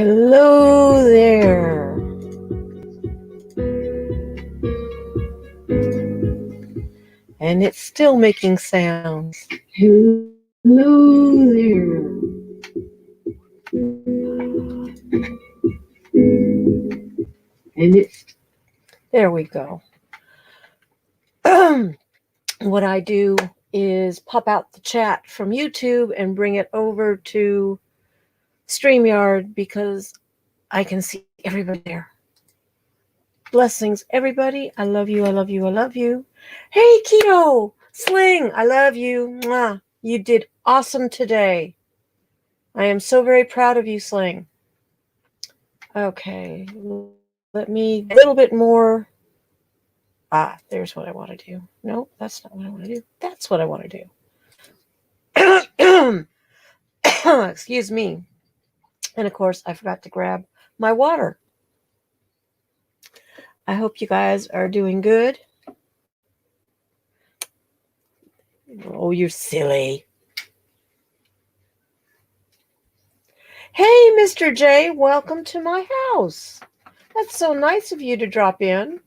Hello there. And it's still making sounds. Hello there. And it's there we go. What I do is pop out the chat from YouTube and bring it over to StreamYard because I can see everybody there. Blessings, everybody. I love you. I love you. I love you. Hey, Keto Sling. I love you. Mwah. You did awesome today. I am so very proud of you, Sling. Okay. Let me a little bit more. There's what I want to do. No, that's not what I want to do. That's what I want to do. Excuse me. And of course, I forgot to grab my water. I hope you guys are doing good. Oh, you're silly. Hey, Mr. J, welcome to my house. That's so nice of you to drop in.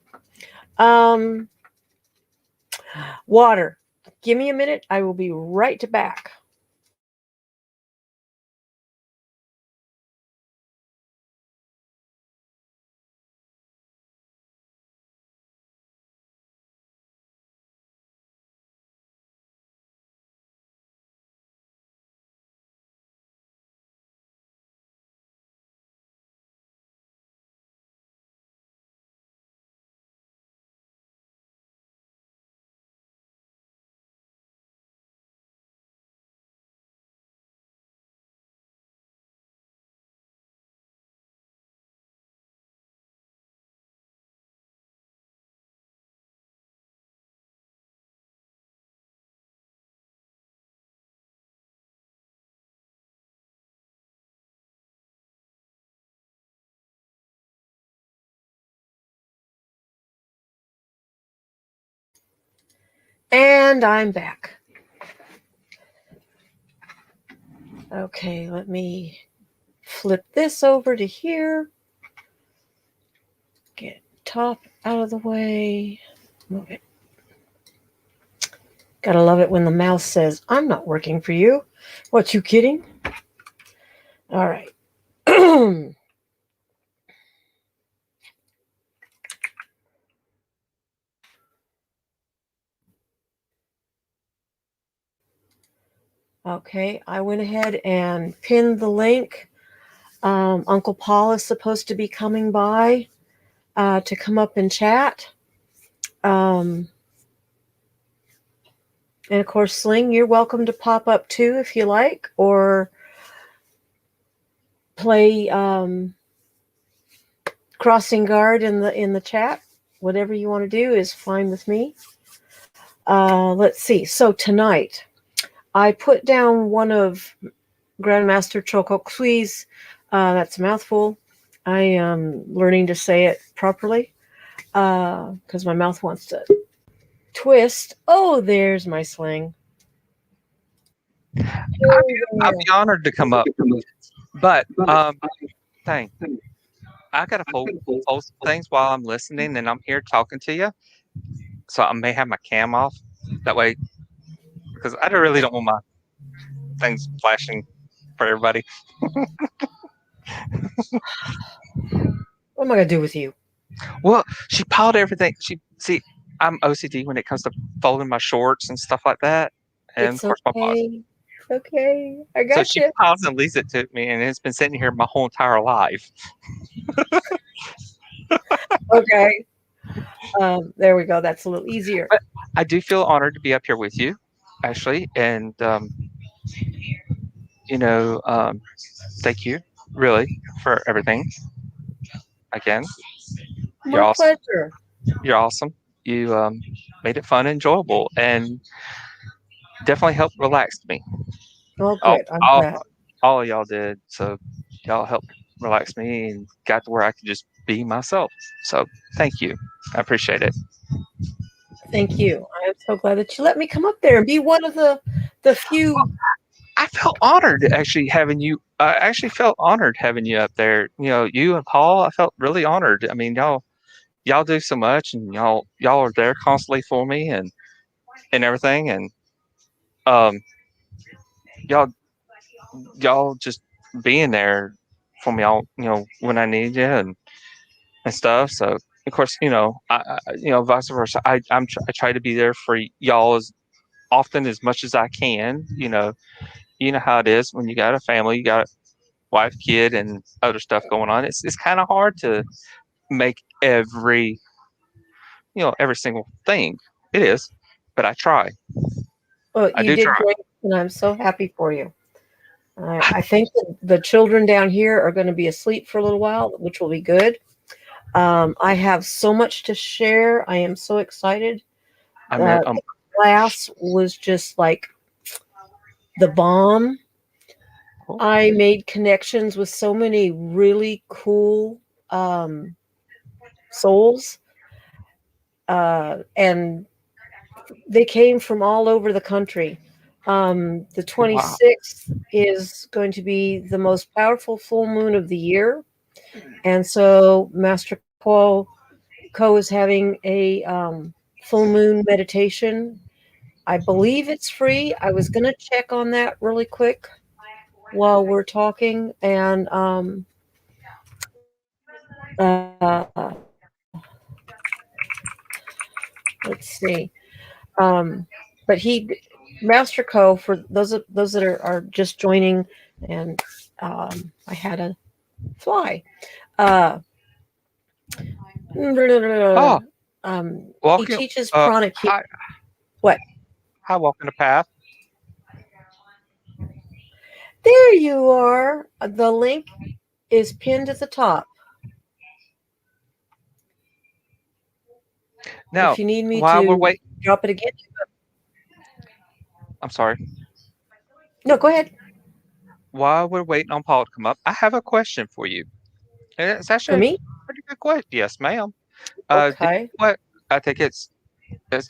Water. Give me a minute. I will be right back. And I'm back. Okay, let me flip this over to here. Get top out of the way. Move it. Gotta love it when the mouse says, I'm not working for you. What, you kidding? All right. Okay, I went ahead and pinned the link. Uncle Paul is supposed to be coming by to come up and chat. And of course, Sling, you're welcome to pop up too if you like, or play crossing guard in the chat. Whatever you want to do is fine with me. Let's see. So tonight, I put down one of Grandmaster Chokokui's. That's a mouthful. I am learning to say it properly because my mouth wants to twist. Oh, there's my Sling. I'd be honored to come up, but dang, I gotta post things while I'm listening, and I'm here talking to you, so I may have my cam off. That way, because I really don't want my things flashing for everybody. What am I gonna do with you? Well, she piled everything. I'm OCD when it comes to folding my shorts and stuff like that, and It's of course my boss. okay. Okay, I got So she you. piles and leaves it to me, and it's been sitting here my whole entire life. Okay. There we go. That's a little easier. But I do feel honored to be up here with you, Ashley, and thank you really for everything. Again, you're My awesome. pleasure. You're awesome. You made it fun and enjoyable, and definitely helped relax me. Oh, All, good. I'm all, glad. all of y'all did. So y'all helped relax me and got to where I could just be myself. So thank you. I appreciate it. Thank you. I am so glad that you let me come up there and be one of the few. I felt honored actually having you. I actually felt honored having you up there. You and Paul. I felt really honored. I mean, y'all do so much, and y'all are there constantly for me and everything, and um, y'all y'all just being there for me all when I need you and stuff. So of course vice versa. I try to be there for y'all as often as much as I can. You know how it is when you got a family, you got a wife, kid, and other stuff going on. It's kind of hard to make every single thing. It is, but I try. Well, I you do did try. great, and I'm so happy for you. I think that the children down here are going to be asleep for a little while, which will be good. I have so much to share. I am so excited. I mean, The class was just like the bomb. cool. I made connections with so many really cool um, souls, and they came from all over the country. The Wow. 26th is going to be the most powerful full moon of the year. And so Master Co is having a full moon meditation. I believe it's free. I was going to check on that really quick while we're talking. And uh, let's see. But Master Co, for those that are just joining, and I had a fly. Uh, Oh, he walking. teaches pranic. Hi, What? hi, walking the path. There you are. The link is pinned at the top. Now, If you need me while we're to wait, drop it again, I'm sorry. no, go ahead. While we're waiting on Paul to come up, I have a question for you. And it's For actually a me, pretty good question. Yes, ma'am. okay. What I think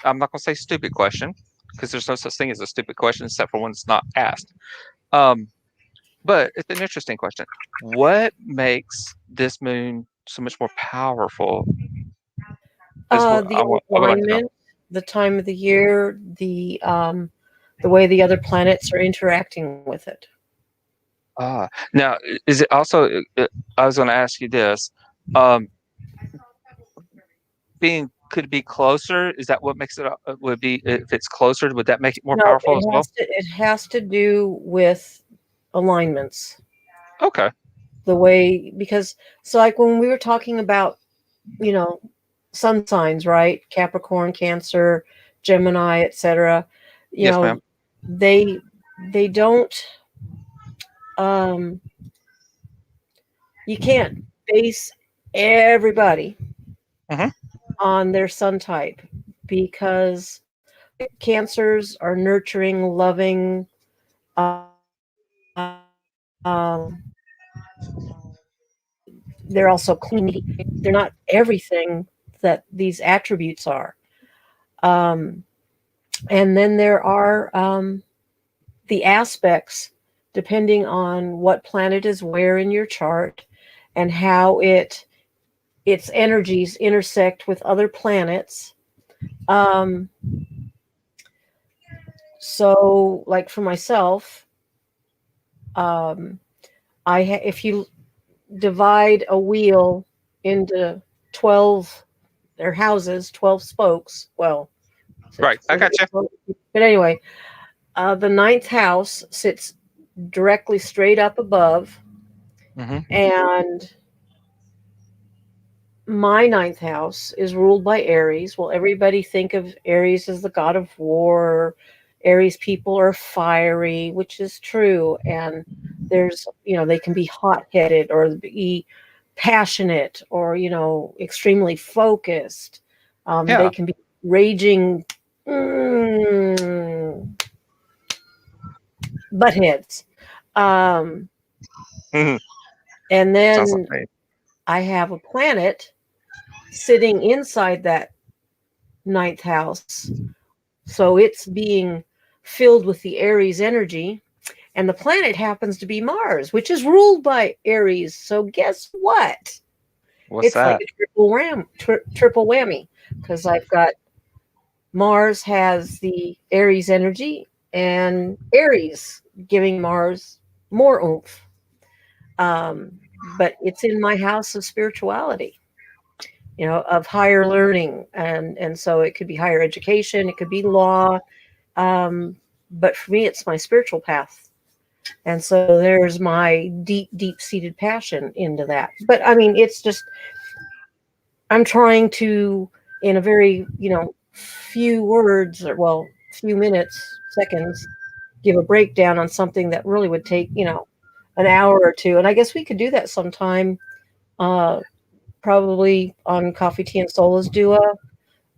I'm not going to say stupid question because there's no such thing as a stupid question except for when it's not asked. Um, but it's an interesting question. What makes this moon so much more powerful? Is what The I would like to know. alignment, the time of the year, the way the other planets are interacting with it. Now, is it also? I was going to ask you this. Um, being could it be closer? Is that what makes it? Would be if it's closer? Would that make it more No, powerful as well? it has to do with alignments. Okay. The way, because so like when we were talking about, you know, sun signs, right? Capricorn, Cancer, Gemini, etc. You Yes, ma'am. know, they they don't um you can't base everybody Hmm. on their sun type, because cancers are nurturing, loving, um, they're also clingy. They're not everything that these attributes are. Um, and then there are the aspects, depending on what planet is where in your chart and how its energies intersect with other planets. Um, so, like for myself, um, if you divide a wheel into 12, their houses, 12 spokes. Well, Right. I got you. but anyway, the ninth house sits directly straight up above, Hmm. and my ninth house is ruled by Aries. Well, everybody think of Aries as the god of war. Aries people are fiery, which is true. And there's, they can be hot headed or be passionate or, extremely focused. They Yeah. can be raging mm, butt heads. Um, Hmm. and Sounds like then me. I have a planet sitting inside that ninth house. So it's being filled with the Aries energy. And the planet happens to be Mars, which is ruled by Aries. So guess what? What's It's like that? a triple whammy, because I've got Mars has the Aries energy, and Aries giving Mars more oomph. But it's in my house of spirituality, of higher learning, and so it could be higher education, it could be law, but for me, it's my spiritual path. And so there's my deep seated passion into that. But I mean, it's just, I'm trying to, in a very, few words, or well, few minutes, seconds, give a breakdown on something that really would take, an hour or two. And I guess we could do that sometime, uh, probably on Coffee, Tea, and Solas, do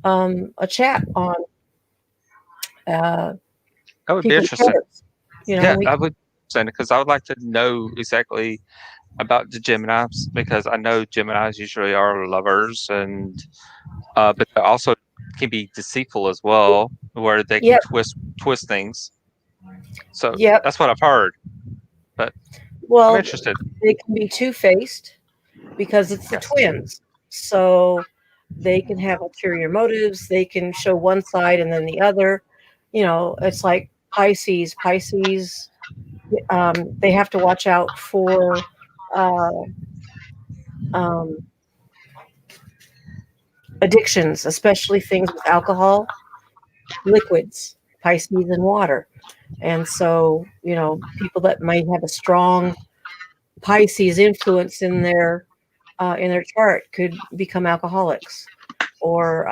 a chat on uh, That would be people's interesting. charts. Yeah, We I would send it because I would like to know exactly about the Geminis, because I know Geminis usually are lovers, and but they also can be deceitful as well, where they can Yep, twist things. So yep. that's what I've heard. But I'm Well, interested. they can be two-faced because it's the Yes. twins. So they can have ulterior motives. They can show one side and then the other. It's like Pisces. Pisces, they have to watch out for uh, um, addictions, especially things with alcohol, liquids, Pisces, and water. And so, people that might have a strong Pisces influence in their chart could become alcoholics, or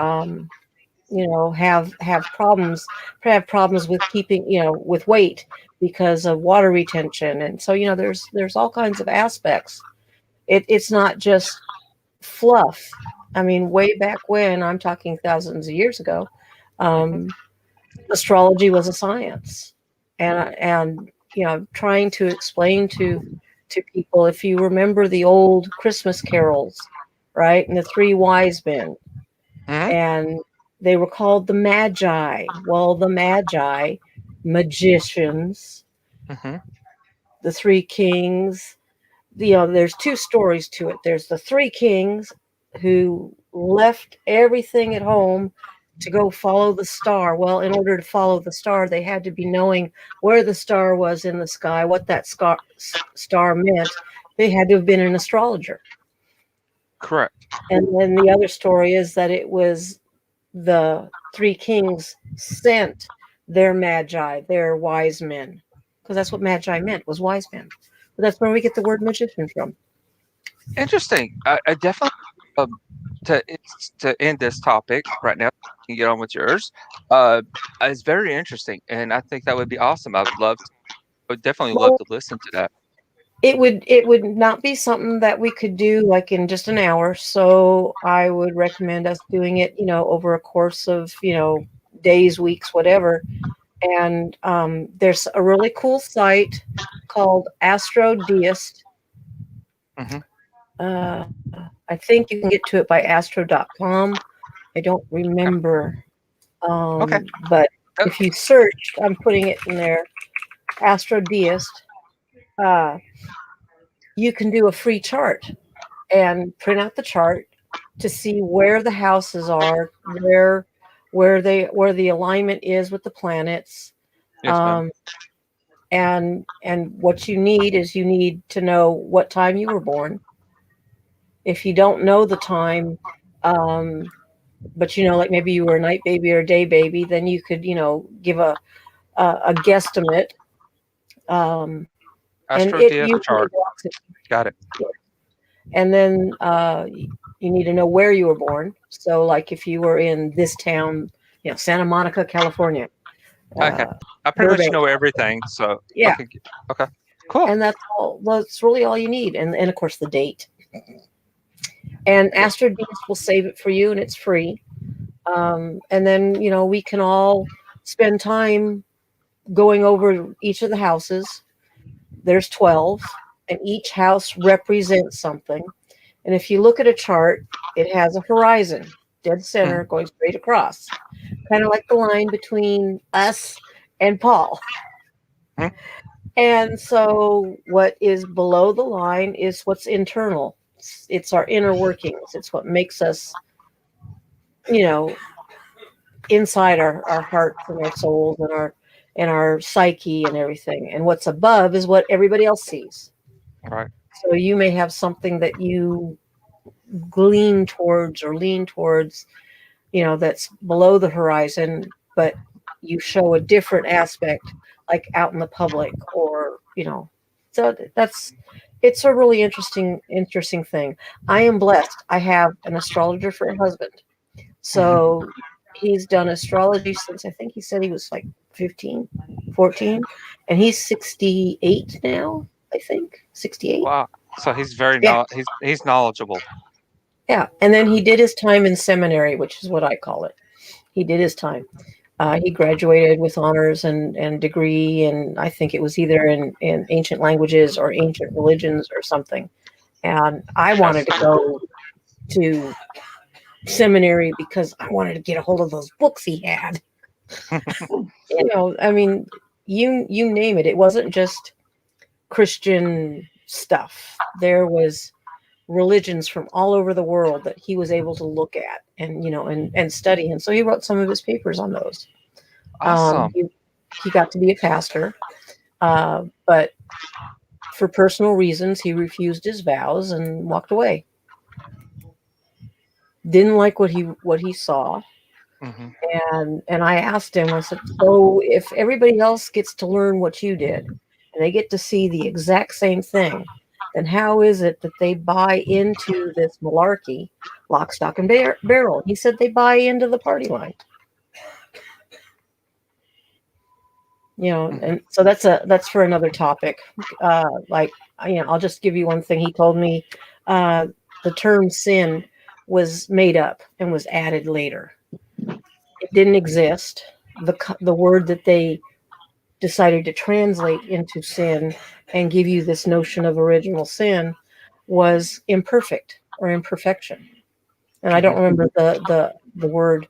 have problems with keeping, with weight because of water retention. And so, there's all kinds of aspects. It's not just fluff. I mean, way back when, I'm talking thousands of years ago, Hmm. astrology was a science. And trying to explain to people, if you remember the old Christmas carols, right, and the three wise men, Hmm. and they were called the Magi. Well, the Magi, magicians, Hmm. the three kings. There's two stories to it. There's the three kings who left everything at home to go follow the star. Well, in order to follow the star, they had to be knowing where the star was in the sky, what that star meant. They had to have been an astrologer. Correct. And then the other story is that it was the three kings sent their magi, their wise men, because that's what magi meant, was wise men. But that's where we get the word magician from. Interesting. I definitely um, to end this topic right now. You can get on with yours. Uh, it's very interesting, and I think that would be awesome. I would definitely love Well, to listen to that. it would not be something that we could do like in just an hour. So I would recommend us doing it, over a course of, days, weeks, whatever. And there's a really cool site called Astrodest. Hmm. I think you can get to it by astro.com. I don't Okay. remember. Okay. But Oh, if you search, I'm putting it in there, Astrodest, uh, you can do a free chart and print out the chart to see where the houses are, where the alignment is with the planets. yes, ma'am. Um, and what you need to know what time you were born. If you don't know the time, um, but like maybe you were a night baby or a day baby, then you could give a guesstimate, and Astro it DS usually chart. blocks it. Got it. And then you need to know where you were born. So, like if you were in this town, Santa Monica, California, Okay. uh, I pretty much Burbank, know everything, so yeah, okay. Okay. Cool. and that's all. That's really all you need, and of course the date. And Yeah. AstroDeist will save it for you, and it's free. And then we can all spend time going over each of the houses. There's 12, and each house represents something. And if you look at a chart, it has a horizon, dead Mhm. center, going straight across, kind of like the line between us and Paul. Mhm. And so what is below the line is what's internal. It's our inner workings. It's what makes us, you know, inside our hearts and our souls and our psyche and everything. And what's above is what everybody else sees. Right. So you may have something that you glean towards or lean towards, that's below the horizon, but you show a different aspect, like out in the public, or so it's a really interesting thing. I am blessed. I have an astrologer for a husband, Hmm. so he's done astrology since I think he said he was like 15, 14, and he's 68 now. I think 68. Wow. So he's very Yeah, he's knowledgeable. yeah. And then he did his time in seminary, which is what I call it. He did his time. He graduated with honors and degree, and I think it was either in ancient languages or ancient religions or something. And I wanted Yes. to go to seminary because I wanted to get a hold of those books he had. I mean, you name it. It wasn't just Christian stuff. There was religions from all over the world that he was able to look at and study. And so he wrote some of his papers on those. Awesome. He got to be a pastor, but for personal reasons, he refused his vows and walked away. Didn't like what he saw, Hmm. and I asked him. I said, "So if everybody else gets to learn what you did, and they get to see the exact same thing, then how is it that they buy into this malarkey, lock, stock, and barrel?" He said they buy into the party line. Hmm. And so that's for another topic. I'll just give you one thing. He told me the term sin was made up and was added later. It didn't exist. The word that they decided to translate into sin and give you this notion of original sin was imperfect or imperfection. And I don't Hmm. remember the word,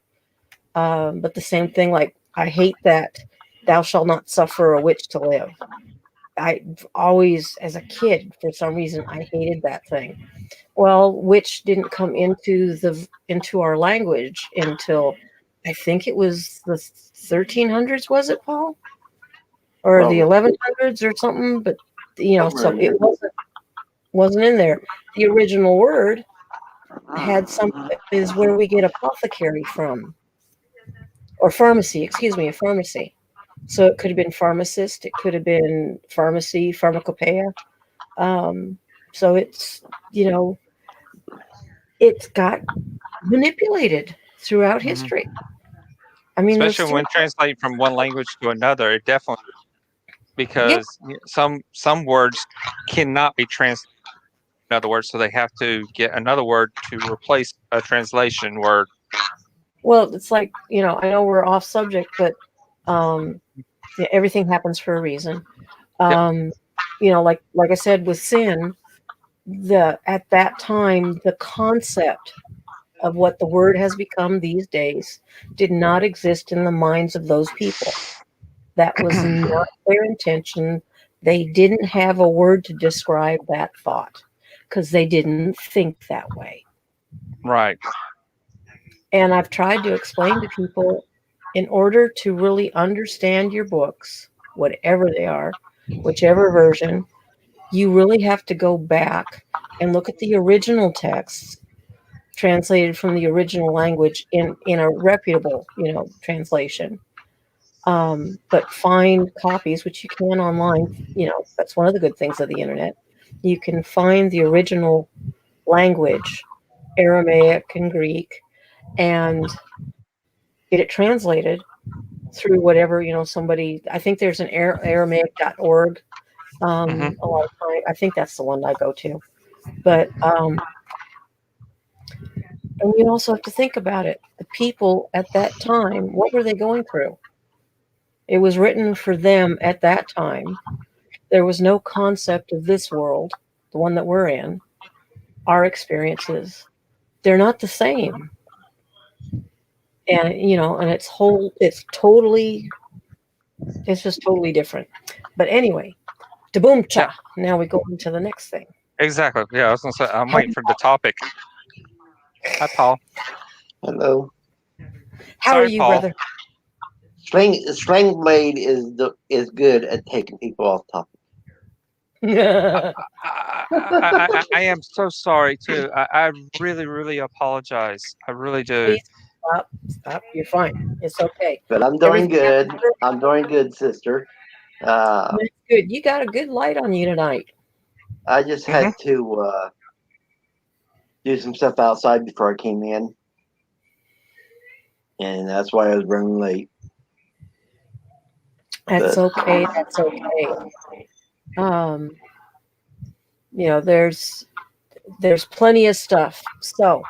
but the same thing. Like, I hate that "thou shalt not suffer a witch to live." I always, as a kid, for some reason, I hated that thing. Well, witch didn't come into our language until I think it was the 1300s, was it, Paul? Or the Probably 1100s or something? But somewhere so in it there. wasn't in there. The original word had some is where we get apothecary from, or pharmacy. Excuse me, a pharmacy. So it could have been pharmacist. It could have been pharmacy, pharmacopoeia. Um, so you know, it's got manipulated throughout Hmm. history. I mean, there's Especially three. when translating from one language to another, it definitely Yeah. because some words cannot be translated in other words, so they have to get another word to replace a translation word. Well, it's like, I know we're off subject, but um, yeah, everything happens for a reason. Yep. Um, like I said, with sin, at that time, the concept of what the word has become these days did not exist in the minds of those people. That was not their intention. They didn't have a word to describe that thought because they didn't think that way. Right. And I've tried to explain to people, in order to really understand your books, whatever they are, whichever version, you really have to go back and look at the original texts translated from the original language in a reputable, translation. But find copies, which you can online. That's one of the good things of the internet. You can find the original language, Aramaic and Greek, and get it translated through whatever, somebody. I think there's an Aramaic.org. Hmm. A lot of time, I think that's the one I go to. But and you also have to think about it. The people at that time, what were they going through? It was written for them at that time. There was no concept of this world, the one that we're in, our experiences. They're not the same. And, and it's just totally different. But anyway, Da-boom cha. Now we go into the next thing. Exactly. Yeah, I was gonna say I'm waiting for the topic. Hi, Paul. Hello. How Sorry, are you, Paul. brother? Sling Blade is good at taking people off topic. I am so sorry too. I really, really apologize. I really do. Please stop. You're fine. It's okay. But I'm doing Everything good. happens for- I'm doing good, sister. That's good. You got a good light on you tonight. I just had to do some stuff outside before I came in, and that's why I was running late. That's okay. That's okay. There's plenty of stuff. So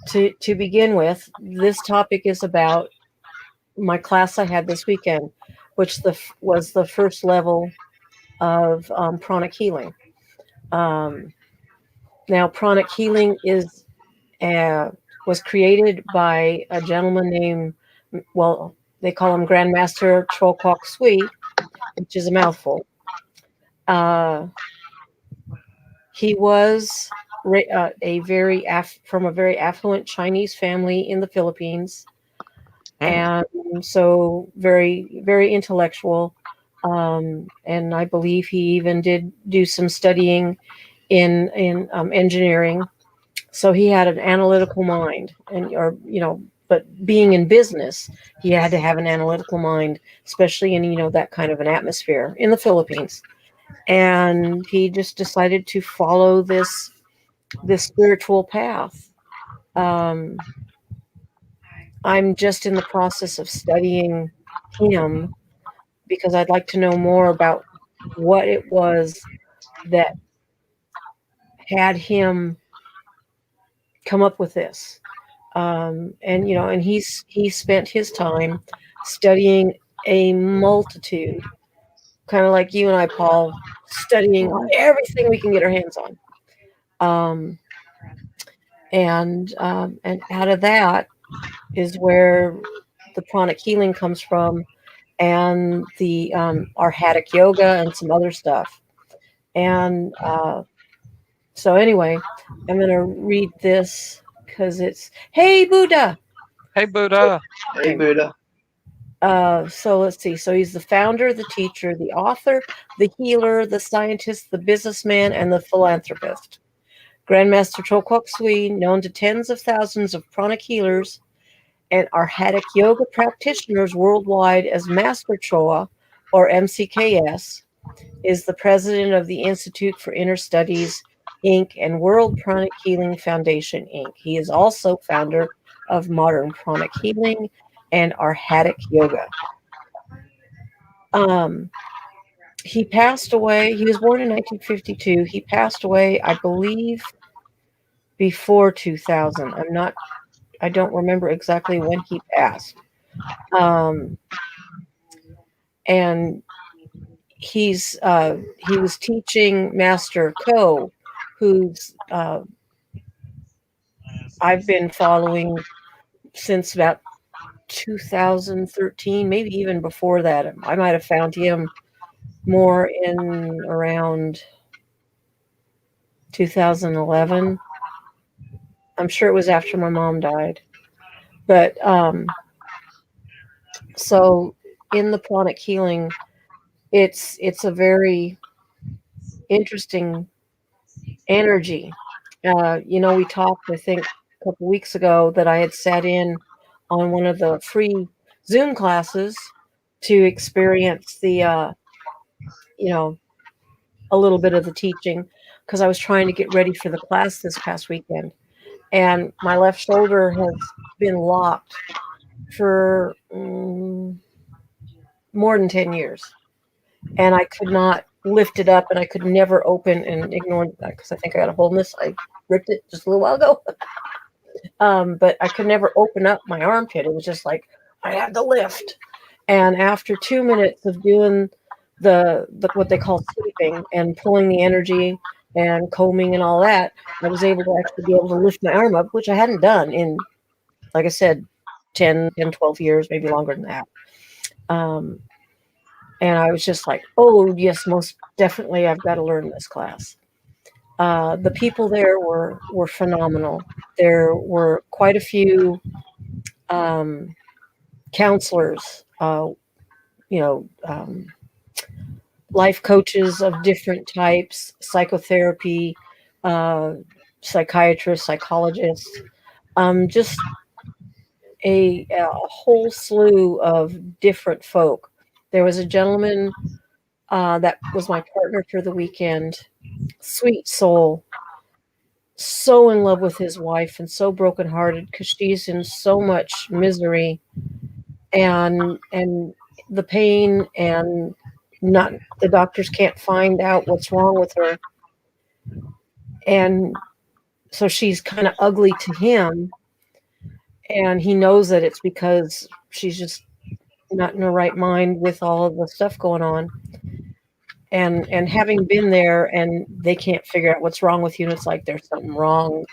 to begin with, this topic is about my class I had this weekend, which was the first level of pranic healing. Now, pranic healing was created by a gentleman named, well, they call him Grandmaster Trollcock Sui, which is a mouthful. He was from a very affluent Chinese family in the Philippines, and so very, very intellectual. And I believe he even did do some studying in engineering. So he had an analytical mind, but being in business, he had to have an analytical mind, especially in that kind of an atmosphere in the Philippines. And he just decided to follow this spiritual path. I'm just in the process of studying him because I'd like to know more about what it was that had him come up with this. And he spent his time studying a multitude, kind of like you and I, Paul, studying everything we can get our hands on. And out of that is where the pranic healing comes from, and the arhatic yoga and some other stuff. And so anyway, I'm going to read this because it's, hey, Buddha. Hey, Buddha. Hey, Buddha. So let's see. So he's the founder, the teacher, the author, the healer, the scientist, the businessman, and the philanthropist. Grandmaster Trollcock Sui, known to tens of thousands of pranic healers and arhatic yoga practitioners worldwide as Master Choa, or MCKS, is the president of the Institute for Inner Studies, Inc. and World Pranic Healing Foundation, Inc. He is also founder of Modern Pranic Healing and Arhatic Yoga. He passed away. He was born in 1952. He passed away, I believe, before 2000. I don't remember exactly when he passed. And he was teaching Master Ko, who's I've been following since about 2013, maybe even before that. I might have found him more in around 2011. I'm sure it was after my mom died. But so in the pranic healing, it's a very interesting energy. We talked, I think, a couple weeks ago that I had sat in on one of the free Zoom classes to experience the, a little bit of the teaching, because I was trying to get ready for the class this past weekend. And my left shoulder has been locked for more than 10 years. And I could not lift it up, and I could never open, and ignored that because I think I got a hole in this. I ripped it just a little while ago. But I could never open up my armpit. It was just like I had to lift. And after 2 minutes of doing the what they call sleeping and pulling the energy and combing and all that, I was able to actually be able to lift my arm up, which I hadn't done in, like I said, 10, 12 years, maybe longer than that. And I was just like, oh, yes, most definitely, I've got to learn this class. The people there were phenomenal. There were quite a few counselors, you know, life coaches of different types, psychotherapy, uh, psychiatrists, psychologists, just a whole slew of different folk. There was a gentleman that was my partner for the weekend, sweet soul, so in love with his wife and so brokenhearted because she's in so much misery and the pain, and not the doctors can't find out what's wrong with her, and so she's kind of ugly to him, and he knows that it's because she's just not in her right mind with all of the stuff going on, and having been there and they can't figure out what's wrong with you, and it's like there's something wrong,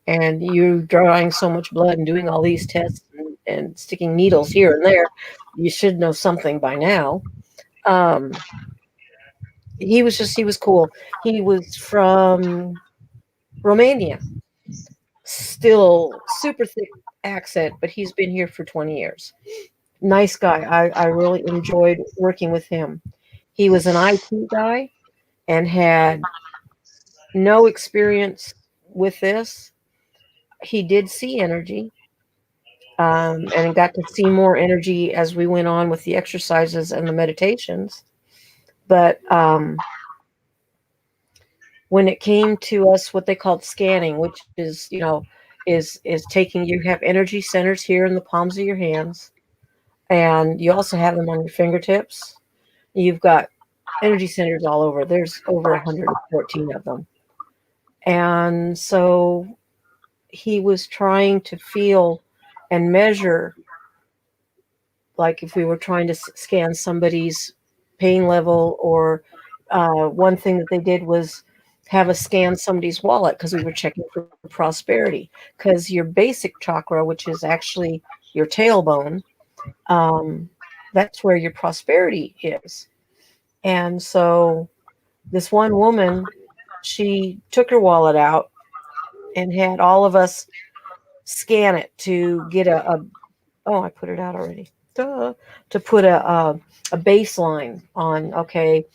and you're drawing so much blood and doing all these tests and sticking needles here and there, you should know something by now. um he was cool. He was from Romania, still super thick accent, but he's been here for 20 years. Nice guy. I really enjoyed working with him. He was an IT guy and had no experience with this. He did see energy, and got to see more energy as we went on with the exercises and the meditations. But when it came to us, what they called scanning, which is, is taking, you have energy centers here in the palms of your hands, and you also have them on your fingertips. You've got energy centers all over. There's over 114 of them. And so he was trying to feel and measure, like if we were trying to scan somebody's pain level, or one thing that they did was have us scan somebody's wallet because we were checking for prosperity, because your basic chakra, which is actually your tailbone, that's where your prosperity is. And so this one woman, she took her wallet out and had all of us scan it to get a oh, I put it out already. Duh. To put a baseline on, okay,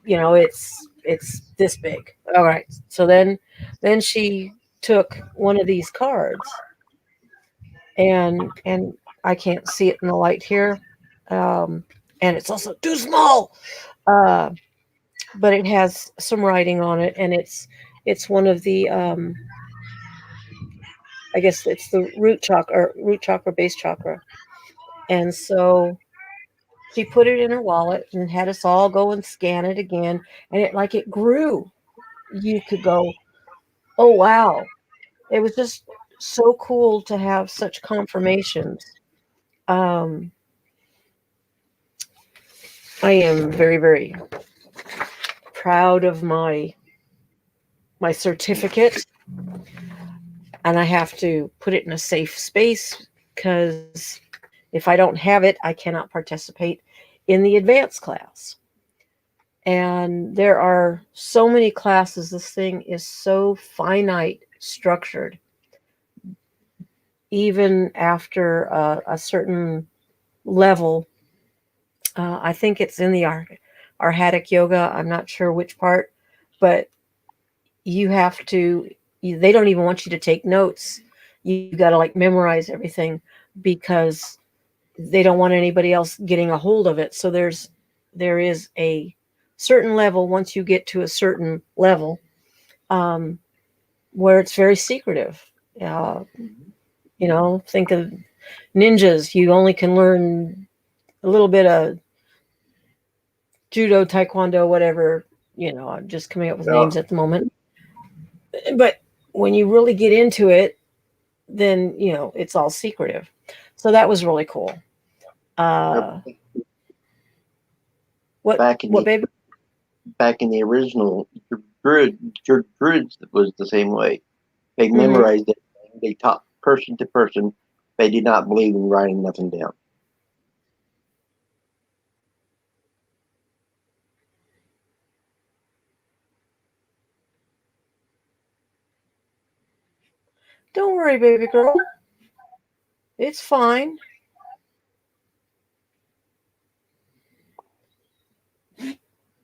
it's this big. All right. So then she took one of these cards, and I can't see it in the light here. And it's also too small. Uh, but it has some writing on it, and it's one of the I guess it's the root chakra, base chakra. And so she put it in her wallet and had us all go and scan it again, and it grew. You could go, oh wow. It was just so cool to have such confirmations. um I am very, very proud of my certificate, and I have to put it in a safe space, because if I don't have it, I cannot participate in the advanced class. And there are so many classes. This thing is so finite structured. Even after a certain level, I think it's in the Arhatic yoga. I'm not sure which part, but you have to, they don't even want you to take notes. You got to like memorize everything, because they don't want anybody else getting a hold of it. So there is a certain level, once you get to a certain level, where it's very secretive. Think of ninjas. You only can learn a little bit of judo, taekwondo, whatever. I'm just coming up with names at the moment. But when you really get into it, then, it's all secretive. So that was really cool. What, baby? Back in the original, your druids was the same way. They memorized it. They taught person to person. They did not believe in writing nothing down. Don't worry, baby girl. It's fine.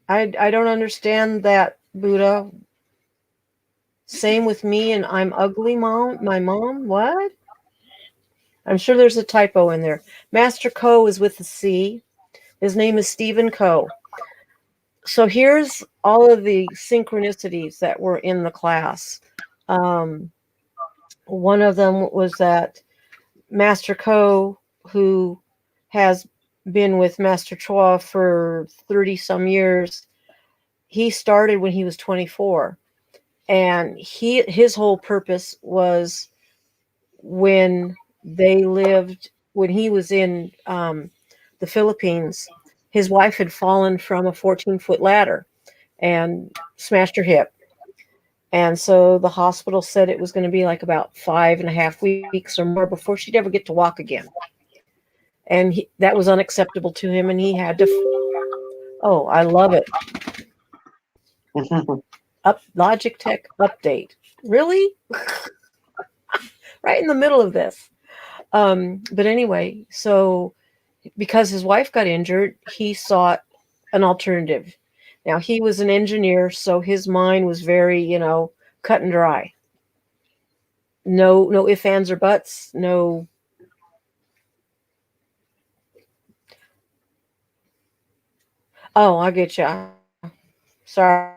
I don't understand that, Buddha. Same with me and I'm ugly, mom. My mom? What? I'm sure there's a typo in there. Master Ko is with a C. His name is Stephen Ko. So here's all of the synchronicities that were in the class. One of them was that Master Ko, who has been with Master Chua for 30 some years, he started when he was 24. And his whole purpose was when he was in the Philippines, his wife had fallen from a 14-foot ladder and smashed her hip. And so the hospital said it was going to be like about 5.5 weeks or more before she'd ever get to walk again. And that was unacceptable to him, and he had to. Oh, I love it. Logitech update. Really? Right in the middle of this. But anyway, so because his wife got injured, he sought an alternative. Now, he was an engineer, so his mind was very, cut and dry. No ifs, ands, or buts. No. Oh, I get you. Sorry.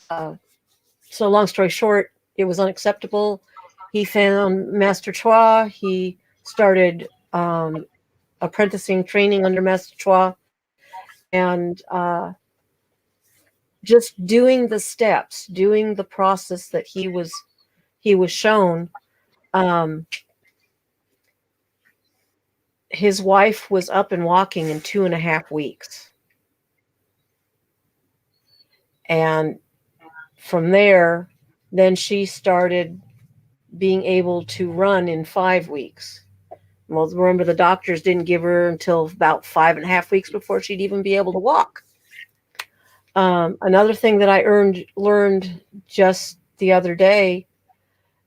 So long story short, it was unacceptable. He found Master Chua. He started apprenticing training under Master Chua, and just doing the steps, doing the process that he was shown. His wife was up and walking in 2.5 weeks, and from there, then she started being able to run in 5 weeks. Well, remember, the doctors didn't give her until about 5.5 weeks before she'd even be able to walk. Another thing that I learned just the other day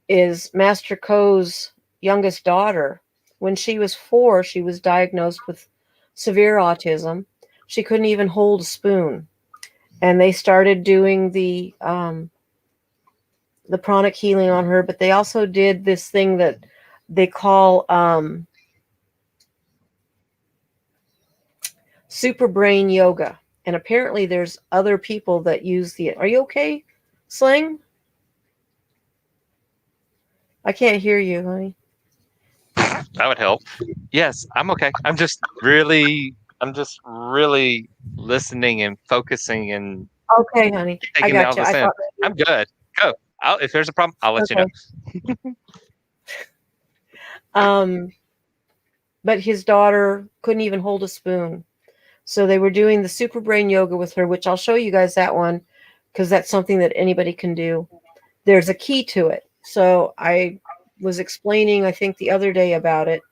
is Master Ko's youngest daughter. When she was 4, she was diagnosed with severe autism. She couldn't even hold a spoon. And they started doing the pranic healing on her, but they also did this thing that they call super brain yoga. And apparently there's other people that use are you okay, Sling? I can't hear you, honey. That would help. Yes, I'm okay. I'm just really listening and focusing and Okay, honey. I taking all got you. this in. I'm good. Go. If there's a problem, I'll let you know. But his daughter couldn't even hold a spoon. So they were doing the super brain yoga with her, which I'll show you guys that one because that's something that anybody can do. There's a key to it. So I was explaining, I think the other day about it.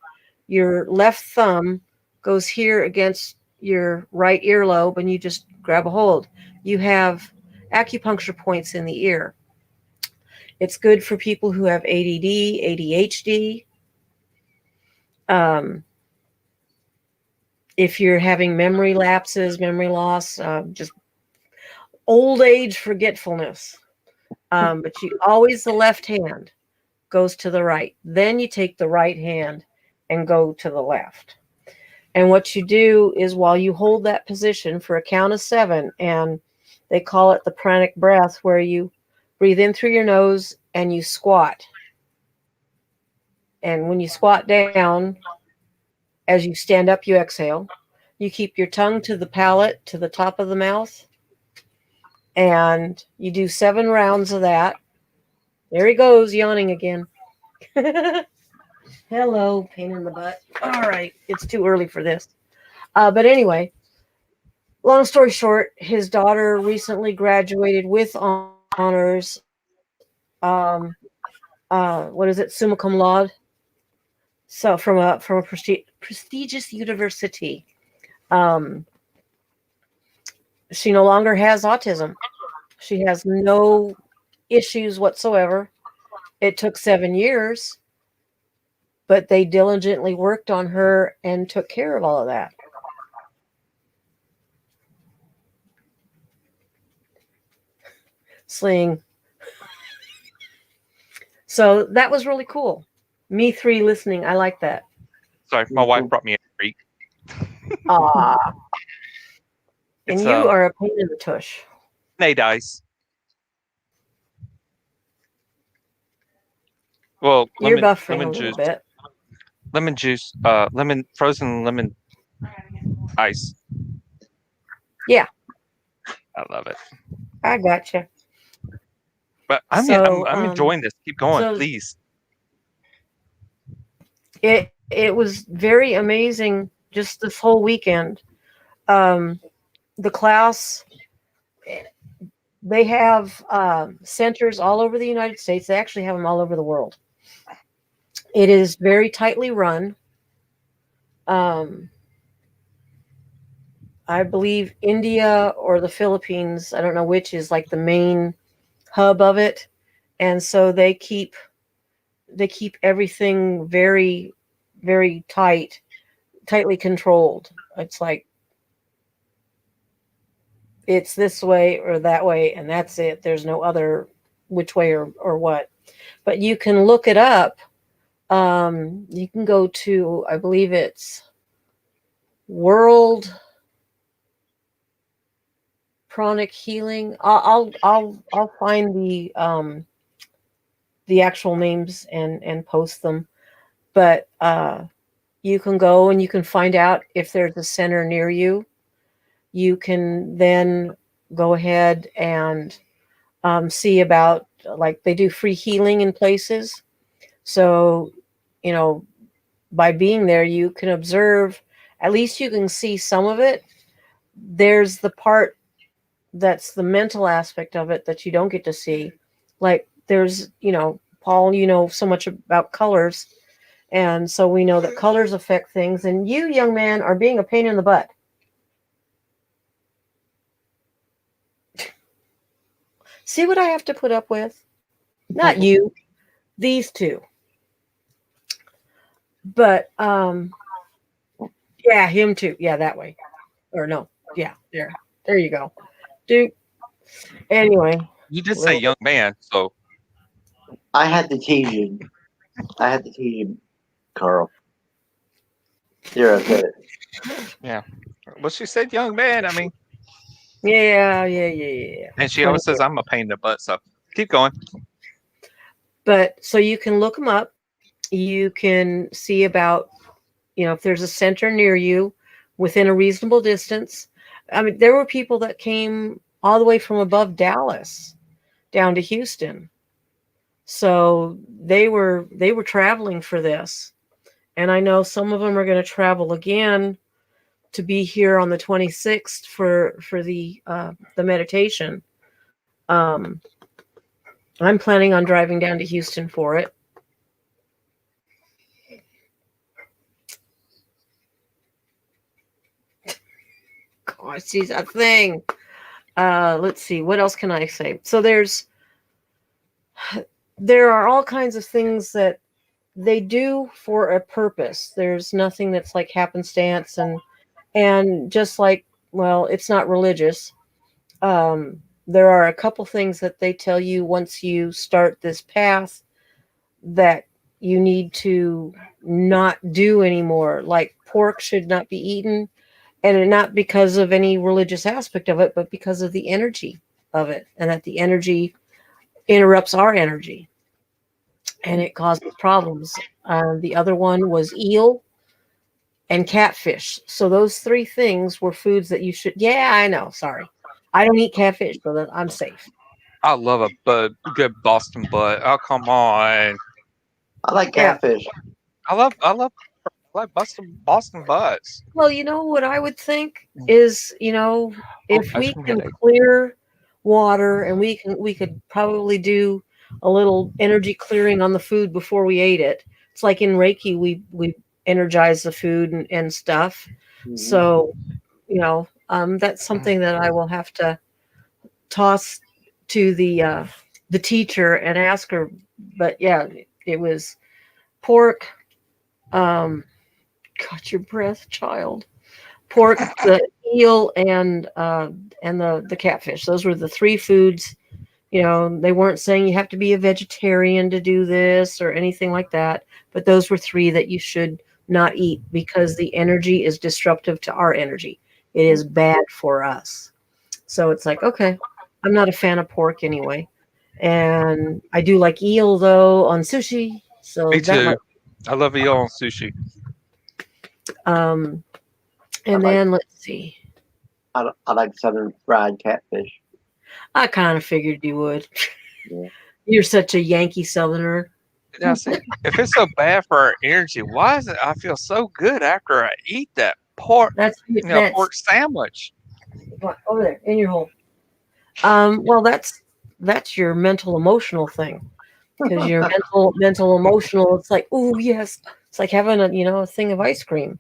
Your left thumb goes here against your right earlobe and you just grab a hold. You have acupuncture points in the ear. It's good for people who have ADD, ADHD. If you're having memory lapses, memory loss, just old age forgetfulness. But you always, the left hand goes to the right. Then you take the right hand and go to the left. And what you do is while you hold that position for a count of 7, and they call it the pranic breath, where you breathe in through your nose and you squat. And when you squat down, as you stand up, you exhale. You keep your tongue to the palate, to the top of the mouth. And you do 7 rounds of that. There he goes, yawning again. Hello, pain in the butt. All right, it's too early for this. But anyway, long story short, his daughter recently graduated with honors. What is it? Summa cum laude. So from a prestigious university. She no longer has autism. She has no issues whatsoever. It took 7 years, but they diligently worked on her and took care of all of that. Sling. So that was really cool. Me 3 listening. I like that. Sorry, my wife brought me a treat. Ah. And It's you are a pain in the tush. Nate Ice. Well, You're lemon buffering a little bit. lemon juice, frozen lemon ice. Yeah. I love it. I gotcha. But I'm enjoying this. Keep going, please. It was very amazing just this whole weekend. The class, they have centers all over the United States. They actually have them all over the world. It is very tightly run. I believe India or the Philippines, I don't know which, is like the main hub of it. And so they keep everything very, very tightly controlled. It's like it's this way or that way, and that's it. There's no other which way or what. But you can look it up. You can go to, I believe it's World Pranic Healing. I'll find the actual names and post them. But you can go and you can find out if there's a center near you. You can then go ahead and see about, like, they do free healing in places. So, by being there, you can observe, at least you can see some of it. There's the part that's the mental aspect of it that you don't get to see. Like there's, Paul, so much about colors. And so we know that colors affect things. And you, young man, are being a pain in the butt. See what I have to put up with? Not you, these two. But yeah, him too. Yeah, that way. Or no. Yeah, there you go. Dude. Anyway. You did say young man, so I had to tease you. Carl. There, I said it. Yeah. Well, she said young man. I mean, Yeah. and she always says I'm a pain in the butt. So keep going. But so you can look them up. You can see about, if there's a center near you within a reasonable distance. I mean, there were people that came all the way from above Dallas down to Houston. So they were traveling for this. And I know some of them are going to travel again to be here on the 26th for the meditation. I'm planning on driving down to Houston for it. Gosh, she's a thing. Let's see, what else can I say? So there are all kinds of things that they do for a purpose. There's nothing that's like happenstance and just like, well, it's not religious. There are a couple things that they tell you once you start this path that you need to not do anymore. Like pork should not be eaten, and not because of any religious aspect of it, but because of the energy of it, and that the energy interrupts our energy and it causes problems. The other one was eel and catfish. So those 3 things were foods that you should. Yeah, I know. Sorry. I don't eat catfish, so that I'm safe. I love a good Boston butt. Oh, come on. I like catfish. I love Boston butts. Well, what I would think is, if we can clear water and we could probably do a little energy clearing on the food before we ate it. It's like in Reiki, we energize the food and stuff. Mm-hmm. So, that's something that I will have to toss to the teacher and ask her, but yeah, it was pork. Got your breath, child. Pork, the eel, and the catfish. Those were the three foods. They weren't saying you have to be a vegetarian to do this or anything like that, but those were three that you should not eat because the energy is disruptive to our energy. It is bad for us. So it's like, okay, I'm not a fan of pork anyway. And I do like eel though on sushi. So Me that too. might I love eel on sushi. um I and like then let's see. I like southern fried catfish. I kind of figured you would. Yeah. You're such a Yankee Southerner. Now, see, if it's so bad for our energy, why is it I feel so good after I eat that That's pork sandwich? over there in your hole. Well, that's your mental emotional thing because your mental emotional. It's like, ooh, yes. It's like having a thing of ice cream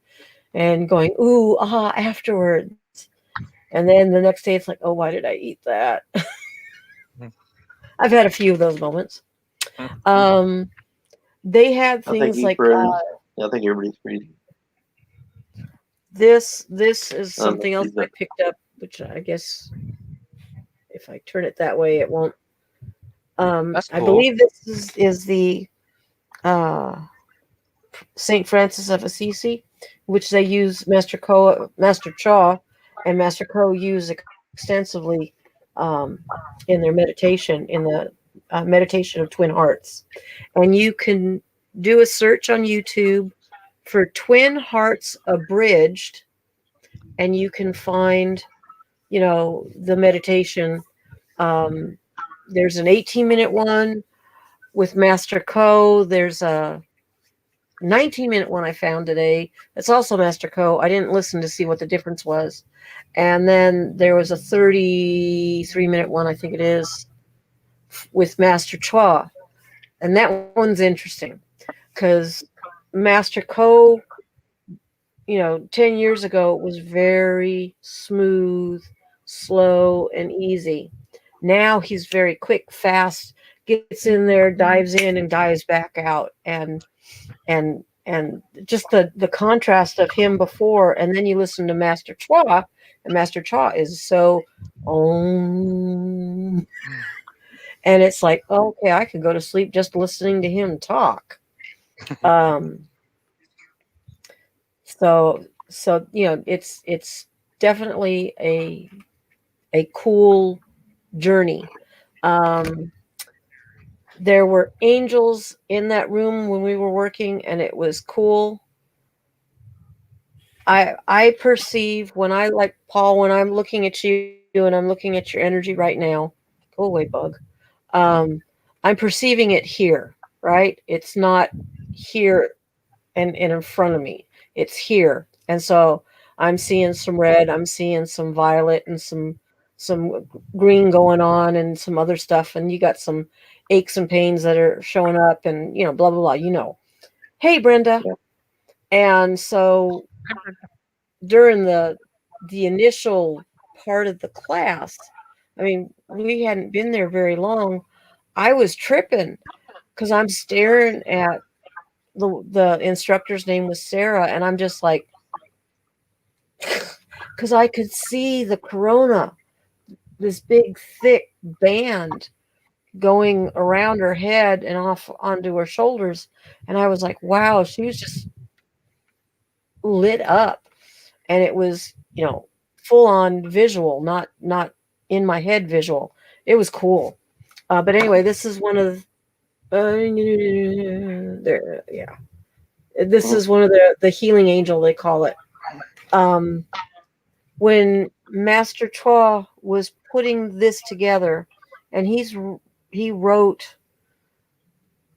and going ooh afterwards, and then the next day it's like, oh, why did I eat that? I've had a few of those moments. Um, they had I think things he like froze. I think everybody's freezing. this. This is something else freeze I up. picked up, which I guess if I turn it that way, it won't. That's I cool. believe this is the uh, Saint Francis of Assisi, which they use Master Cha, and Master Ko use extensively in their meditation, in the meditation of Twin Hearts. And you can do a search on YouTube for Twin Hearts Abridged, and you can find, the meditation. There's an 18-minute one with Master Ko. There's a 19-minute one I found today. It's also Master Co. I didn't listen to see what the difference was. And then there was a 33-minute one, I think it is, with Master Chua. And that one's interesting because Master Co, 10 years ago was very smooth, slow, and easy. Now he's very quick, fast, gets in there, dives in, and dives back out. And just the contrast of him before, and then you listen to Master Chua, and Master Chua is so and it's like, okay, I could go to sleep just listening to him talk. um so it's definitely a cool journey. um there were angels in that room when we were working, and it was cool. I perceive when I, like Paul, when I'm looking at you and I'm looking at your energy right now, go away, bug. I'm perceiving it here, right? It's not here and in front of me. It's here. And so I'm seeing some red, I'm seeing some violet and some green going on and some other stuff. And you got some aches and pains that are showing up and blah blah blah. Hey Brenda. Yeah. And so during the initial part of the class, I mean, we hadn't been there very long. I was tripping because I'm staring at the instructor's name was Sarah, and I'm just like, because I could see the corona, this big thick band going around her head and off onto her shoulders, and I was like, wow, she was just lit up. And it was full on visual, not in my head visual. It was cool. But anyway, this is one of there, yeah, this is one of the healing angel, they call it. When Master Chua was putting this together, and he wrote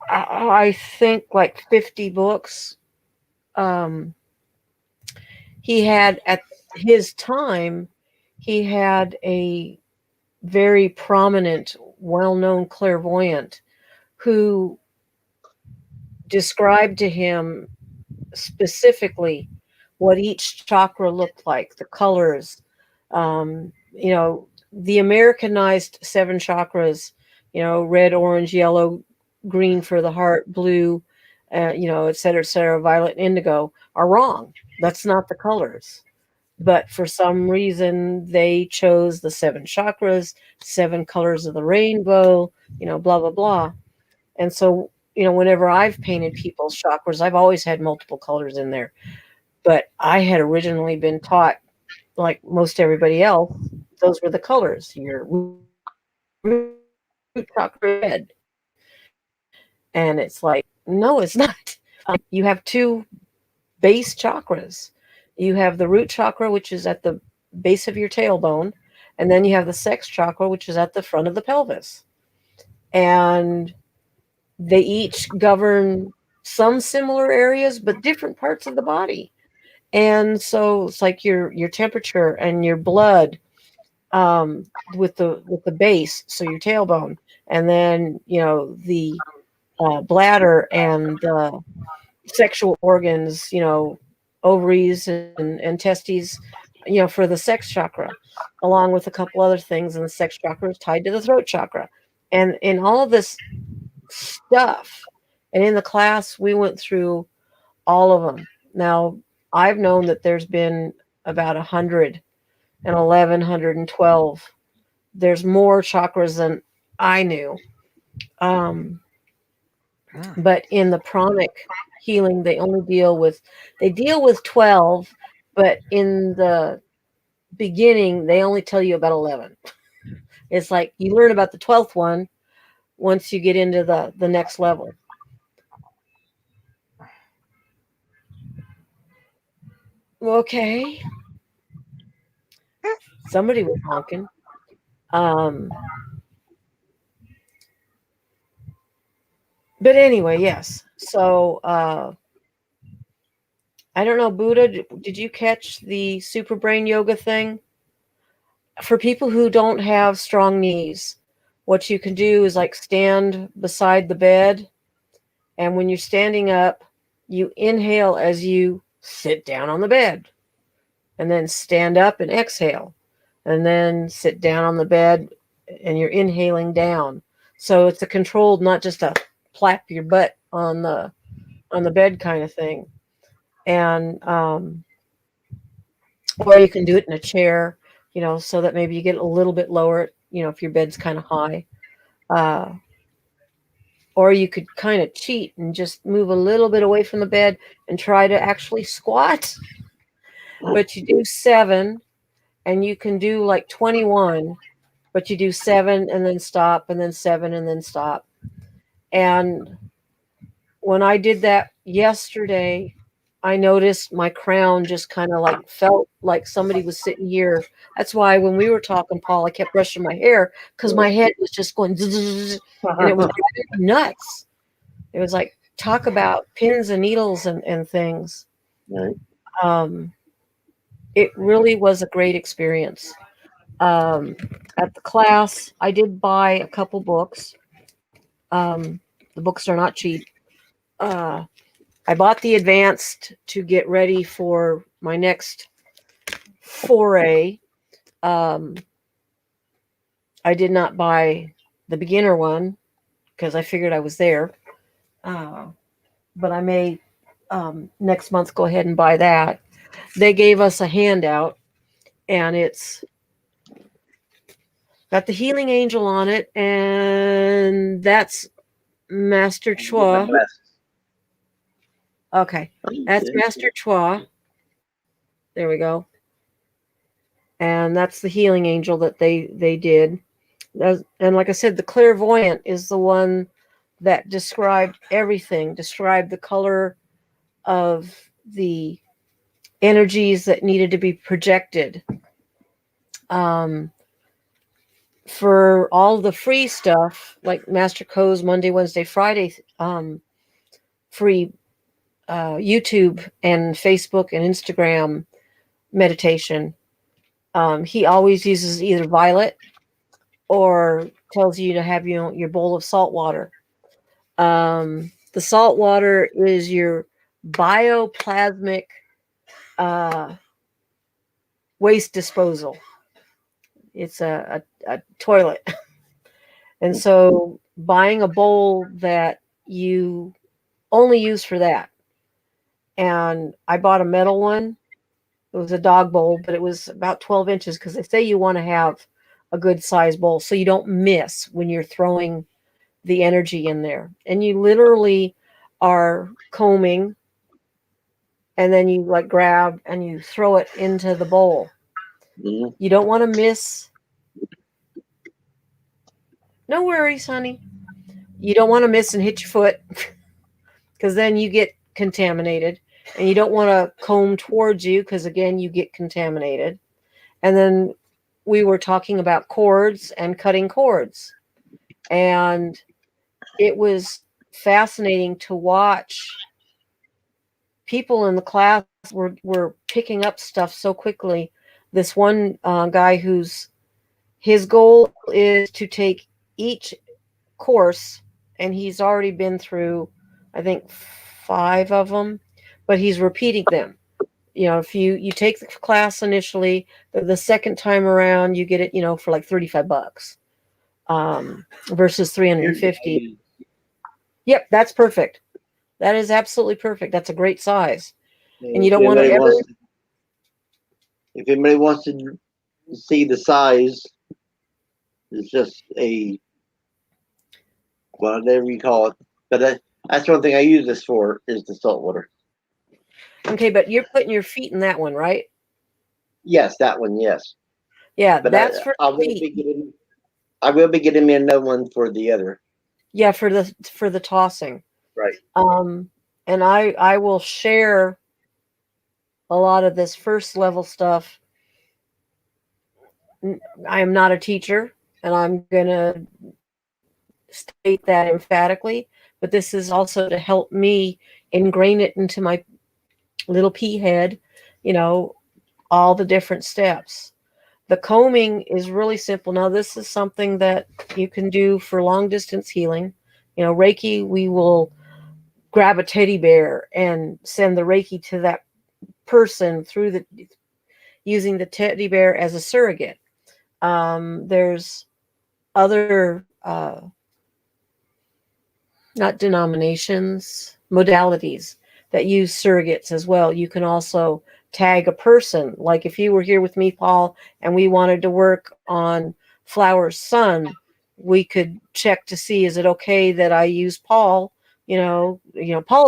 I think like 50 books. He had, at his time, he had a very prominent, well-known clairvoyant who described to him specifically what each chakra looked like, the colors, the Americanized 7 chakras, red, orange, yellow, green for the heart, blue, et cetera, violet and indigo are wrong. That's not the colors. But for some reason, they chose the 7 chakras, 7 colors of the rainbow, blah, blah, blah. And so, whenever I've painted people's chakras, I've always had multiple colors in there. But I had originally been taught, like most everybody else, those were the colors. Your root chakra red. And it's like, no, it's not. You have 2 base chakras. You have the root chakra, which is at the base of your tailbone, and then you have the sex chakra, which is at the front of the pelvis. And they each govern some similar areas, but different parts of the body. And so it's like your temperature and your blood, with the base, so your tailbone, and then the bladder and the sexual organs, ovaries and testes, for the sex chakra, along with a couple other things. And the sex chakra is tied to the throat chakra. And in all of this stuff, and in the class, we went through all of them. Now, I've known that there's been about 111, 112. There's more chakras than I knew. But in the pranic healing, they deal with 12, but in the beginning, they only tell you about 11. It's like you learn about the 12th one once you get into the next level. Okay. Somebody was honking. But anyway, yes. So I don't know, Buddha, did you catch the super brain yoga thing? For people who don't have strong knees, what you can do is like stand beside the bed, and when you're standing up, you inhale as you sit down on the bed, and then stand up and exhale, and then sit down on the bed, and you're inhaling down. So it's a controlled, not just a plap your butt on the bed kind of thing. And or you can do it in a chair, so that maybe you get a little bit lower, if your bed's kind of high. Or you could kind of cheat and just move a little bit away from the bed and try to actually squat. But you do 7, and you can do like 21, but you do 7 and then stop, and then 7 and then stop. And when I did that yesterday, I noticed my crown just kind of like felt like somebody was sitting here. That's why when we were talking, Paul, I kept brushing my hair because my head was just going zzz, and it was driving me nuts. It was like, talk about pins and needles and things. Right. It really was a great experience. At the class, I did buy a couple books. The books are not cheap. I bought the advanced to get ready for my next foray. I did not buy the beginner one because I figured I was there. But I may next month go ahead and buy that. They gave us a handout, and it's got the healing angel on it, and that's Master Chua. Okay, that's Master Chua. There we go. And that's the healing angel that they did. And like I said, the clairvoyant is the one that described everything, described the color of the energies that needed to be projected. For all the free stuff, like Master Co's Monday, Wednesday, Friday, free YouTube and Facebook and Instagram meditation, he always uses either violet or tells you to have your bowl of salt water. The salt water is your bioplasmic waste disposal. It's a toilet. And so buying a bowl that you only use for that. And I bought a metal one. It was a dog bowl, but it was about 12 inches because they say you want to have a good size bowl so you don't miss when you're throwing the energy in there. And you literally are combing, and then you like grab and you throw it into the bowl. Mhm. You don't want to miss. No worries, honey. You don't want to miss and hit your foot because then you get contaminated. And you don't want to comb towards you because, again, you get contaminated. And then we were talking about cords and cutting cords. And it was fascinating to watch. People in the class were picking up stuff so quickly. This one guy his goal is to take each course, and he's already been through, I think, 5 of them, but he's repeating them. If you take the class initially, the second time around, you get it, for like $35, versus 350. Yep, that's perfect. That is absolutely perfect. That's a great size. And you don't want to ever. If anybody wants to see the size, it's just whatever you call it. But that's one thing I use this for is the salt water. Okay, but you're putting your feet in that one, right? Yes, that one. Yes. Yeah, But that's for I will be getting me another one for the other. Yeah, for the tossing. Right. And I will share a lot of this first level stuff. I am not a teacher, and I'm gonna state that emphatically. But this is also to help me ingrain it into my little pea head. All the different steps. The combing is really simple. Now, this is something that you can do for long distance healing. Reiki, we will grab a teddy bear and send the Reiki to that person using the teddy bear as a surrogate. There's other, not denominations, modalities that use surrogates as well. You can also tag a person. Like if you were here with me, Paul, and we wanted to work on Flower's son, we could check to see, is it okay that I use Paul? Paul,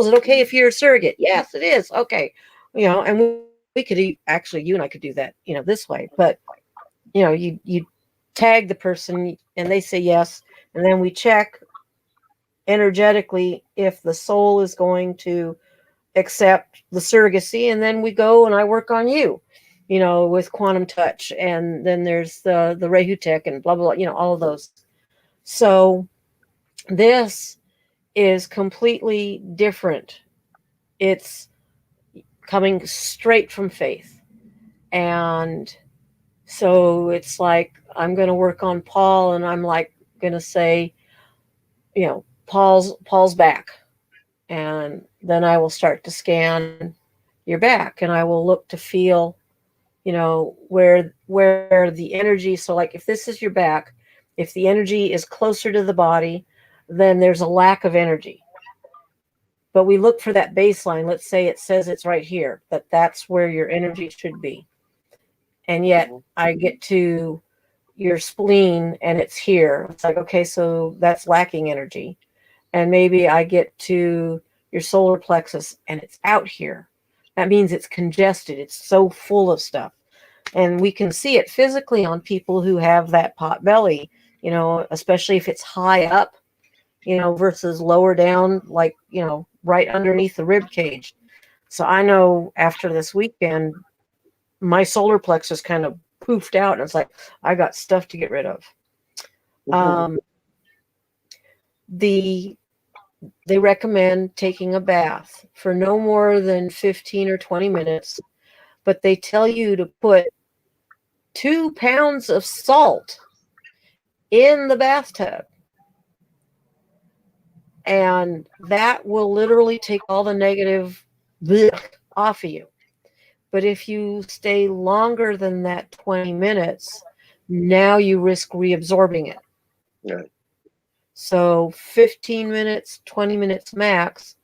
is it okay if you're a surrogate? Yes, it is. Okay. And we could actually, you and I could do that, this way. But, you tag the person and they say yes. And then we check energetically if the soul is going to accept the surrogacy, and then we go and I work on you, with quantum touch, and then there's the Rehutech and blah blah, all of those. So this is completely different. It's coming straight from faith, and so it's like I'm going to work on Paul, and I'm like going to say, Paul's back. And then I will start to scan your back, and I will look to feel, where the energy. So like if this is your back, if the energy is closer to the body, then there's a lack of energy. But we look for that baseline. Let's say it says it's right here, that's where your energy should be. And yet I get to your spleen and it's here. It's like, okay, so that's lacking energy. And maybe I get to your solar plexus and it's out here. That means it's congested. It's so full of stuff. And we can see it physically on people who have that pot belly, especially if it's high up, versus lower down, like, right underneath the rib cage. So I know after this weekend, my solar plexus kind of poofed out, and it's like, I got stuff to get rid of. They recommend taking a bath for no more than 15 or 20 minutes, but they tell you to put 2 pounds of salt in the bathtub. And that will literally take all the negative off of you. But if you stay longer than that 20 minutes, now you risk reabsorbing it. Right. So 15 minutes, 20 minutes max.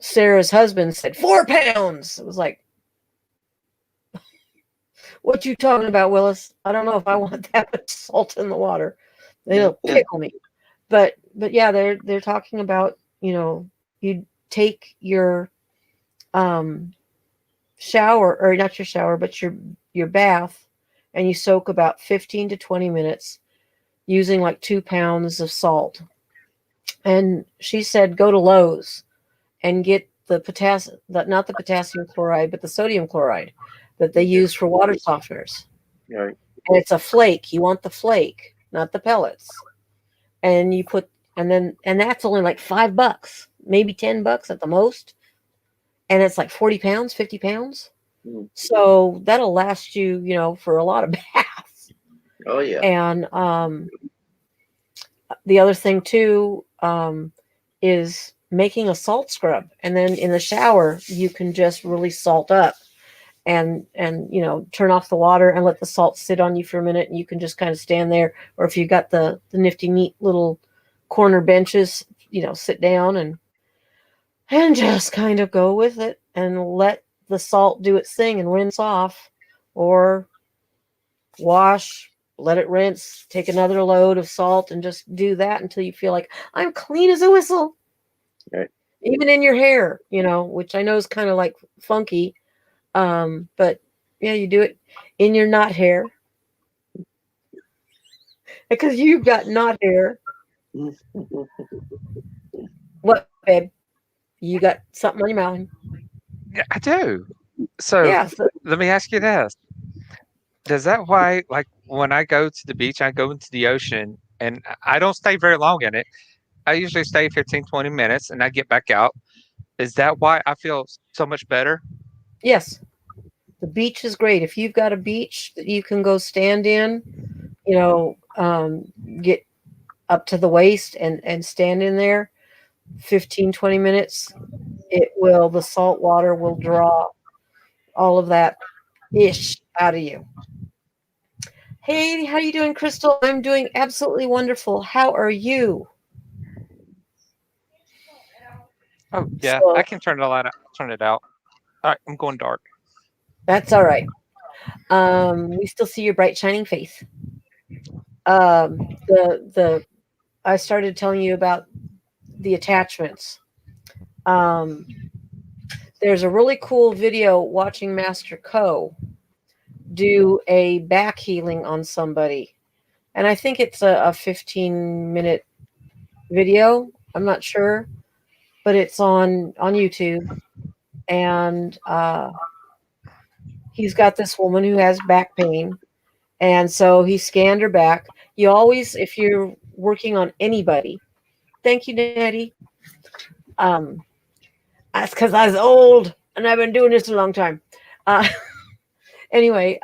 Sarah's husband said 4 pounds. It was like, what you talking about, Willis? I don't know if I want that much salt in the water. It'll tickle me. But yeah, they're talking about, you take your shower, or not your shower, but your bath, and you soak about 15 to 20 minutes using like 2 pounds of salt. And she said go to Lowe's and get the potassium, not the potassium chloride, but the sodium chloride that they use for water softeners. Right. And it's a flake. You want the flake, not the pellets. And you put, and that's only like $5, maybe $10 at the most. And it's like 40 pounds, 50 pounds. Mm. So that'll last you, for a lot of baths. Oh yeah. And the other thing too is making a salt scrub. And then in the shower, you can just really salt up and turn off the water and let the salt sit on you for a minute. And you can just kind of stand there. Or if you got the nifty, neat little corner benches, sit down and just kind of go with it and let the salt do its thing and rinse off, or wash, let it rinse, take another load of salt and just do that until you feel like I'm clean as a whistle. Right. Even in your hair, which I know is kind of like funky. But yeah, you do it in your knot hair because you've got knot hair. What, babe? You got something on your mouth? Yeah, I do. So Yeah. let me ask you this. Does that why, like, when I go to the beach, I go into the ocean and I don't stay very long in it. I usually stay 15, 20 minutes and I get back out. Is that why I feel so much better? Yes. The beach is great. If you've got a beach that you can go stand in, get up to the waist and stand in there 15, 20 minutes, the salt water will draw all of that ish out of you. Hey, how you doing, Crystal? I'm doing absolutely wonderful. How are you? Oh, yeah, So, I can turn the light out, turn it out. All right, I'm going dark. that's all right. We still see your bright shining face. I started telling you about the attachments. There's a really cool video watching Master Co do a back healing on somebody, and I think it's a 15-minute video. I'm not sure, but it's on YouTube, and he's got this woman who has back pain, and so he scanned her back. You always, if you're working on anybody, thank you, Nettie. That's because I was old and I've been doing this a long time. Anyway,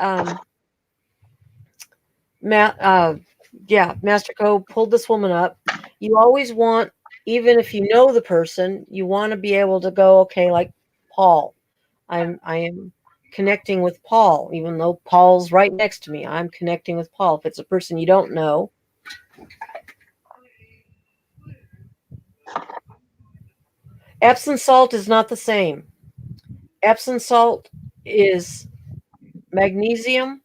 Master Co pulled this woman up. You always want, even if you know the person, you want to be able to go, okay, like Paul. I am connecting with Paul, even though Paul's right next to me. I'm connecting with Paul. If it's a person you don't know, Epsom salt is not the same. Epsom salt is magnesium,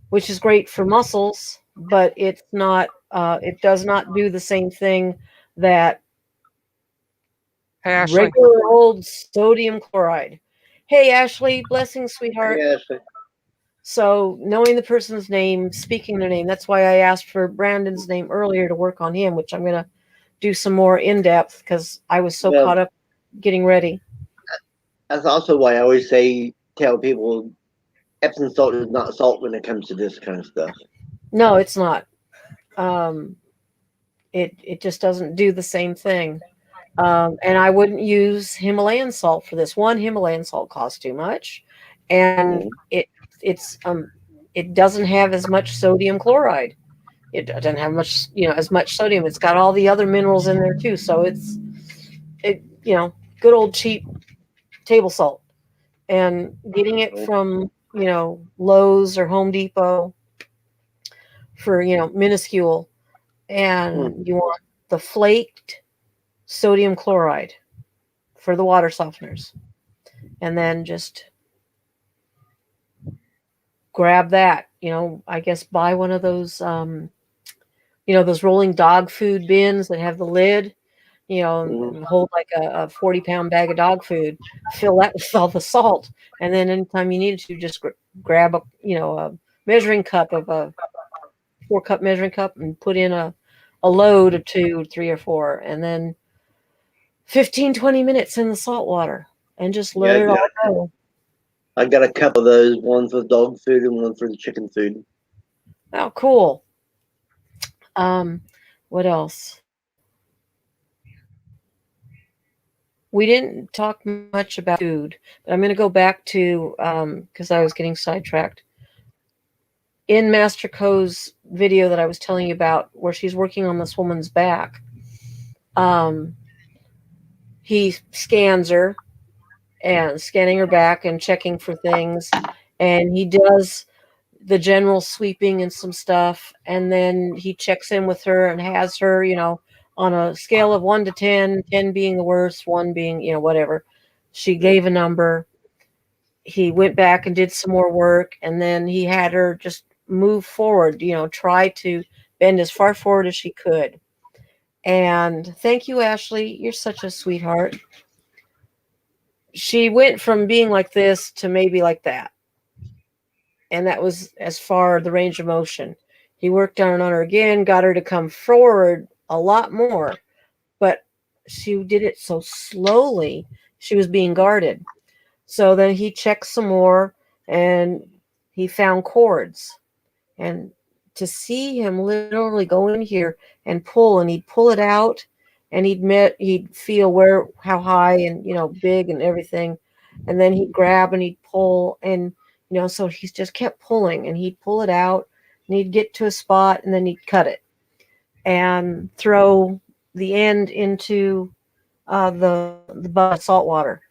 which is great for muscles, but it's not. It does not do the same thing that Hey, Ashley. regular old sodium chloride. Hey, Ashley, blessings, sweetheart. Yes. So knowing the person's name, speaking their name, that's why I asked for Brandon's name earlier to work on him, which I'm going to do some more in depth because I was so caught up getting ready. That's also why I always tell people Epsom salt is not salt when it comes to this kind of stuff. No, it's not. It just doesn't do the same thing. And I wouldn't use Himalayan salt for this. One, Himalayan salt costs too much, and it doesn't have as much sodium chloride. It doesn't have much, as much sodium. It's got all the other minerals in there too. So it's good old cheap table salt. And getting it from Lowe's or Home Depot for minuscule and you want the flaked sodium chloride for the water softeners. And then just grab that, I guess buy one of those, those rolling dog food bins that have the lid, and hold like a 40-pound bag of dog food, fill that with all the salt. And then anytime you need to, just grab a measuring cup of a 4-cup measuring cup and put in a load of 2, 3, or 4, and then 15-20 minutes in the salt water and just let it all go. I got a couple of those, one for dog food and one for the chicken food. Oh, cool. What else? We didn't talk much about food, but I'm going to go back to, because I was getting sidetracked. In Master Ko's video that I was telling you about, where she's working on this woman's back, he scans her and scanning her back and checking for things. And he does the general sweeping and some stuff. And then he checks in with her and has her, on a scale of 1 to 10, 10 being the worst, 1 being, whatever. She gave a number. He went back and did some more work. And then he had her just move forward, try to bend as far forward as she could. And thank you, Ashley. You're such a sweetheart. She went from being like this to maybe like that. And that was as far the range of motion. He worked on her again, got her to come forward a lot more, but she did it so slowly, she was being guarded. So then he checked some more and he found cords. And to see him literally go in here and pull, and he'd pull it out, and he'd feel how high and big and everything, and then he'd grab and he'd pull, and so he just kept pulling, and he'd pull it out, and he'd get to a spot, and then he'd cut it and throw the end into the salt water.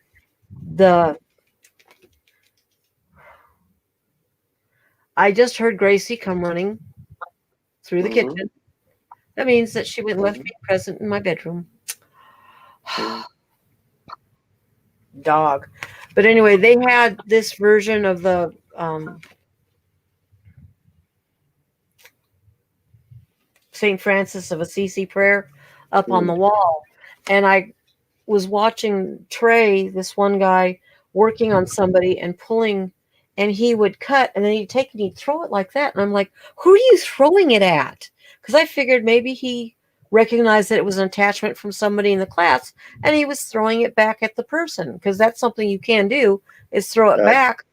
I just heard Gracie come running through the kitchen. That means that she went and left me present in my bedroom. Dog. But anyway, they had this version of the St. Francis of Assisi prayer up on the wall. And I was watching Trey, this one guy, working on somebody and pulling, and he would cut, and then he'd take and he'd throw it like that. And I'm like, who are you throwing it at? Because I figured maybe he recognized that it was an attachment from somebody in the class, and he was throwing it back at the person, because that's something you can do, is throw it back.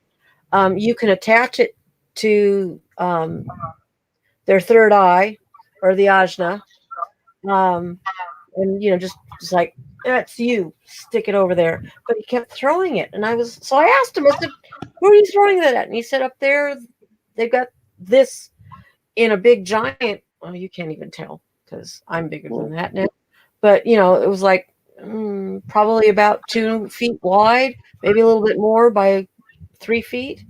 You can attach it to their third eye or the ajna, and just like, that's you, stick it over there. But he kept throwing it, and I asked him, I said, who are you throwing that at? And he said, up there they've got this in a big giant, well, you can't even tell because I'm bigger than that now, but it was like probably about 2 feet wide, maybe a little bit more, by 3 feet.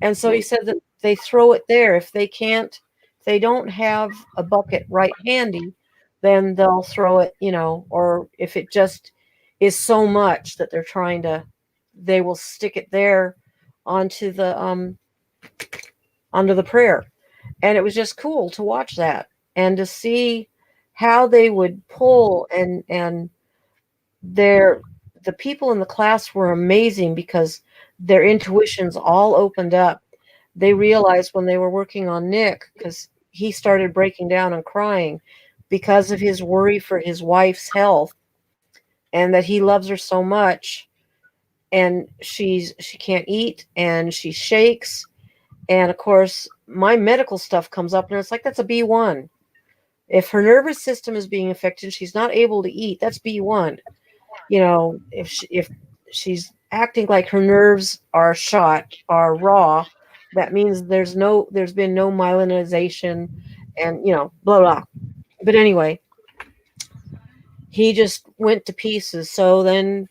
And so he said that they throw it there. If they don't have a bucket right handy, then they'll throw it, or if it just is so much that they will stick it there onto the prayer. And it was just cool to watch that and to see how they would pull, and the people in the class were amazing because their intuitions all opened up. They realized when they were working on Nick, because he started breaking down and crying because of his worry for his wife's health, and that he loves her so much, and she can't eat and she shakes. And of course my medical stuff comes up, and it's like, that's a B1. If her nervous system is being affected, she's not able to eat, that's B1. If she's acting like her nerves are raw, that means there's been no myelinization, and blah blah. But anyway, he just went to pieces. So then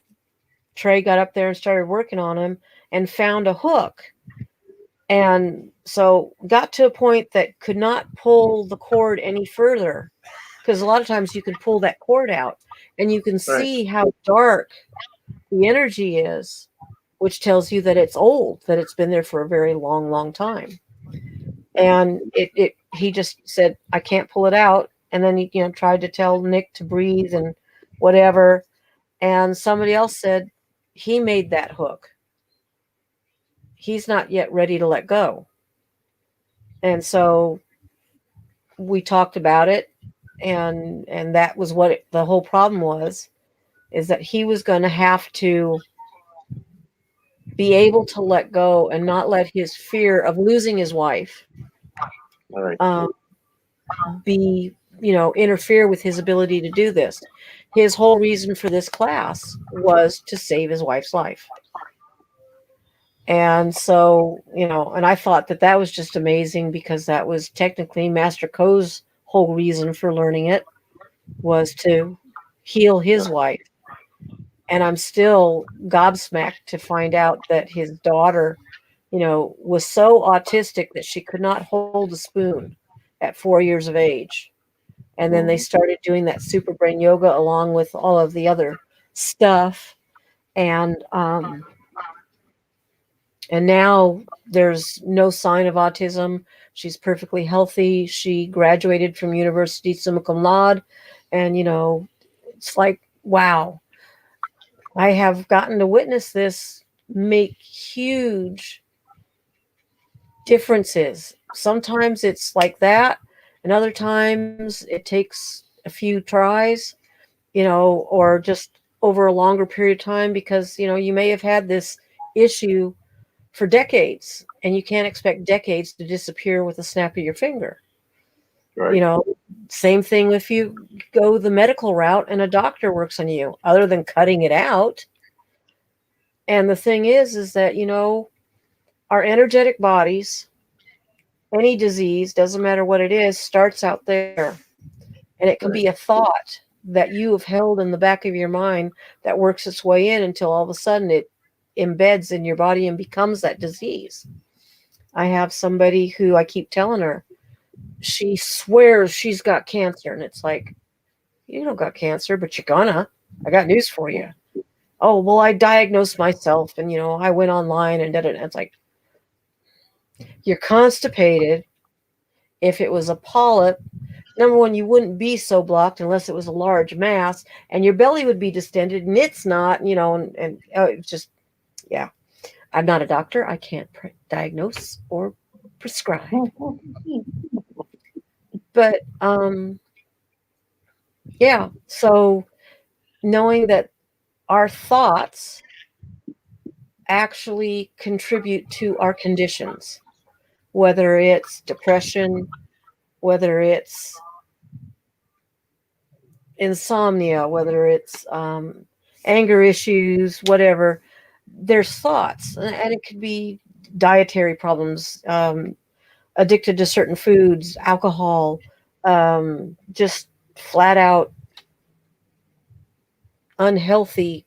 Trey got up there and started working on him and found a hook, and so got to a point that could not pull the cord any further. because a lot of times you can pull that cord out and you can see how dark the energy is, which tells you that it's old, that it's been there for a very long, long time. And he just said, I can't pull it out. And then he, tried to tell Nick to breathe and whatever. And somebody else said, he made that hook. He's not yet ready to let go. And so we talked about it. And that was what the whole problem was, is that he was going to have to be able to let go and not let his fear of losing his wife interfere with his ability to do this. His whole reason for this class was to save his wife's life. And so, and I thought that was just amazing, because that was technically Master Ko's whole reason for learning it, was to heal his wife. And I'm still gobsmacked to find out that his daughter, was so autistic that she could not hold a spoon at 4 years of age. And then they started doing that super brain yoga along with all of the other stuff. And now there's no sign of autism. She's perfectly healthy. She graduated from university summa cum laude. And, it's like, wow. I have gotten to witness this make huge differences. Sometimes it's like that, and other times it takes a few tries, or just over a longer period of time, because, you may have had this issue for decades, and you can't expect decades to disappear with a snap of your finger. Right. Same thing if you go the medical route and a doctor works on you, other than cutting it out. And the thing is that, our energetic bodies, any disease, doesn't matter what it is, starts out there. And it can be a thought that you have held in the back of your mind that works its way in until all of a sudden it embeds in your body and becomes that disease. I have somebody who I keep telling her, she swears she's got cancer. And it's like, you don't got cancer, but you're gonna. I got news for you. Oh, well, I diagnosed myself and, I went online and did it. It's like, you're constipated. If it was a polyp, number one, you wouldn't be so blocked unless it was a large mass, and your belly would be distended, and it's not, and it's just, yeah. I'm not a doctor. I can't diagnose or prescribe. But, yeah, so knowing that our thoughts actually contribute to our conditions, whether it's depression, whether it's insomnia, whether it's anger issues, whatever, there's thoughts. And it could be dietary problems, addicted to certain foods, alcohol, just flat out unhealthy,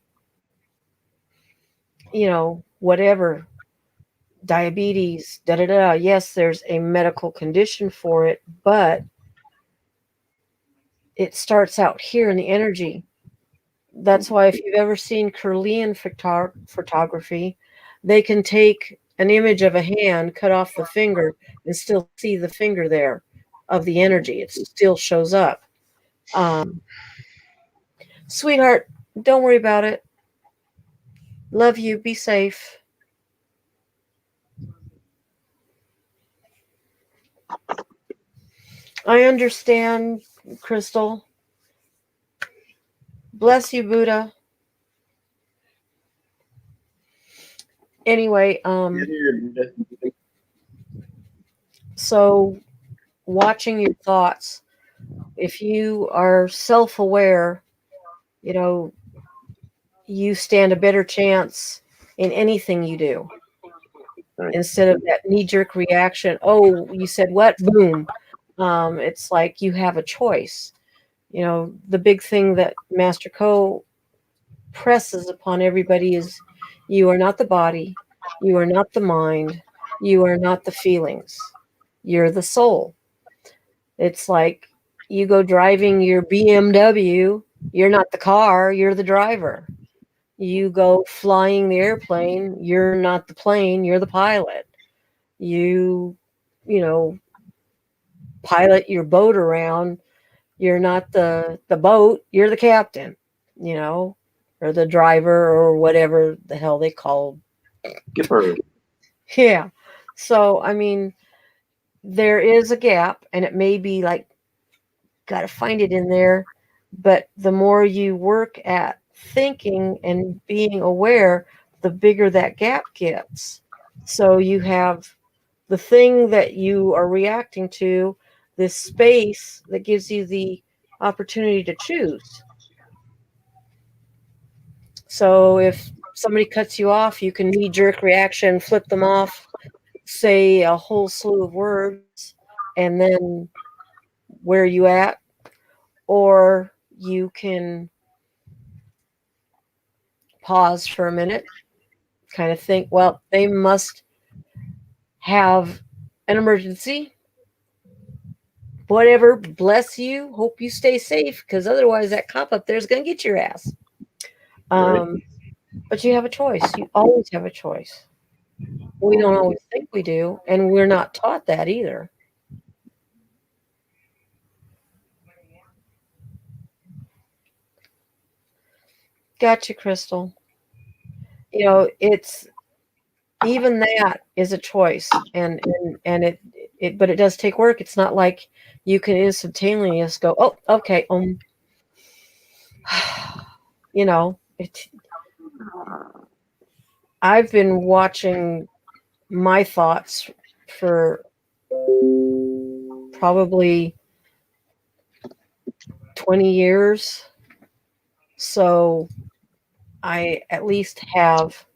whatever, diabetes, Yes, there's a medical condition for it, but it starts out here in the energy. That's why if you've ever seen Kirlian photography, they can take an image of a hand, cut off the finger, and still see the finger there of the energy. It still shows up. Sweetheart, don't worry about it. Love you. Be safe. I understand, Crystal. Bless you, Buddha. Anyway, so watching your thoughts, if you are self-aware, you stand a better chance in anything you do. Right. Instead of that knee-jerk reaction, oh, you said what? Boom. It's like you have a choice. The big thing that Master Ko presses upon everybody is, you are not the body, you are not the mind, you are not the feelings, you're the soul. It's like You go driving your BMW, you're not the car, you're the driver. You go flying the airplane, you're not the plane, you're the pilot. You know, pilot your boat around, you're not the boat, you're the captain, you know, or the driver or whatever the hell they call. Skipper. Yeah. So, I mean, there is a gap, and it may be like, got to find it in there. But the more you work at thinking and being aware, the bigger that gap gets. So you have the thing that you are reacting to, this space that gives you the opportunity to choose. So if somebody cuts you off, you can knee jerk reaction, flip them off, say a whole slew of words, and then where are you at? Or you can pause for a minute, kind of think, well, they must have an emergency. Whatever, bless you. Hope you stay safe, because otherwise that cop up there is going to get your ass. Right. But you have a choice. You always have a choice. We don't always think we do, and we're not taught that either. Gotcha, Crystal. You know, it's even that is a choice, and it but it does take work. It's not like you can instantaneously go, oh, okay, you know, I've been watching my thoughts for probably 20 years. So I at least have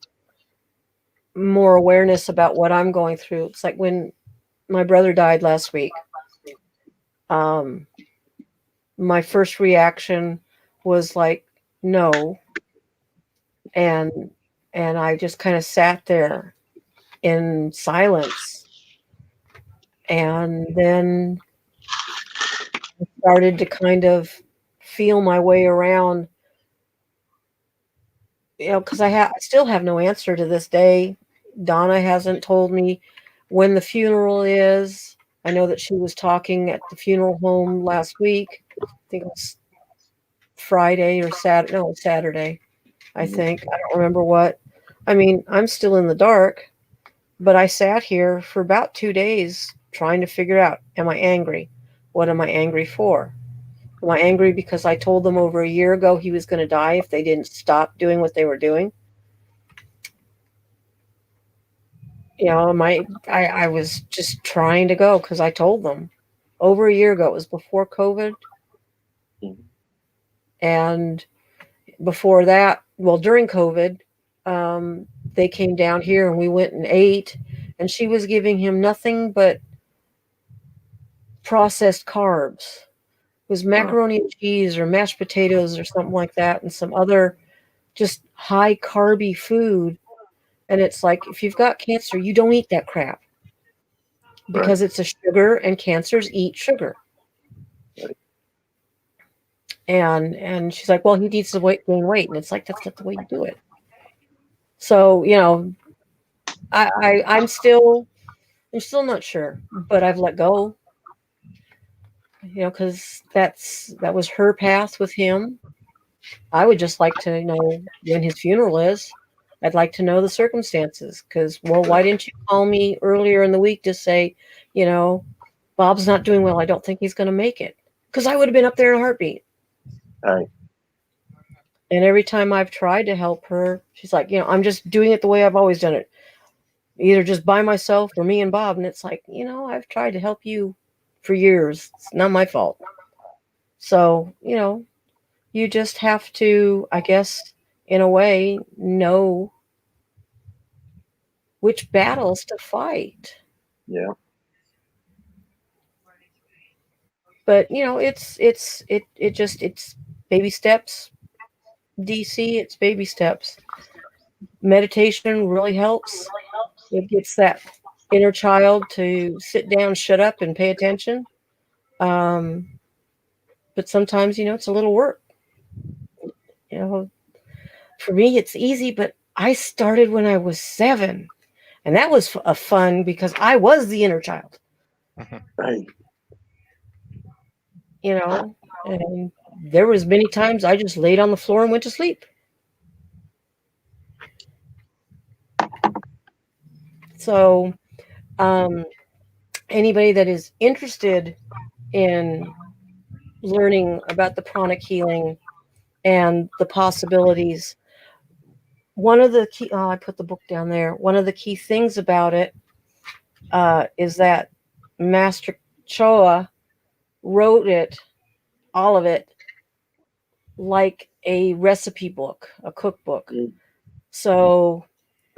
more awareness about what I'm going through. It's like when my brother died last week. My first reaction was like, no. And I just kind of sat there in silence. And then I started to kind of feel my way around, you know, because I still have no answer to this day. Donna hasn't told me when the funeral is. I know that she was talking at the funeral home last week. I think it was Friday or Saturday. No, Saturday, I think. I don't remember what. I mean, I'm still in the dark, but I sat here for about 2 days trying to figure out, am I angry? What am I angry for? Am I angry because I told them over a year ago he was going to die if they didn't stop doing what they were doing? You know, I was just trying to go because I told them over a year ago. It was before COVID. And before that, well, during COVID, they came down here and we went and ate, and she was giving him nothing but processed carbs. It was macaroni and cheese or mashed potatoes or something like that, and some other just high carby food. And it's like, if you've got cancer, you don't eat that crap because it's a sugar, and cancers eat sugar. And she's like, well, he needs to gain weight, and it's like, that's not the way you do it. So, you know, I'm still not sure, but I've let go. You know, because that was her path with him. I would just like to know when his funeral is. I'd like to know the circumstances, because, well, why didn't you call me earlier in the week to say, you know, Bob's not doing well. I don't think he's going to make it. Because I would have been up there in a heartbeat. Right. And every time I've tried to help her, she's like, you know, I'm just doing it the way I've always done it, either just by myself or me and Bob. And it's like, you know, I've tried to help you for years. It's not my fault. So, you know, you just have to, I guess, in a way, know which battles to fight. Yeah. But, you know, it's baby steps. DC, it's baby steps. Meditation really helps. It gets that inner child to sit down, shut up, and pay attention. but sometimes, it's a little work. You know, for me, it's easy, but I started when I was 7. And that was a fun because I was the inner child, Right. and there was many times I just laid on the floor and went to sleep. So, um, anybody that is interested in learning about the pranic healing and the possibilities, one of the key, I put the book down there. One of the key things about it is that Master Choa wrote it, all of it, like a recipe book, a cookbook. Mm. So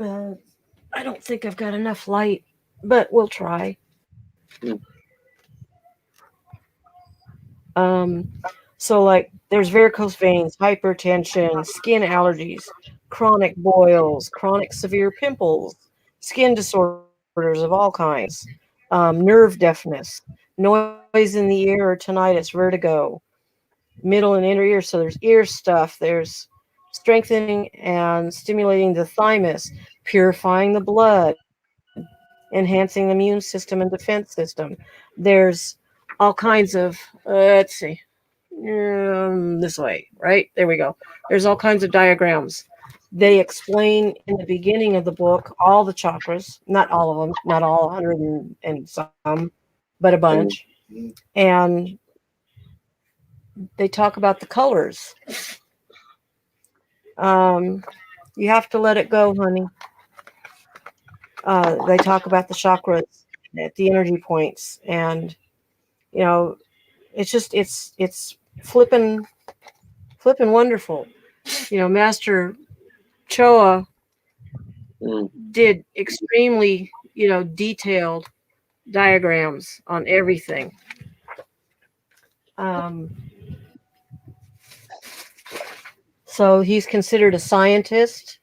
I don't think I've got enough light, but we'll try. Mm. Um, so, like, there's varicose veins, hypertension, skin allergies, chronic boils, chronic severe pimples, skin disorders of all kinds, nerve deafness, noise in the ear or tinnitus, vertigo, middle and inner ear. So there's ear stuff. There's strengthening and stimulating the thymus, purifying the blood, enhancing the immune system and defense system. There's all kinds of, let's see, this way, right? There we go. There's all kinds of diagrams. They explain in the beginning of the book all the chakras, not all of them, not all 100 and some, but a bunch. And they talk about the colors. You have to let it go, honey. They talk about the chakras at the energy points, and it's just it's flipping wonderful. Master Choa did extremely detailed diagrams on everything. So he's considered a scientist.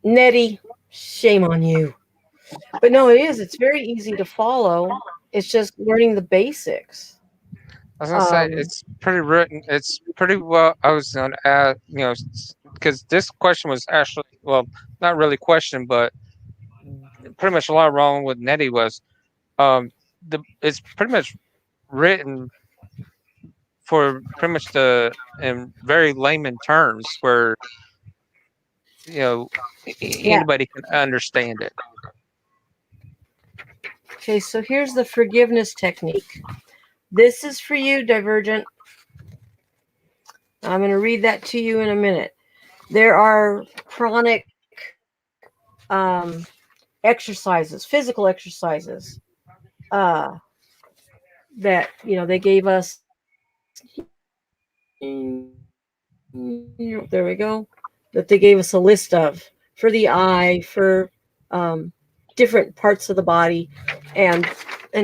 Nettie, shame on you. But no, it is. It's very easy to follow. It's just learning the basics. I was gonna say it's pretty written. It's pretty well. I was gonna add, because this question was actually, well, not really question, but pretty much a lot wrong with Nettie was, it's pretty much written for pretty much in very layman terms where anybody can understand it. Okay, so here's the forgiveness technique. This is for you, Divergent. I'm going to read that to you in a minute. There are chronic exercises, physical exercises, that they gave us. There we go. That they gave us a list of for the eye, for different parts of the body, and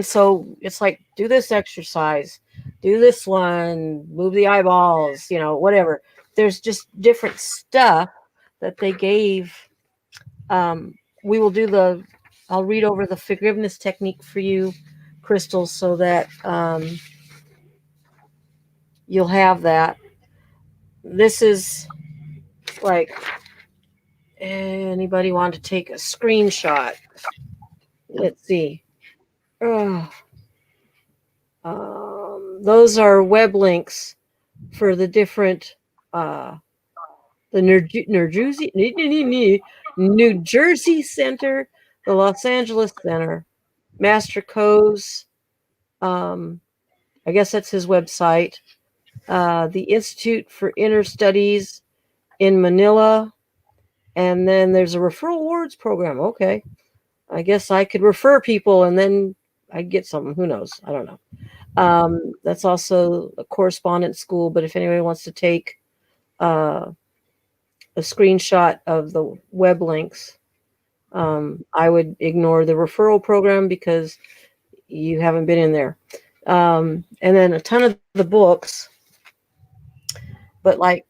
so it's like, do this exercise, do this one, move the eyeballs, whatever. There's just different stuff that they gave. We will do I'll read over the forgiveness technique for you, Crystal, so that you'll have that. This is like, anybody want to take a screenshot? Let's see. Those are web links for the different the New Jersey Center, the Los Angeles Center, Master Coe's, I guess that's his website, the Institute for Inner Studies in Manila, and then there's a referral awards program. Okay, I guess I could refer people and then I'd get something. Who knows? I don't know. That's also a correspondence school, but if anybody wants to take a screenshot of the web links, I would ignore the referral program because you haven't been in there. And then a ton of the books, but like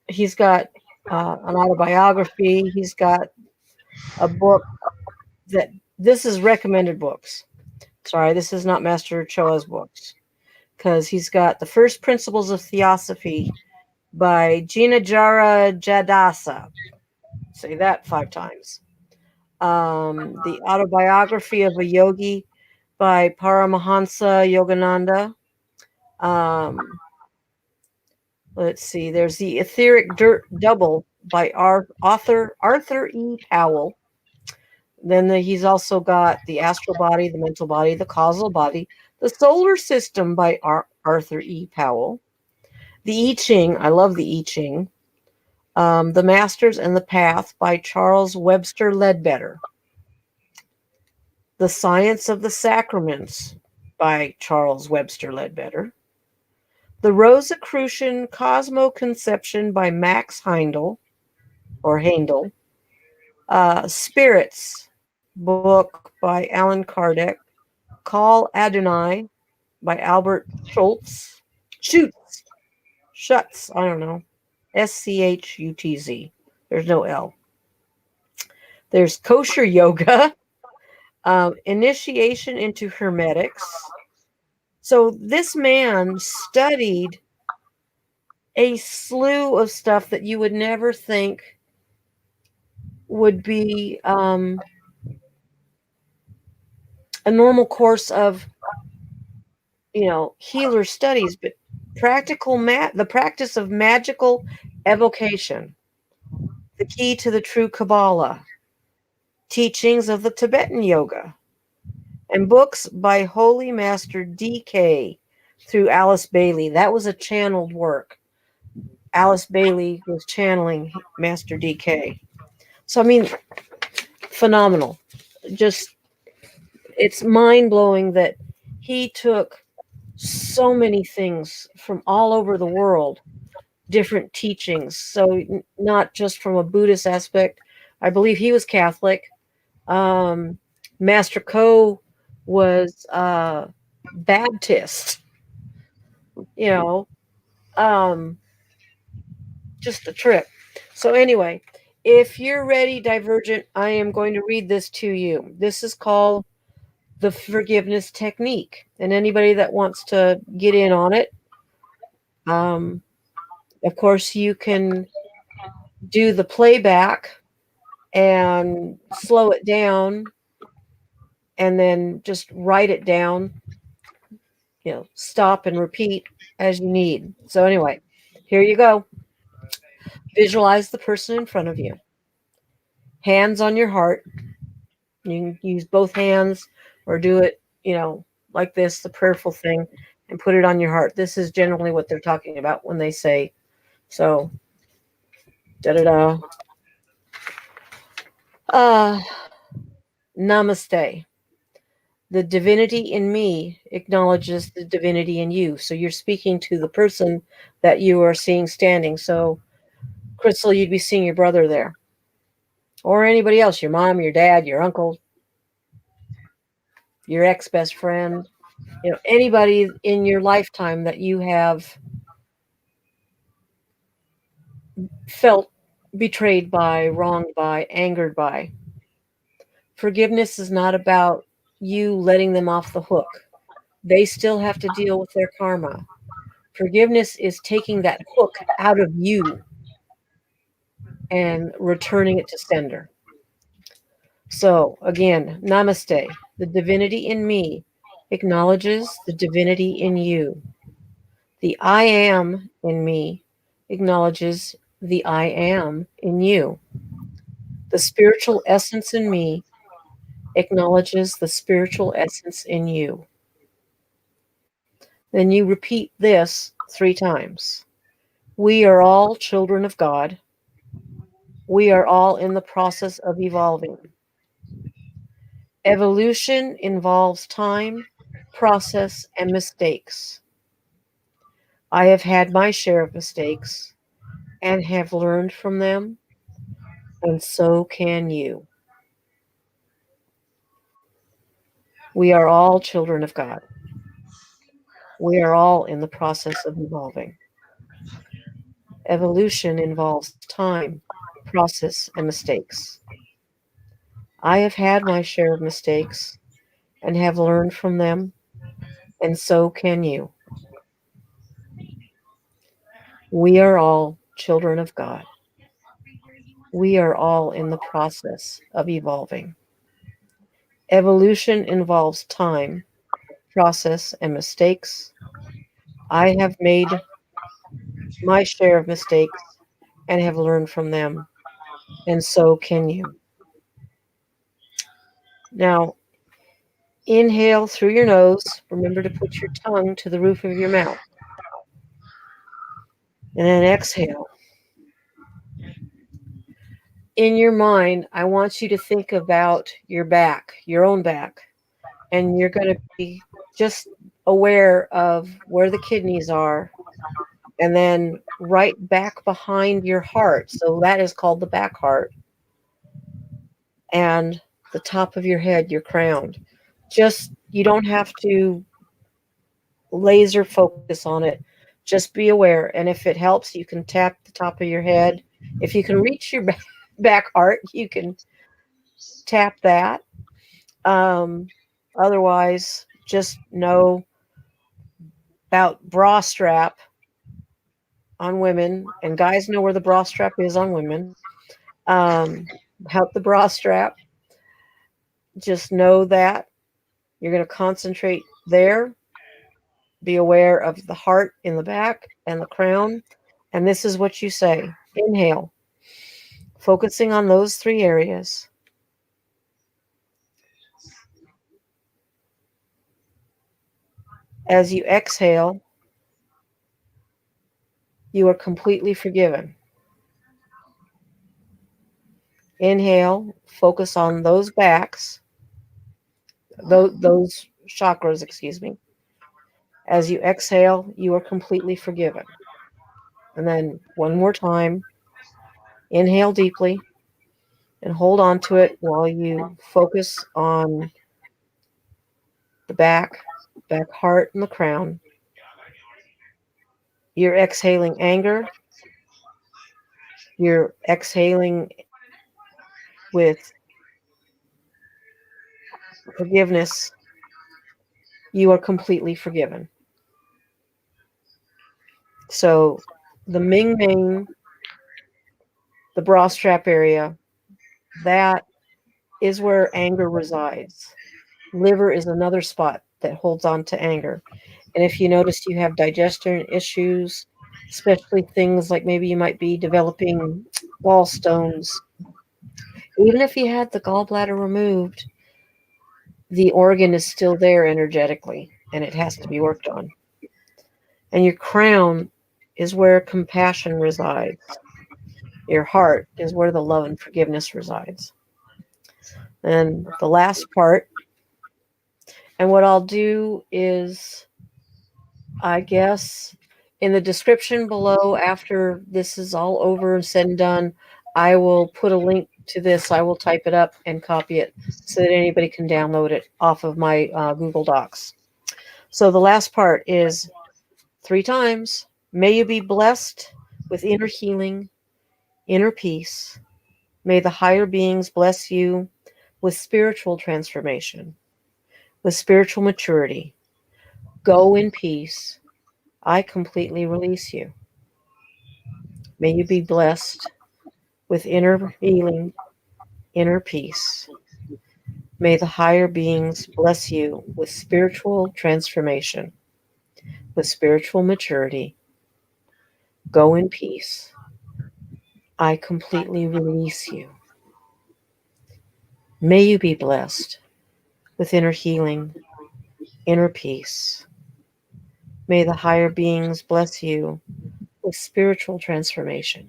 he's got an autobiography. He's got a book that this is recommended books. Sorry, this is not Master Choa's books, because he's got The First Principles of Theosophy by Jinajara Jadasa. Say that 5 times. The Autobiography of a Yogi by Paramahansa Yogananda. Let's see. There's The Etheric Double by author Arthur E. Powell. Then he's also got The Astral Body, The Mental Body, The Causal Body, The Solar System by Arthur E. Powell. The I Ching. I love the I Ching. The Masters and the Path by Charles Webster Leadbetter. The Science of the Sacraments by Charles Webster Leadbetter. The Rosicrucian Cosmoconception by Max Heindel, or Heindel. Spirits book by Alan Kardec. Call Adonai by Albert Schultz. Schutz, I don't know. Schutz. There's no L. There's Kosher Yoga. Initiation into Hermetics. So this man studied a slew of stuff that you would never think would be a normal course of, healer studies, but the practice of magical evocation, the key to the true Kabbalah, teachings of the Tibetan yoga, and books by Holy Master DK through Alice Bailey. That was a channeled work. Alice Bailey was channeling Master DK. So, I mean, phenomenal. Just, it's mind-blowing that he took so many things from all over the world, different teachings. So not just from a Buddhist aspect. I believe he was Catholic. Master Ko was Baptist. Just a trip. So anyway, if you're ready, Divergent, I am going to read this to you. This is called The Forgiveness Technique. And anybody that wants to get in on it, of course, you can do the playback and slow it down and then just write it down, stop and repeat as you need. So anyway, here you go. Visualize the person in front of you. Hands on your heart. You can use both hands or do it, like this, the prayerful thing, and put it on your heart. This is generally what they're talking about when they say, so, da-da-da. Namaste. The divinity in me acknowledges the divinity in you. So you're speaking to the person that you are seeing standing. So, Crystal, you'd be seeing your brother there. Or anybody else, your mom, your dad, your uncle, your ex-best friend, anybody in your lifetime that you have felt betrayed by, wronged by, angered by. Forgiveness is not about you letting them off the hook. They still have to deal with their karma. Forgiveness is taking that hook out of you and returning it to sender. So again, namaste. The divinity in me acknowledges the divinity in you. The I am in me acknowledges the I am in you. The spiritual essence in me acknowledges the spiritual essence in you. Then you repeat this 3 times. We are all children of God. We are all in the process of evolving. Evolution involves time, process, and mistakes. I have had my share of mistakes and have learned from them, and so can you. We are all children of God. We are all in the process of evolving. Evolution involves time, process, and mistakes. I have had my share of mistakes and have learned from them, and so can you. We are all children of God. We are all in the process of evolving. Evolution involves time, process, and mistakes. I have made my share of mistakes and have learned from them, and so can you. Now, inhale through your nose. Remember to put your tongue to the roof of your mouth. And then exhale. In your mind, I want you to think about your back, your own back, and you're going to be just aware of where the kidneys are, and then right back behind your heart. So that is called the back heart. And the top of your head, your crown. Just, you don't have to laser focus on it. Just be aware. And if it helps, you can tap the top of your head. If you can reach your back heart, you can tap that. Otherwise, just know about bra strap on women, and guys know where the bra strap is on women. About the bra strap, just know that you're going to concentrate there. Be aware of the heart in the back and the crown. And this is what you say. Inhale, focusing on those three areas. As you exhale, you are completely forgiven. Inhale, focus on those backs, those chakras, excuse me. As you exhale, you are completely forgiven. And then one more time, inhale deeply and hold on to it while you focus on the back heart, and the crown. You're exhaling anger. You're exhaling with forgiveness. You are completely forgiven. So the Ming Ming, the bra strap area, that is where anger resides. Liver is another spot that holds on to anger. And if you notice you have digestion issues, especially things like maybe you might be developing gallstones, even if you had the gallbladder removed, the organ is still there energetically and it has to be worked on. And your crown is where compassion resides. Your heart is where the love and forgiveness resides. And the last part, and what I'll do is, I guess, in the description below, after this is all over and said and done, I will put a link to this. I will type it up and copy it so that anybody can download it off of my Google Docs. So the last part is 3 times. May you be blessed with inner healing, inner peace. May the higher beings bless you with spiritual transformation, with spiritual maturity. Go in peace. I completely release you. May you be blessed with inner healing, inner peace. May the higher beings bless you with spiritual transformation, with spiritual maturity. Go in peace. I completely release you. May you be blessed with inner healing, inner peace. May the higher beings bless you with spiritual transformation,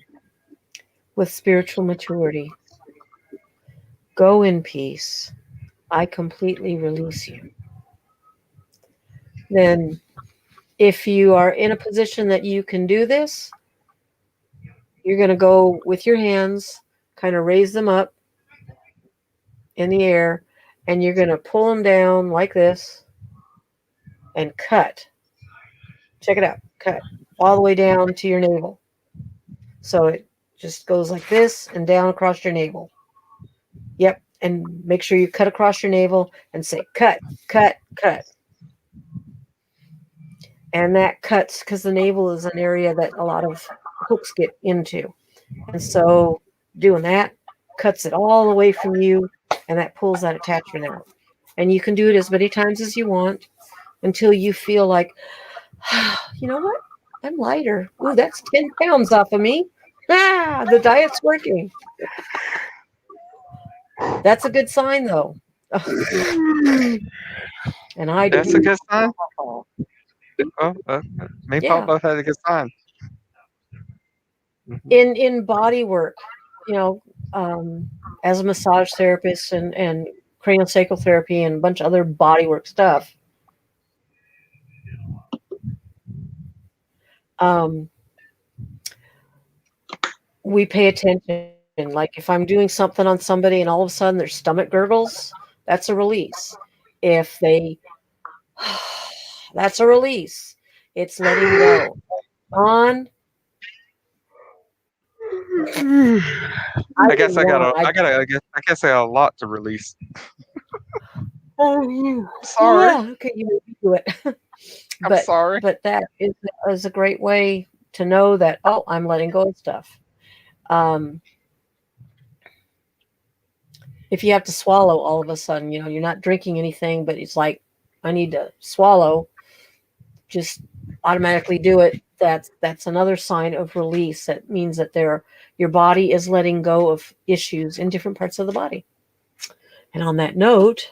with spiritual maturity. Go in peace. I completely release you. Then, if you are in a position that you can do this, you're going to go with your hands, kind of raise them up in the air, and you're going to pull them down like this and cut. Check it out. Cut all the way down to your navel. So it just goes like this and down across your navel. Yep, and make sure you cut across your navel and say, cut, cut, cut. And that cuts because the navel is an area that a lot of hooks get into. And so doing that cuts it all away from you, and that pulls that attachment out. And you can do it as many times as you want until you feel like, you know what? I'm lighter. Ooh, that's 10 pounds off of me. Ah, the diet's working. That's a good sign, though. And I do. That's a good sign. Oh, me and Paul Yeah. both had a good sign. In body work, as a massage therapist and craniosacral therapy and a bunch of other body work stuff, we pay attention. Like if I'm doing something on somebody and all of a sudden their stomach gurgles, that's a release. If they, that's a release. It's letting go. On. I guess I got a lot to release. Oh, sorry. Yeah, okay, you may do it. I'm sorry. But that is a great way to know that, I'm letting go of stuff. If you have to swallow all of a sudden, you're not drinking anything, but it's like, I need to swallow, just automatically do it. That's another sign of release. That means that your body is letting go of issues in different parts of the body. And on that note,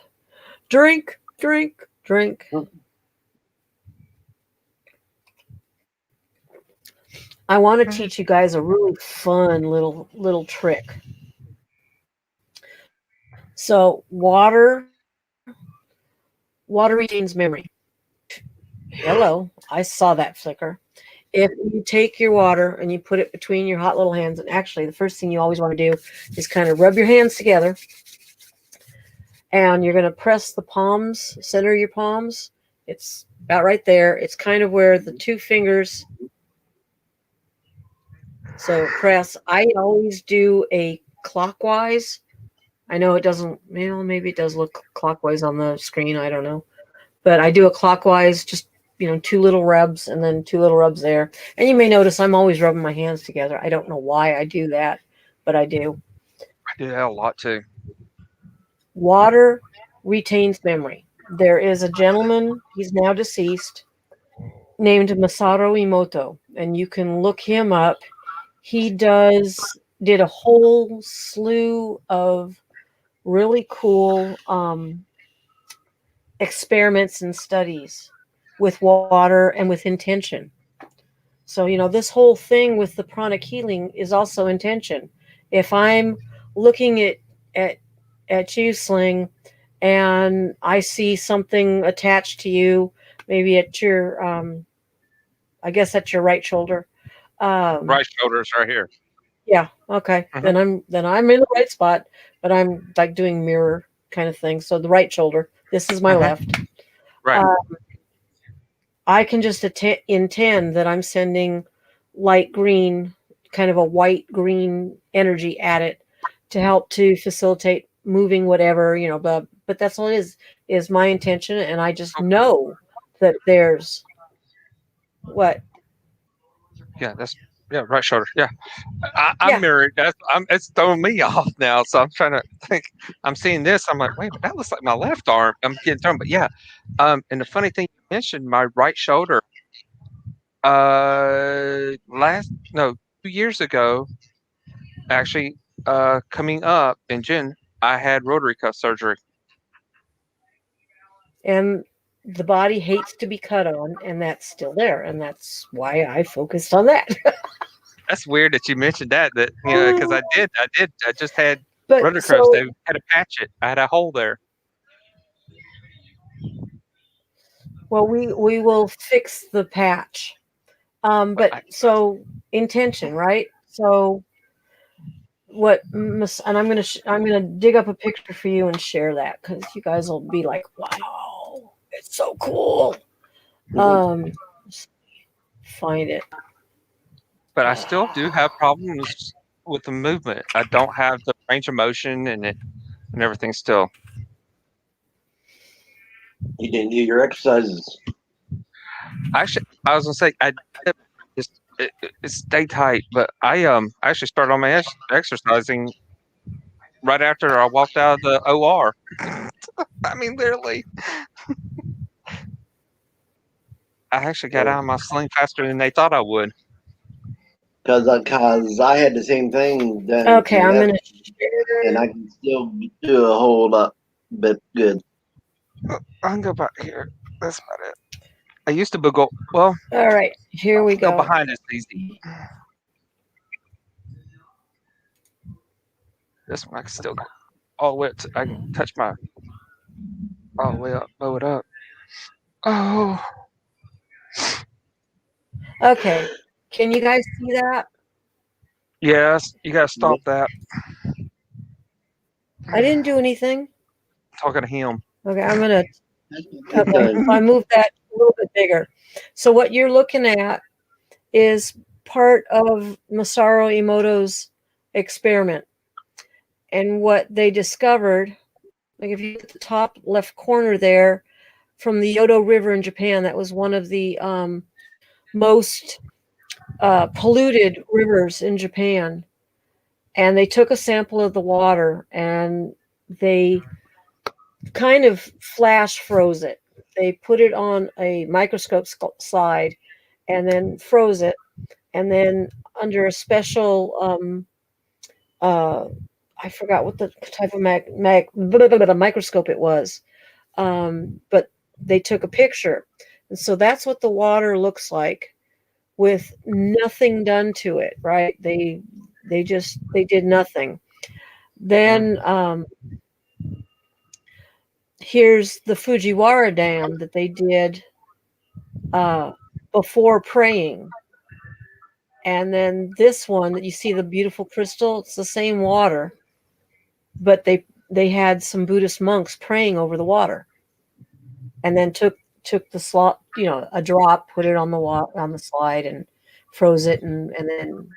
drink, drink, drink. I want to teach you guys a really fun little trick. So water retains memory. Hello, I saw that flicker. If you take your water and you put it between your hot little hands, and actually the first thing you always want to do is kind of rub your hands together, and you're going to press the palms, center your palms. It's about right there. It's kind of where the two fingers. So press. I always do a clockwise. I know it doesn't, maybe it does look clockwise on the screen. I don't know. But I do a clockwise, just, 2 little rubs and then 2 little rubs there. And you may notice I'm always rubbing my hands together. I don't know why I do that, but I do. I do that a lot too. Water retains memory. There is a gentleman, he's now deceased, named Masaru Emoto, and you can look him up. He did a whole slew of really cool experiments and studies with water and with intention. So, this whole thing with the pranic healing is also intention. If I'm looking at you, Sling, and I see something attached to you, maybe at your, I guess at your right shoulder. Right shoulder's right here. Yeah. Okay. Mhm. Then I'm in the right spot, but I'm like doing mirror kind of thing. So the right shoulder. This is my left. Right. I can just intend that I'm sending light green, kind of a white green energy at it to help to facilitate moving whatever, but that's all it is my intention. And I just know that there's what? Yeah, right shoulder. Yeah. I'm Yeah. mirrored. It's throwing me off now. So I'm trying to think. I'm seeing this. I'm like, wait, but that looks like my left arm. I'm getting thrown. But yeah. And the funny thing you mentioned, my right shoulder. 2 years ago, actually, coming up in June, I had rotary cuff surgery. And the body hates to be cut on, and that's still there. And that's why I focused on that. That's weird that you mentioned that because I just had But rotary cuffs. so, They had to patch it. I had a hole there. well, we will fix the patch. But so intention, right? So and I'm gonna dig up a picture for you and share that because you guys will be like, wow, it's so cool. Find it. But I still do have problems with the movement. I don't have the range of motion, and and everything's still. You didn't do your exercises. Actually, I was gonna say I did just stay tight, but I actually started on my exercising right after I walked out of the OR. I mean, literally, I actually got out of my sling faster than they thought I would. Because I had the same thing done Okay, to I'm me, gonna and I can still do a whole lot bit good. I can go back here. That's about it. I used to go well. All right, here we Go go. behind is easy. This one I can still go all the way up. I can touch my all the way up, blow it up. Oh, Okay, can you guys see that? yes, you gotta stop that. I didn't do anything. Talking to him. Okay, I'm gonna. Good Okay, time. so I moved that a little bit bigger. So what you're looking at is part of Masaru Emoto's experiment, and what they discovered. Like if you look at the top left corner there, from the Yodo River in Japan, that was one of the most polluted rivers in Japan. And they took a sample of the water and they kind of flash froze it. They put it on a microscope slide and then froze it. And then under a special, I forgot what the type of microscope it was, but they took a picture. And so that's what the water looks like with nothing done to it, right? They did nothing. Then here's the Fujiwara Dam that they did before praying. And then this one that you see, the beautiful crystal, it's the same water, but they had some Buddhist monks praying over the water, and then took the slot, a drop, put it on the slide, and froze it, and then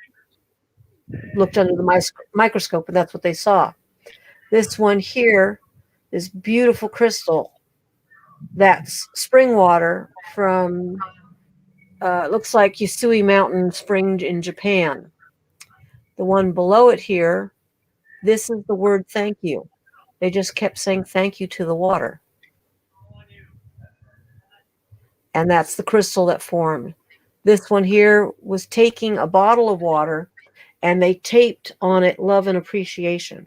looked under the microscope, and that's what they saw. This one here, this beautiful crystal, that's spring water from looks like Yasui Mountain Spring in Japan. The one below it here, this is the word thank you. They just kept saying thank you to the water. And that's the crystal that formed. This one here was taking a bottle of water and they taped on it love and appreciation.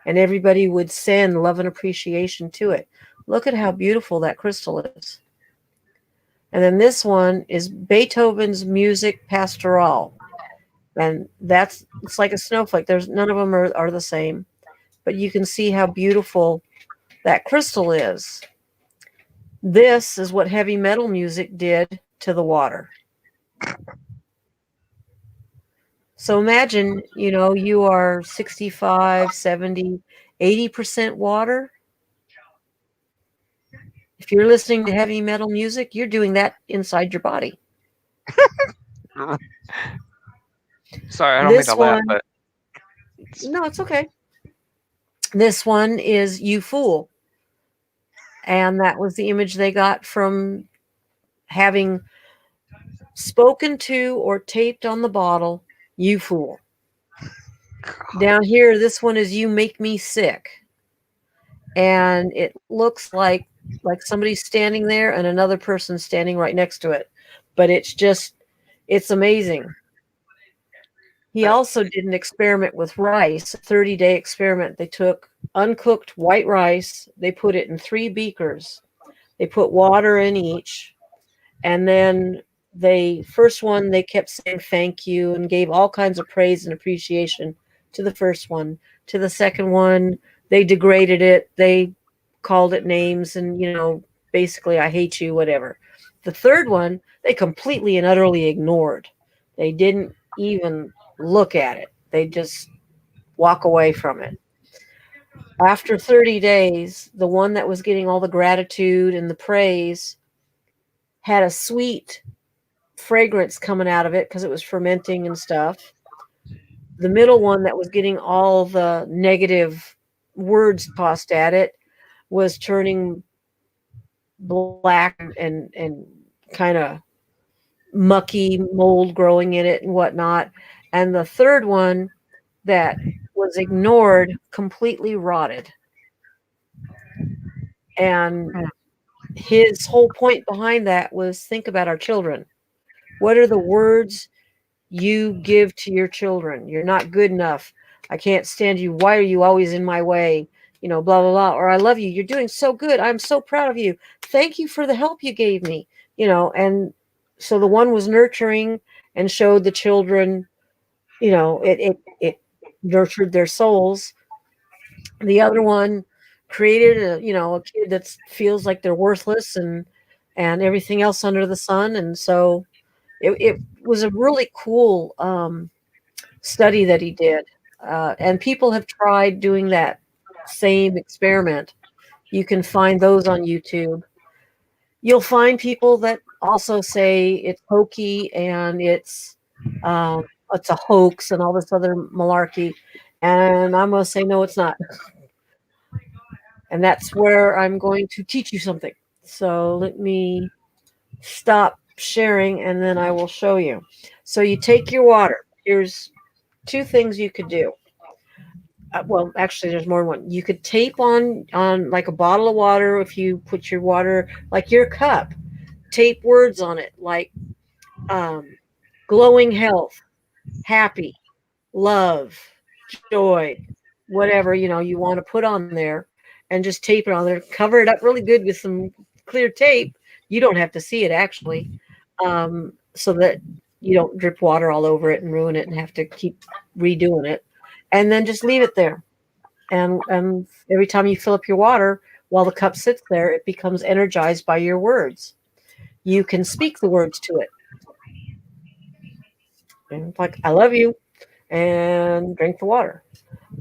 And everybody would send love and appreciation to it. Look at how beautiful that crystal is. And then this one is Beethoven's Music Pastoral. And it's like a snowflake. None of them are the same. But you can see how beautiful that crystal is. This is what heavy metal music did to the water. So imagine, you are 65, 70, 80% water. If you're listening to heavy metal music, you're doing that inside your body. Sorry, I don't mean to laugh, but no, it's okay. This one is You Fool. And that was the image they got from having spoken to or taped on the bottle, You Fool. Down here, this one is You Make Me Sick. And it looks like somebody's standing there and another person standing right next to it. But it's amazing. He also did an experiment with rice, a 30-day experiment. They took uncooked white rice. They put it in 3 beakers. They put water in each. And then first one, they kept saying thank you and gave all kinds of praise and appreciation to the first one. To the second one, they degraded it. They called it names and, basically, I hate you, whatever. The third one, they completely and utterly ignored. They didn't even look at it. They just walk away from it. After 30 days, the one that was getting all the gratitude and the praise had a sweet fragrance coming out of it because it was fermenting and stuff. The middle one that was getting all the negative words tossed at it was turning black and kind of mucky mold growing in it and whatnot. And the third one that was ignored completely rotted. And his whole point behind that was think about our children. What are the words you give to your children? You're not good enough. I can't stand you. Why are you always in my way? You know, blah, blah, blah. Or I love you. You're doing so good. I'm so proud of you. Thank you for the help you gave me. You know, and so the one was nurturing and showed the children, you know, it nurtured their souls. The other one created a, you know, a kid that feels like they're worthless and everything else under the sun. And so it was a really cool study that he did. And people have tried doing that same experiment. You can find those on YouTube. You'll find people that also say it's hokey and it's a hoax and all this other malarkey. And I'm going to say, no, it's not. And that's where I'm going to teach you something. So let me stop sharing and then I will show you. So you take your water. Here's two things you could do. Well, actually, there's more than one. You could tape on like a bottle of water. If you put your water, like your cup, tape words on it like glowing health, happy, love, joy, whatever you want to put on there, and just tape it on there. Cover it up really good with some clear tape. You don't have to see it actually, so that you don't drip water all over it and ruin it and have to keep redoing it. And then just leave it there. And every time you fill up your water, while the cup sits there, it becomes energized by your words. You can speak the words to it. And like, I love you, and drink the water.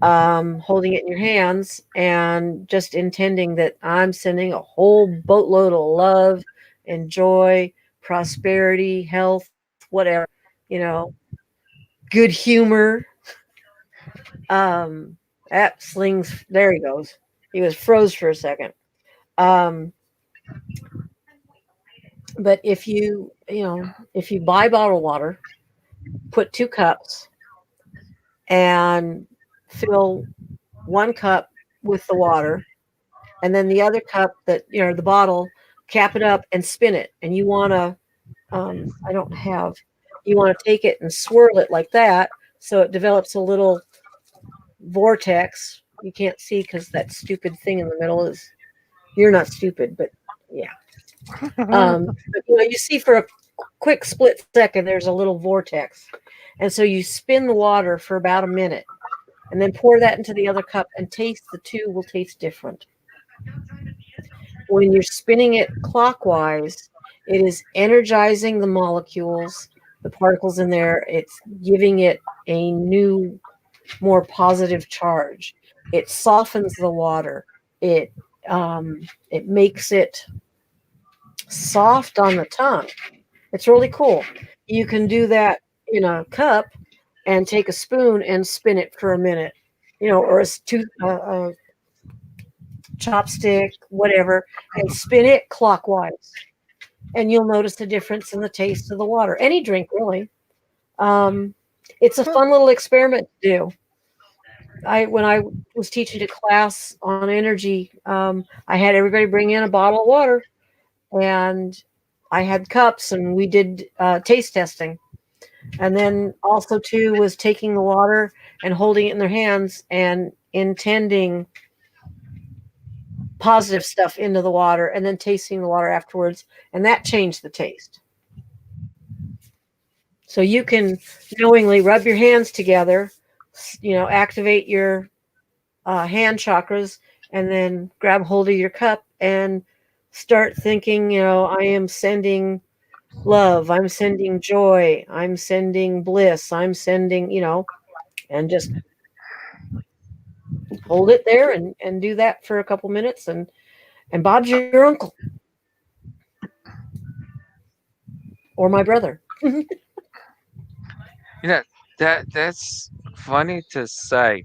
Holding it in your hands and just intending that I'm sending a whole boatload of love and joy, prosperity, health, whatever, you know, good humor. That slings, there he goes. He was froze for a second. But if you buy bottled water, put 2 cups and fill 1 cup with the water, and then the other cup the bottle, cap it up and spin it. And you want to, I don't have, you want to take it and swirl it like that so it develops a little vortex. You can't see because that stupid thing in the middle is, you're not stupid, but yeah. But, you see for a quick split second, there's a little vortex. And so you spin the water for about a minute and then pour that into the other cup and taste. The two will taste different. When you're spinning it clockwise, it is energizing the molecules, the particles in there. It's giving it a new, more positive charge. It softens the water. It makes it soft on the tongue. It's really cool. You can do that in a cup and take a spoon and spin it for a minute, or a chopstick, whatever, and spin it clockwise. And you'll notice the difference in the taste of the water. Any drink, really. It's a fun little experiment to do. When I was teaching a class on energy, I had everybody bring in a bottle of water, and I had cups, and we did taste testing. And then also, too, was taking the water and holding it in their hands and intending positive stuff into the water and then tasting the water afterwards. And that changed the taste. So you can knowingly rub your hands together, activate your hand chakras, and then grab hold of your cup and start thinking, I am sending love, I'm sending joy, I'm sending bliss, I'm sending, and just hold it there and do that for a couple minutes, and Bob's your uncle or my brother. That's funny to say.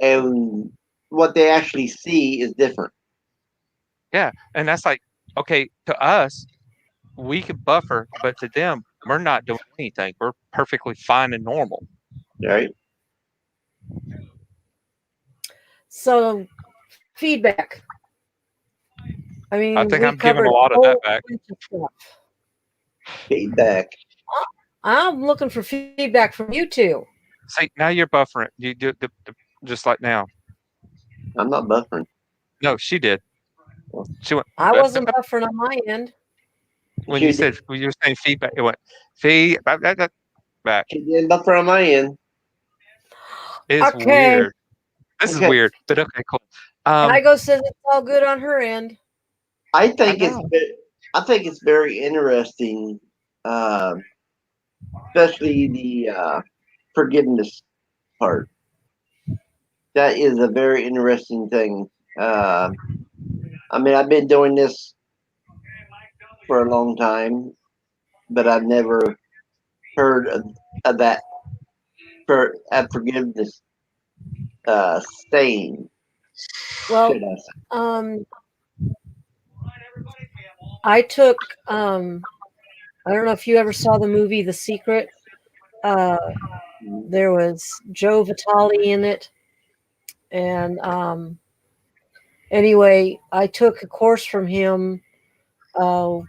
and what they actually see is different. Yeah, and that's like, okay, to us, we can buffer, but to them, we're not doing anything. We're perfectly fine and normal. Right? So feedback. I I mean, think we I'm giving covered a a lot of that whole back. bunch of stuff. Feedback. I'm looking for feedback from you two. See, now you're buffering. You do just like now. I'm not buffering. No, she did. She went I wasn't buffering on my end. when She you said did. when you were saying feedback. It went feedback back. She did buffer on my end. It's Okay. weird. This is Okay. weird, but okay, cool. Igo says it's all good on her end. I think know. I think it's very interesting, especially the forgiveness part. That is a very interesting thing. I mean, I've been doing this for a long time, but I've never heard of that for forgiveness saying. Well, Should I say? I took I don't know if you ever saw the movie The Secret. There was Joe Vitale in it, and anyway, I took a course from him. I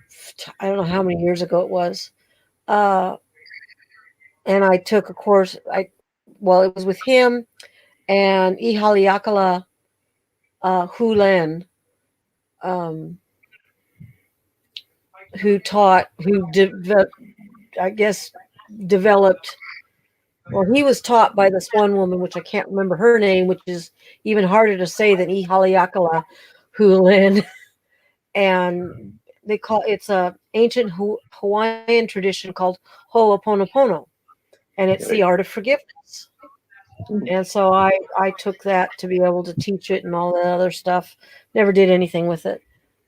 don't know how many years ago it was, and I took a course. It was with him and Ihaliakala Hulen, um, I guess developed. Well, he was taught by this one woman, which I can't remember her name, which is even harder to say than Ihaliakala Hulen. And it's a ancient Hawaiian tradition called Ho'oponopono, and it's the art of forgiveness. And so I took that to be able to teach it and all that other stuff. Never did anything with it.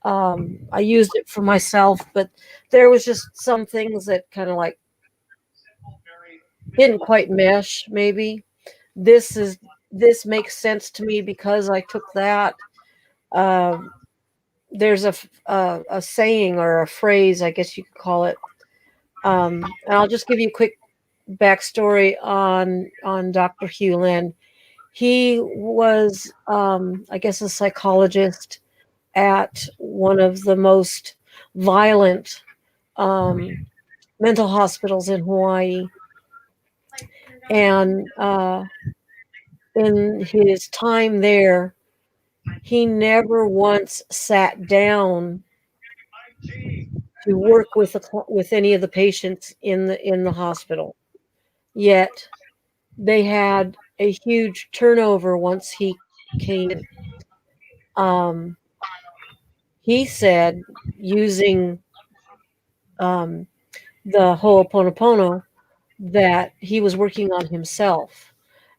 I used it for myself, but there was just some things that kind of like didn't quite mesh. Maybe this makes sense to me because I took that. There's a saying or a phrase, I guess you could call it. And I'll just give you a quick backstory on Dr. Hugh Lin. He was, I guess, a psychologist at one of the most violent mental hospitals in Hawaii. And in his time there, he never once sat down to work with any of the patients in the hospital. Yet they had a huge turnover once he came in. He said, using the Ho'oponopono, that he was working on himself.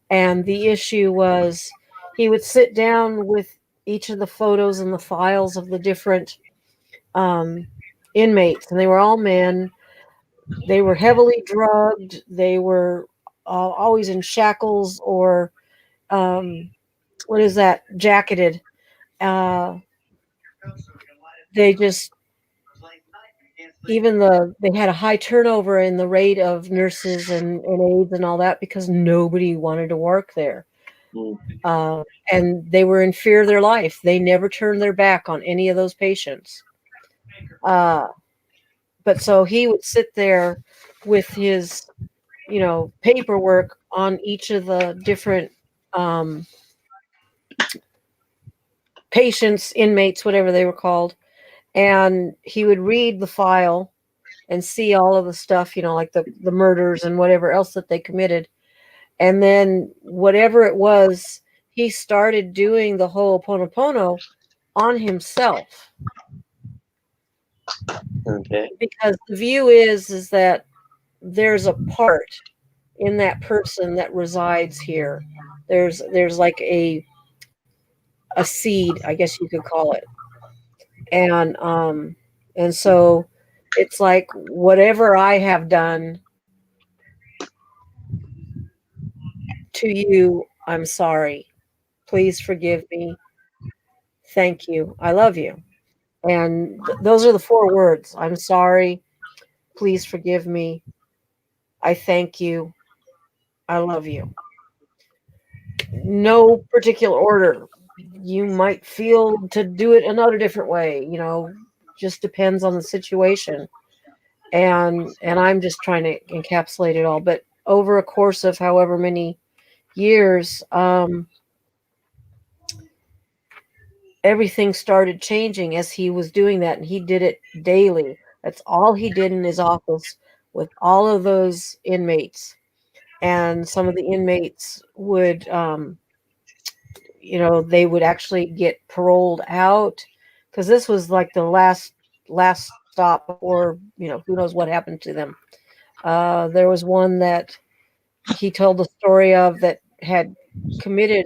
And the issue was he would sit down with each of the photos and the files of the different inmates, and they were all men. They were heavily drugged. They were always in shackles or what is that? Jacketed. They just they had a high turnover in the rate of nurses and aides and all that because nobody wanted to work there. And they were in fear of their life. They never turned their back on any of those patients. But so he would sit there with his, paperwork on each of the different patients, inmates, whatever they were called. And he would read the file and see all of the stuff, like the murders and whatever else that they committed. And then whatever it was, he started doing the Ho'oponopono on himself. Okay. Because the view is that there's a part in that person that resides here. There's like a seed, I guess you could call it. And so it's like whatever I have done to you, I'm sorry. Please forgive me. Thank you. I love you. And those are the 4 words. I'm sorry. Please forgive me. I thank you. I love you. No particular order. You might feel to do it another different way, just depends on the situation. And I'm just trying to encapsulate it all. But over a course of however many years, everything started changing as he was doing that, and he did it daily. That's all he did in his office with all of those inmates. And some of the inmates would, they would actually get paroled out, because this was like the last stop before, who knows what happened to them. There was one that he told the story of that had committed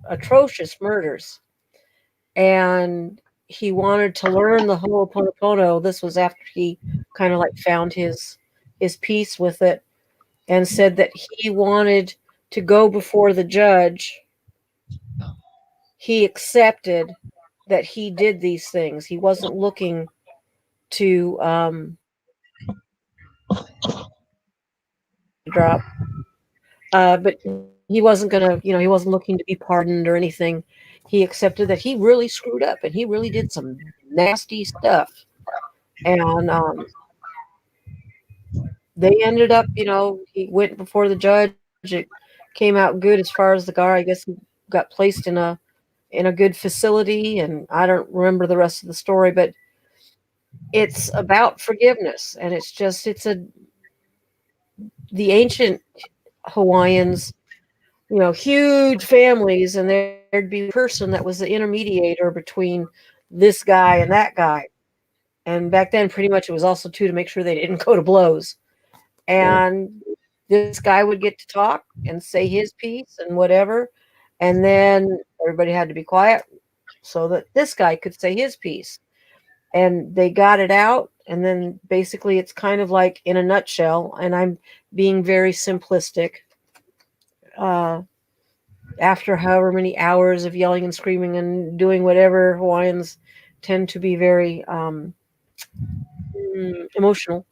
atrocious murders, and he wanted to learn the Ho'oponopono. This was after he kind of like found his peace with it, and said that he wanted to go before the judge. He accepted that he did these things. He wasn't looking to drop, but he wasn't gonna, he wasn't looking to be pardoned or anything. He accepted that he really screwed up and he really did some nasty stuff. And they ended up, he went before the judge. It came out good as far as the guy. I guess he got placed in a good facility, and I don't remember the rest of the story, but it's about forgiveness. And the ancient Hawaiians, huge families, and there'd be a person that was the intermediator between this guy and that guy. And back then, pretty much it was also to make sure they didn't go to blows. And this guy would get to talk and say his piece and whatever. And then everybody had to be quiet so that this guy could say his piece. And they got it out. And then basically it's kind of like, in a nutshell, and I'm being very simplistic, after however many hours of yelling and screaming and doing whatever, Hawaiians tend to be very emotional.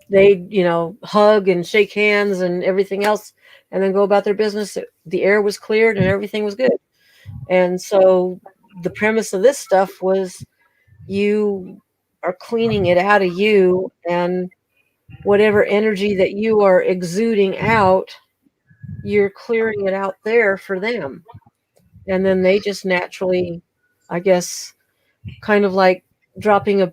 They, hug and shake hands and everything else, and then go about their business. The air was cleared and everything was good. And so the premise of this stuff was, you are cleaning it out of you, and whatever energy that you are exuding out, you're clearing it out there for them. And then they just naturally, I guess, kind of like dropping a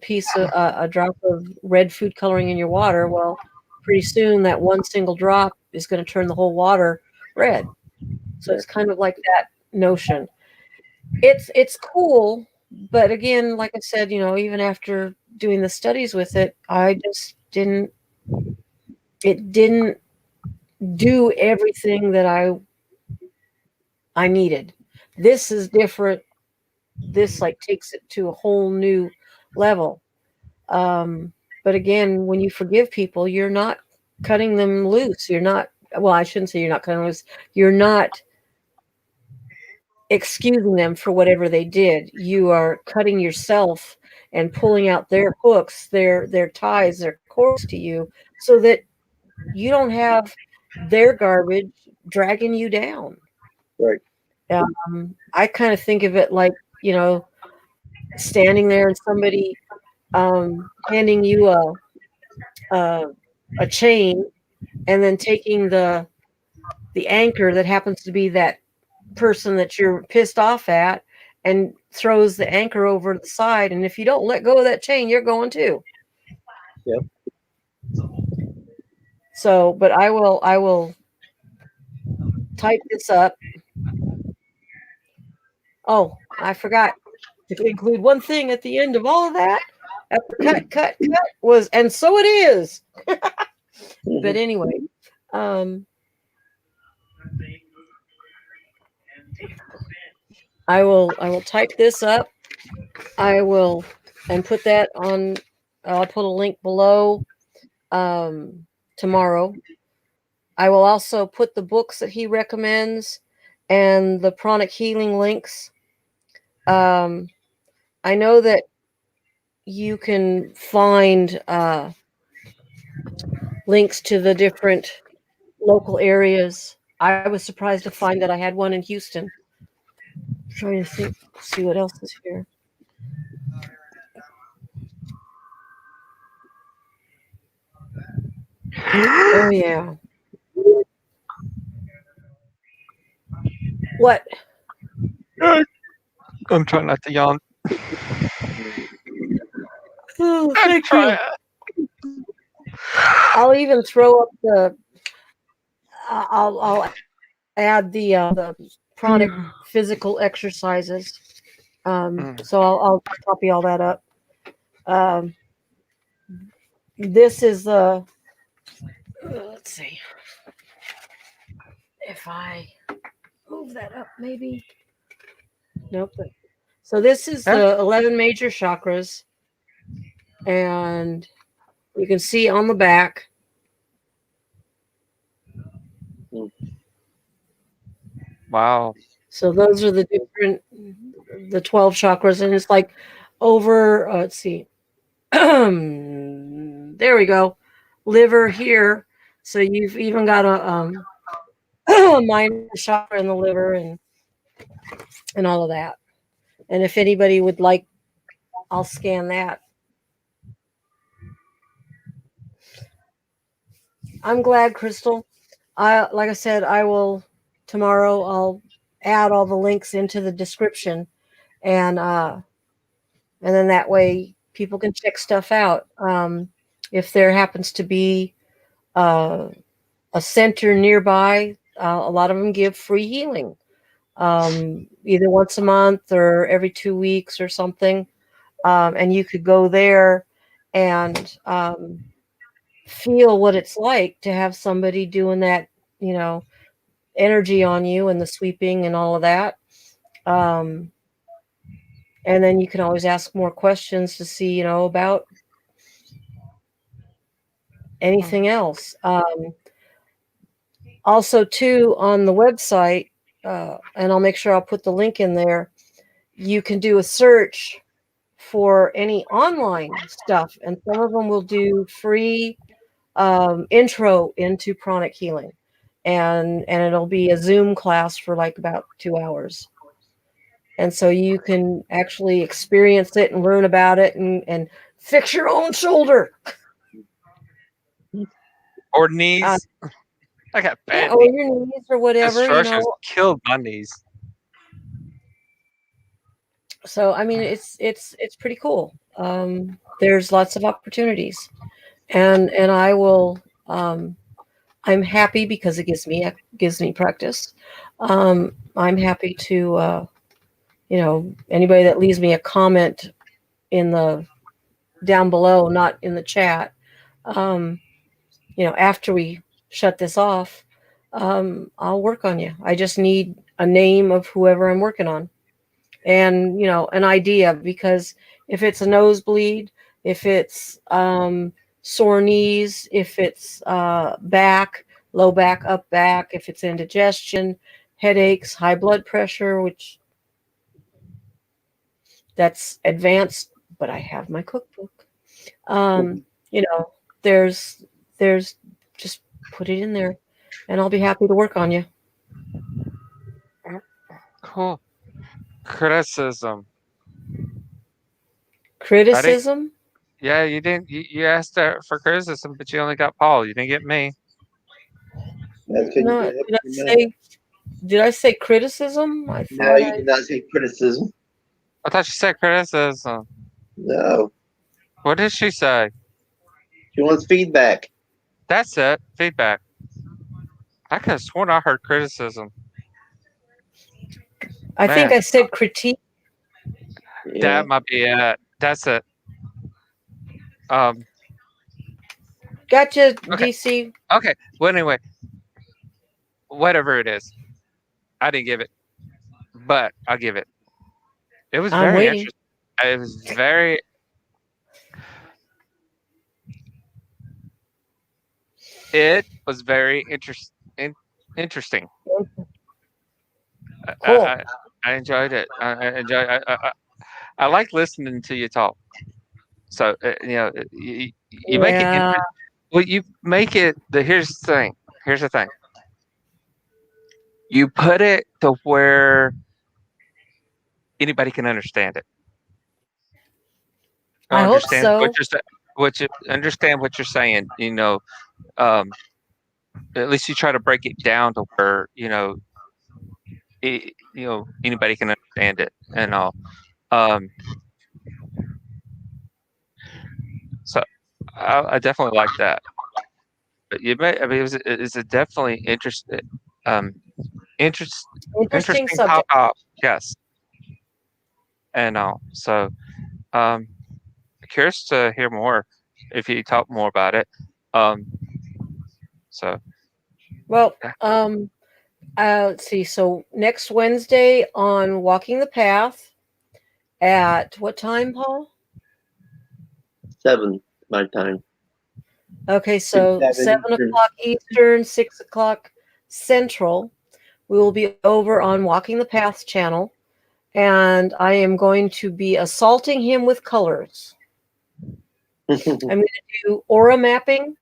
drop of red food coloring in your water. Well, pretty soon that one single drop is going to turn the whole water red. So it's kind of like that notion. It's cool, but again, like I said, even after doing the studies with it, I just didn't do everything that I needed. This is different. This like takes it to a whole new level. But again, when you forgive people, you're not cutting them loose. You're not, well, I shouldn't say you're not cutting them loose. You're not excusing them for whatever they did. You are cutting yourself and pulling out their hooks, their ties, their cords to you, so that you don't have their garbage dragging you down. Right. I kind of think of it like, standing there and somebody handing you a chain, and then taking the anchor that happens to be that person that you're pissed off at, and throws the anchor over the side. And if you don't let go of that chain, you're going too. Yep. So, but I will type this up. Oh, I forgot to include one thing at the end of all of that. After cut was, and so it is. But anyway, I will type this up. I will, and put that on. I'll put a link below tomorrow. I will also put the books that he recommends and the pranic healing links. I know that you can find links to the different local areas. I was surprised to find that I had one in Houston. I'm trying to see what else is here. Oh yeah. What? I'm trying not to yawn. Oh, I'm thank trying. you. I'll even throw up the. I'll add the pranic physical exercises. So I'll copy all that up. Um, this is the. Let's see if I move that up, maybe. Nope. So this is the 11 major chakras, and you can see on the back. Wow. So those are the 12 chakras, and it's like over. Let's see. There we go. Liver here. So you've even got a minor chakra in the liver and all of that. And if anybody would like, I'll scan that. I'm glad, Crystal. Like I said, I will tomorrow. I'll add all the links into the description, and then that way people can check stuff out. If there happens to be a center nearby, a lot of them give free healing, either once a month or every 2 weeks or something. And you could go there and feel what it's like to have somebody doing that, energy on you and the sweeping and all of that. And then you can always ask more questions to see, about anything else. Also, too, on the website, and I'll make sure I'll put the link in there, you can do a search for any online stuff, and some of them will do free intro into pranic healing, and it'll be a Zoom class for like about 2 hours. And so you can actually experience it and learn about it and fix your own shoulder. Or knees. I got bad or knees. your knees or whatever, Construction's killed my knees. So I mean, it's pretty cool. There's lots of opportunities, and I will. I'm happy because it gives me practice. I'm happy to anybody that leaves me a comment in the down below, not in the chat. After we shut this off, I'll work on you. I just need a name of whoever I'm working on, and an idea, because if it's a nosebleed, if it's sore knees, if it's back, low back, up back, if it's indigestion, headaches, high blood pressure, which that's advanced, but I have my cookbook. There's just put it in there, and I'll be happy to work on you. Cool. Criticism. Criticism? Yeah, you didn't. You asked for criticism, but you only got Paul. You didn't get me. No, did I say criticism? I No, thought you did not say criticism. I thought she said criticism. No. What did she say? She wants feedback. That's it. Feedback. I could have sworn I heard criticism. I think I said critique. Yeah. That might be it. That's it. Gotcha, Okay. DC. Okay. Well, anyway, whatever it is, I didn't give it, but I'll give it. It was I'm very waiting. interesting. It was very. It was very interesting. Cool. I enjoyed it. I like listening to you talk. So you make it. Yeah. Well, you make it. Here's the thing. Here's the thing. You put it to where anybody can understand it. I hope Understand so. understand what you're saying. Um, at least you try to break it down to where anybody can understand it and all. Um, so I definitely like that. But I mean, it's a definitely um, interest, Interesting interesting pop subject. up. Yes, and all. So um, curious to hear more if you talk more about it. Um, so Well, yeah. let's see. So next Wednesday on Walking the Path at what time, Paul? 7 my time. Okay, so 7 7 o'clock Eastern, 6 o'clock Central. We will be over on Walking the Path channel, and I am going to be assaulting him with colors. I'm going to do aura mapping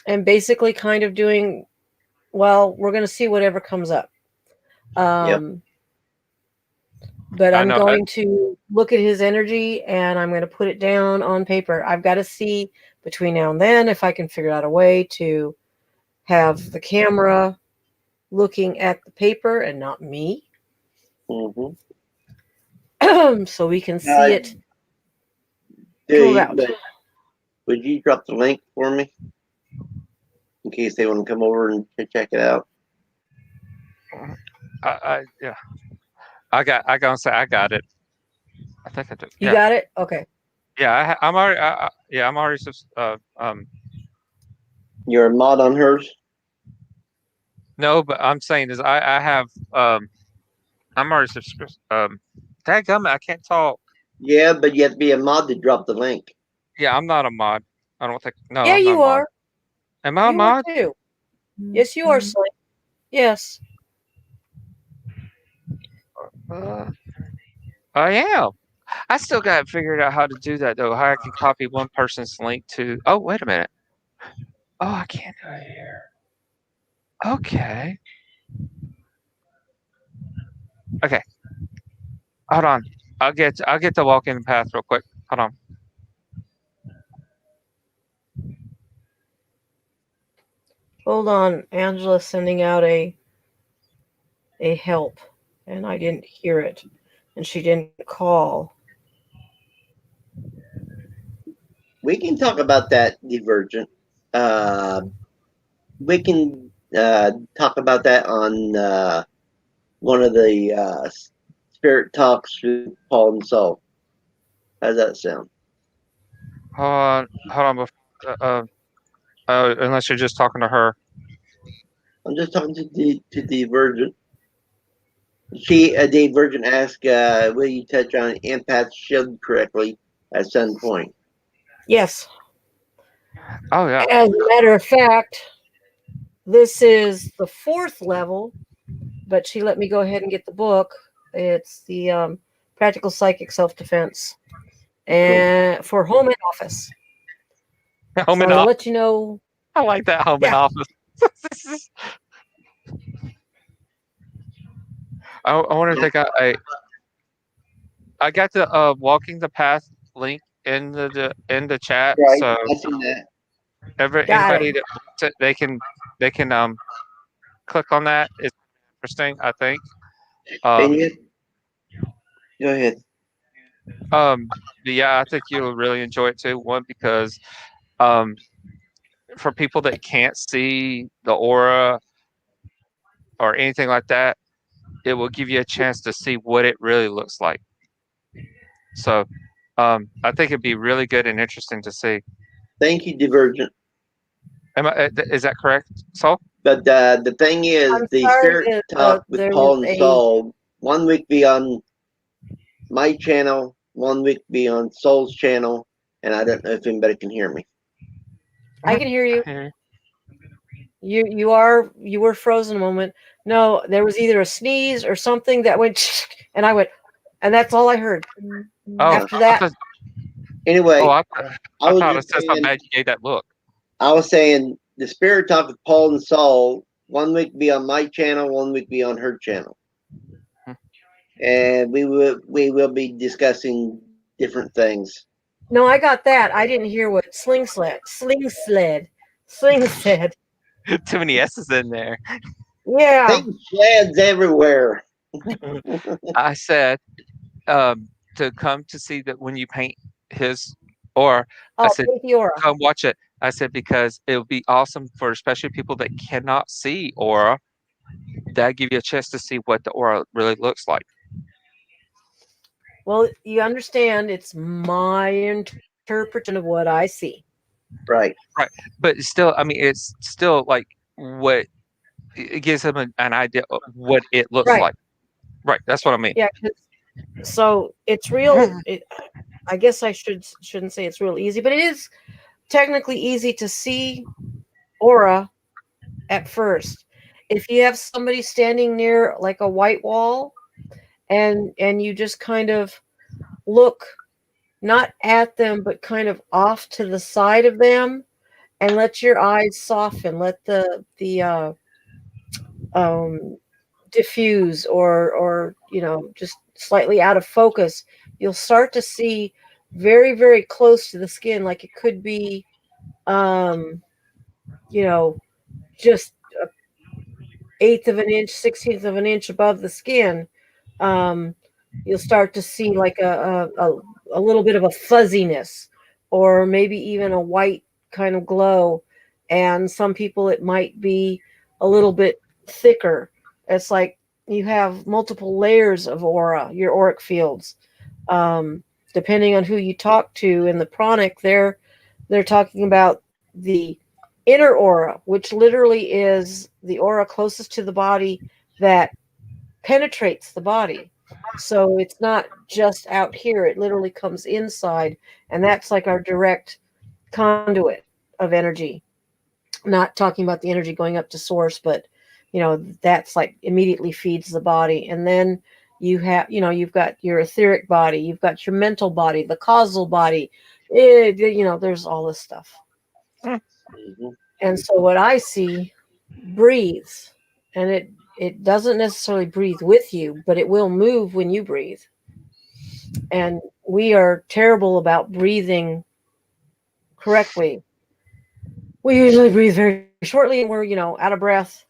and basically kind of doing, well, we're going to see whatever comes up. But I I'm know. going to look at his energy and I'm going to put it down on paper. I've got to see between now and then if I can figure out a way to have the camera looking at the paper and not me. Mm-hmm. So we can see it come about. Would you drop the link for me in case they want to come over and check it out? Yeah. I gotta say I got it. I think I do. You Yeah. got it? Okay. Yeah. I'm already. I'm already. You're a mod on hers? No, but I'm saying is I have. I'm already subscribed. Dadgummit, I can't talk. Yeah, but you have to be a mod to drop the link. Yeah, I'm not a mod. I don't think. No, Yeah, I'm not you a mod. are. Am I a You are mod? too. Yes, you are, Slay. Yes. I am. I still got to figure out how to do that though. How I can copy one person's link to. Oh, wait a minute. Oh, I can't do it here. Okay. Okay. Hold on. I'll get to walk in the path real quick. Hold on. Hold on. Angela's sending out a help, and I didn't hear it, and she didn't call. We can talk about that, Divergent. We can talk about that on one of the Spirit Talks with Paul and Saul. How does that sound? Hold on. Unless you're just talking to her. I'm just talking to Divergent. Divergent asked, will you touch on empath shield correctly at some point? Yes. Oh yeah. As a matter of fact, this is the 4th level, but she let me go ahead and get the book. It's the Practical Psychic Self-Defense and for home and office. Home and I'll office. let you know. I like that home and office. I wonder if they got I got the walking the path link in the chat. Right, So I seen that. Got anybody that wants it, they can click on that. It's interesting, I think. Go ahead. But yeah, I think you'll really enjoy it too. One because um, for people that can't see the aura or anything like that, it will give you a chance to see what it really looks like. So I think it'd be really good and interesting to see. Thank you, Divergent. Is that correct, Saul? But the thing is, I'm the sorry Spirit that, Talk with there Paul was and Saul, 1 week be on my channel, 1 week be on Saul's channel, and I don't know if anybody can hear me. I can hear you. You were frozen a moment. No, there was either a sneeze or something that went, and I went, and that's all I heard. Oh, After that, Anyway, oh, I I was thought it just said something saying. bad. You gave that look. I was saying the spirit talk with Paul and Saul. 1 week be on my channel, 1 week be on her channel, Hmm. and we will be discussing different things. no, I got that. I didn't hear what sling said. Too many S's in there. Yeah. Things sheds everywhere. I said to come to see that when you paint his, or I Oh, said Theora. come watch it. I said because it would be awesome for especially people that cannot see aura. That give you a chance to see what the aura really looks like. Well, you understand, it's my interpretation of what I see. Right. Right, but still, I mean, it's still like what it gives them an idea of what it looks Right. like. Right, that's what I mean. Yeah. So it's real. I guess I shouldn't say it's real easy, but it is technically easy to see aura at first. If you have somebody standing near like a white wall, and you just kind of look not at them but kind of off to the side of them, and let your eyes soften, let the um diffuse, or just slightly out of focus, you'll start to see very, very close to the skin, like it could be um you know just a eighth of an inch, 16th of an inch above the skin. um you'll start to see like a little bit of a fuzziness, or maybe even a white kind of glow. And some people, it might be a little bit thicker. It's like you have multiple layers of aura, your auric fields. Depending on who you talk to in the pranic, they're talking about the inner aura, which literally is the aura closest to the body that penetrates the body. So it's not just out here, it literally comes inside, and that's like our direct conduit of energy. Not talking about the energy going up to source, but that's like immediately feeds the body. And then you've got your etheric body, you've got your mental body, the causal body. There's all this stuff. Mm-hmm. And so what I see breathes, and it doesn't necessarily breathe with you, but it will move when you breathe. And we are terrible about breathing correctly. We usually breathe very shortly, and we're out of breath.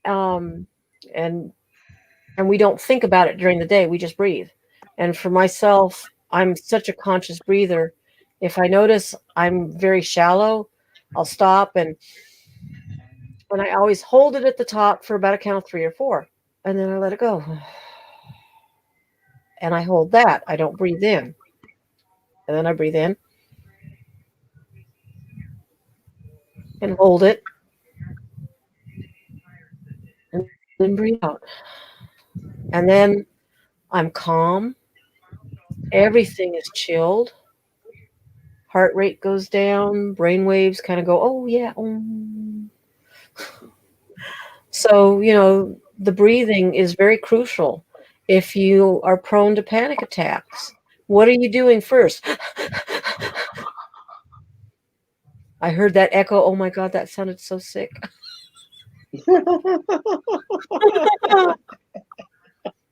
um and and we don't think about it during the day, we just breathe. And for myself, I'm such a conscious breather. If I notice I'm very shallow, I'll stop, and I always hold it at the top for about a count of 3 or 4, and then I let it go. And I hold that. I don't breathe in. And then I breathe in and hold it, and then breathe out. And then I'm calm. Everything is chilled. Heart rate goes down. Brain waves kind of go, oh, yeah. So, the breathing is very crucial if you are prone to panic attacks. What are you doing first? I heard that echo. Oh my God, that sounded so sick.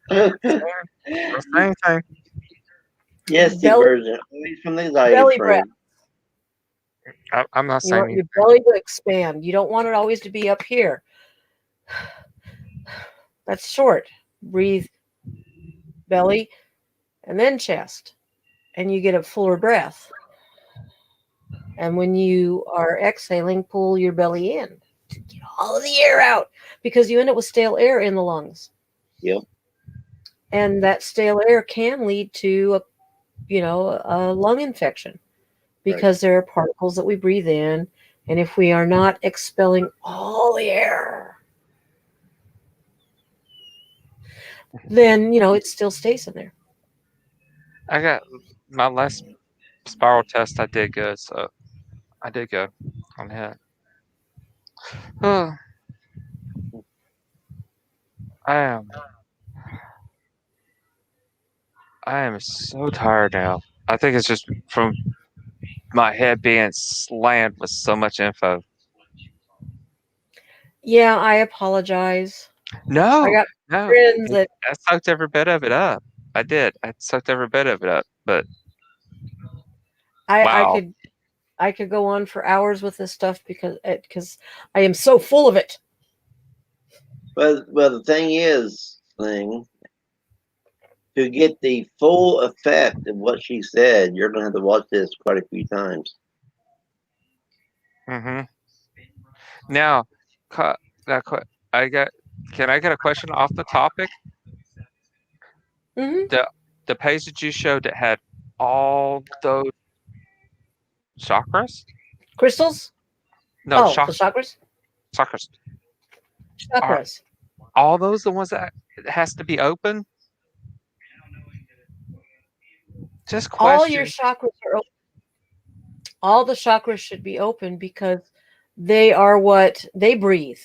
Same thing. Yes, the Belly, version. Always from the anxiety belly breath. I'm not You saying want your belly to expand. You don't want it always to be up here. That's short. Breathe belly and then chest, and you get a fuller breath. And when you are exhaling, pull your belly in to get all of the air out, because you end up with stale air in the lungs. Yep. And that stale air can lead to a lung infection, because there are particles that we breathe in, and if we are not expelling all the air, then it still stays in there. I got my last spiral test. I did good, so I did good on that. I am. I am so tired now. I think it's just from my head being slammed with so much info. Yeah, I apologize. I No, got no. friends that I soaked every bit of it up. I did. I soaked every bit of it up. But I wow. could go on for hours with this stuff because I am so full of it. Well, the thing is, to get the full effect of what she said, you're going to have to watch this quite a few times. Mm-hmm. Now, cu- I got. Can I get a question off the topic? Hmm. The page that you showed that had all those chakras? Crystals? No, Oh, the chakras? chakras. Are Chakras. all those the ones that it has to be open? Just All your question. chakras are open. All the chakras should be open because they are what they breathe.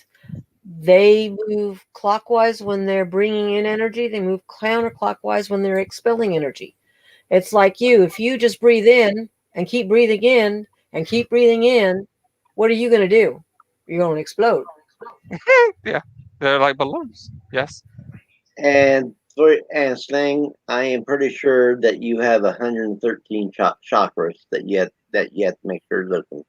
They move clockwise when they're bringing in energy. They move counterclockwise when they're expelling energy. It's like you. If you just breathe in and keep breathing in and keep breathing in, what are you going to do? You're going to explode. Yeah, they're like balloons. Yes. And Sling, I am pretty sure that you have 113 chakras that yet make sure open.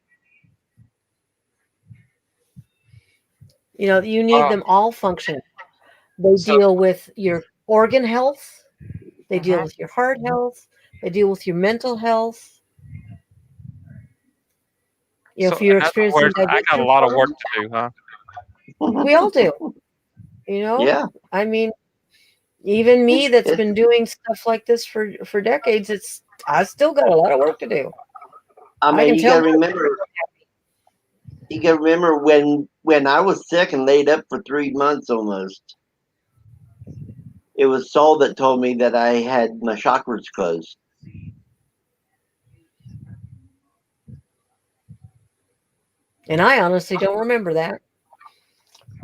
You need them all functioning. They So. deal with your organ health. They deal Mhm. with your heart health. They deal with your mental health. So If you're in other experiencing words, I got a digestion lot of work problems, to do, huh? we all do. You know, Yeah, I mean, even me that's it's, been doing stuff like this for decades, I still got a lot of work to do. I I mean, can you tell got to my remember. You got to remember when I was sick and laid up for 3 months almost. It was Saul that told me that I had my chakras closed. and I honestly don't remember that.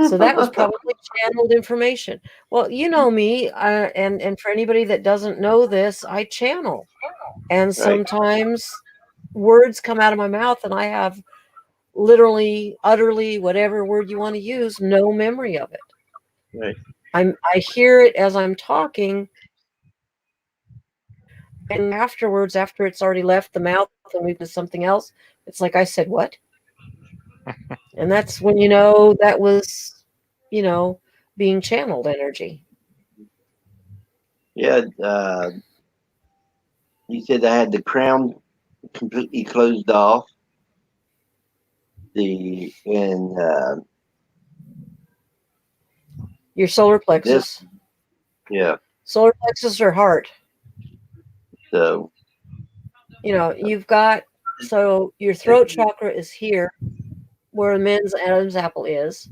So that was probably channeled information. Well, you know me, and for anybody that doesn't know this, I channel, and Right, sometimes words come out of my mouth, and I have literally, utterly, whatever word you want to use, no memory of it. right. I hear it as I'm talking, and afterwards, after it's already left the mouth and we've done something else, it's like I said, what? And that's when you know that was, you know, being channeled energy. Yeah, you said I had the crown completely closed off. The and Your solar this, plexus. yeah. Solar plexus or heart. So You've got, so your throat chakra is here where the men's Adam's apple is.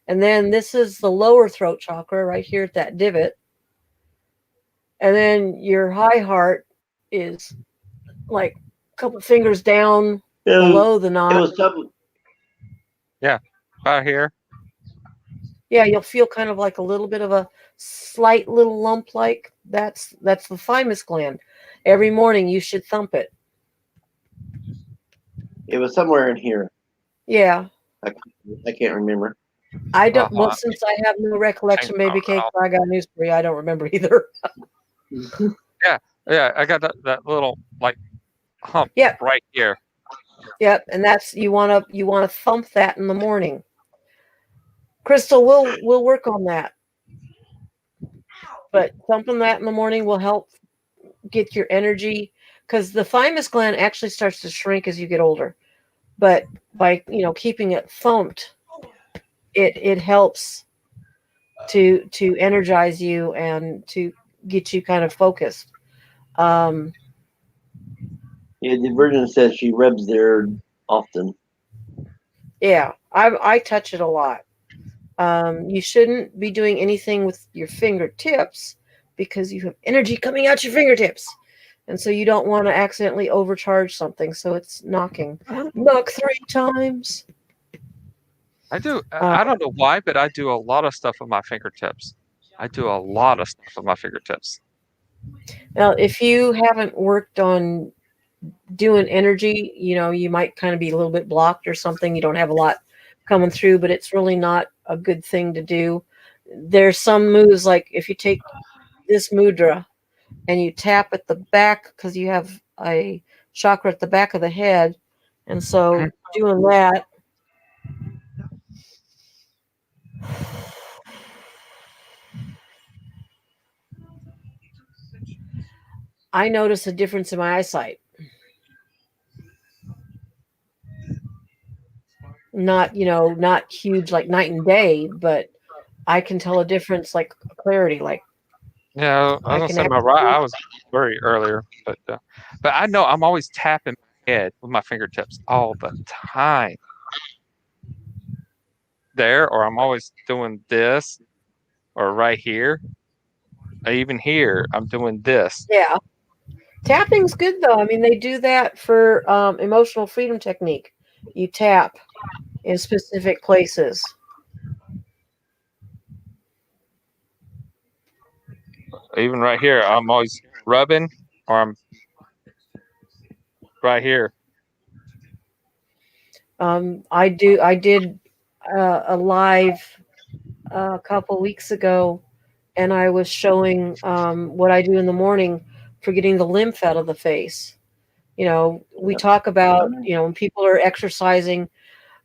And then this is the lower throat chakra right here at that divot. And then your high heart is like a couple fingers down it was, below the it knot. was something. Yeah, right here. Yeah, you'll feel kind of like a little bit of a slight little lump like that's the thymus gland. Every morning you should thump it. It was somewhere in here. Yeah. I can't remember. I don't, well, Uh-huh. since I have no Change recollection, baby cake, around. I got news for you. I don't remember either. Yeah, yeah. I got that little like hump Yep, right here. yep. And that's you wanna thump that in the morning. Crystal, we'll work on that. But thumping that in the morning will help get your energy because the thymus gland actually starts to shrink as you get older. But by keeping it thumped, it helps to energize you and to get you kind of focused. Um, Yeah, the Virgin says she rubs there often. yeah, I touch it a lot. You shouldn't be doing anything with your fingertips because you have energy coming out your fingertips. And so you don't want to accidentally overcharge something. So it's knocking. Knock 3 times. I do. Uh, I don't know why, but I do a lot of stuff with my fingertips. I do a lot of stuff with my fingertips. Now, if you haven't worked on doing energy, you might kind of be a little bit blocked or something. You don't have a lot coming through, but it's really not a good thing to do. There's some moves, like if you take this mudra and you tap at the back, because you have a chakra at the back of the head. And so doing that, I notice a difference in my eyesight. Not huge like night and day, but I can tell a difference, like clarity. Like Yeah, I I was can gonna say my actually, right eye was very earlier, but I know I'm always tapping my head with my fingertips all the time. There, or I'm always doing this, or right here. Even here, I'm doing this. yeah. Tapping's good though. I mean, they do that for emotional freedom technique. You tap in specific places. Even right here, I'm always rubbing, or I'm right here. I did a live a couple weeks ago, and I was showing what I do in the morning for getting the lymph out of the face. We talk about, when people are exercising,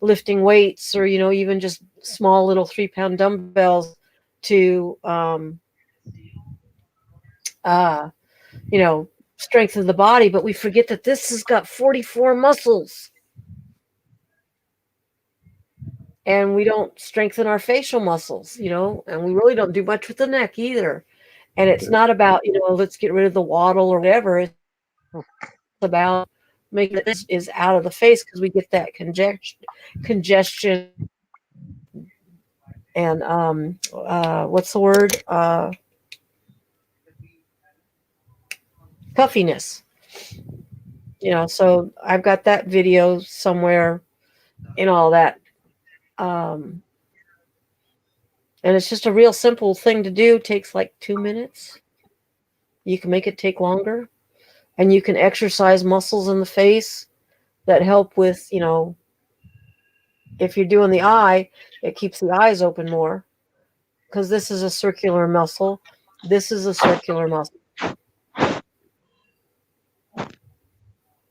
lifting weights, or, even just small little 3-pound dumbbells to, uh, strengthen the body. But we forget that this has got 44 muscles. And we don't strengthen our facial muscles, and we really don't do much with the neck either. And it's not about, let's get rid of the waddle or whatever. It's about making this is out of the face, because we get that congestion and what's the word? Puffiness. So I've got that video somewhere in all that. And it's just a real simple thing to do. It takes like 2 minutes. You can make it take longer. And you can exercise muscles in the face that help with, if you're doing the eye, it keeps the eyes open more, because this is a circular muscle. This is a circular muscle.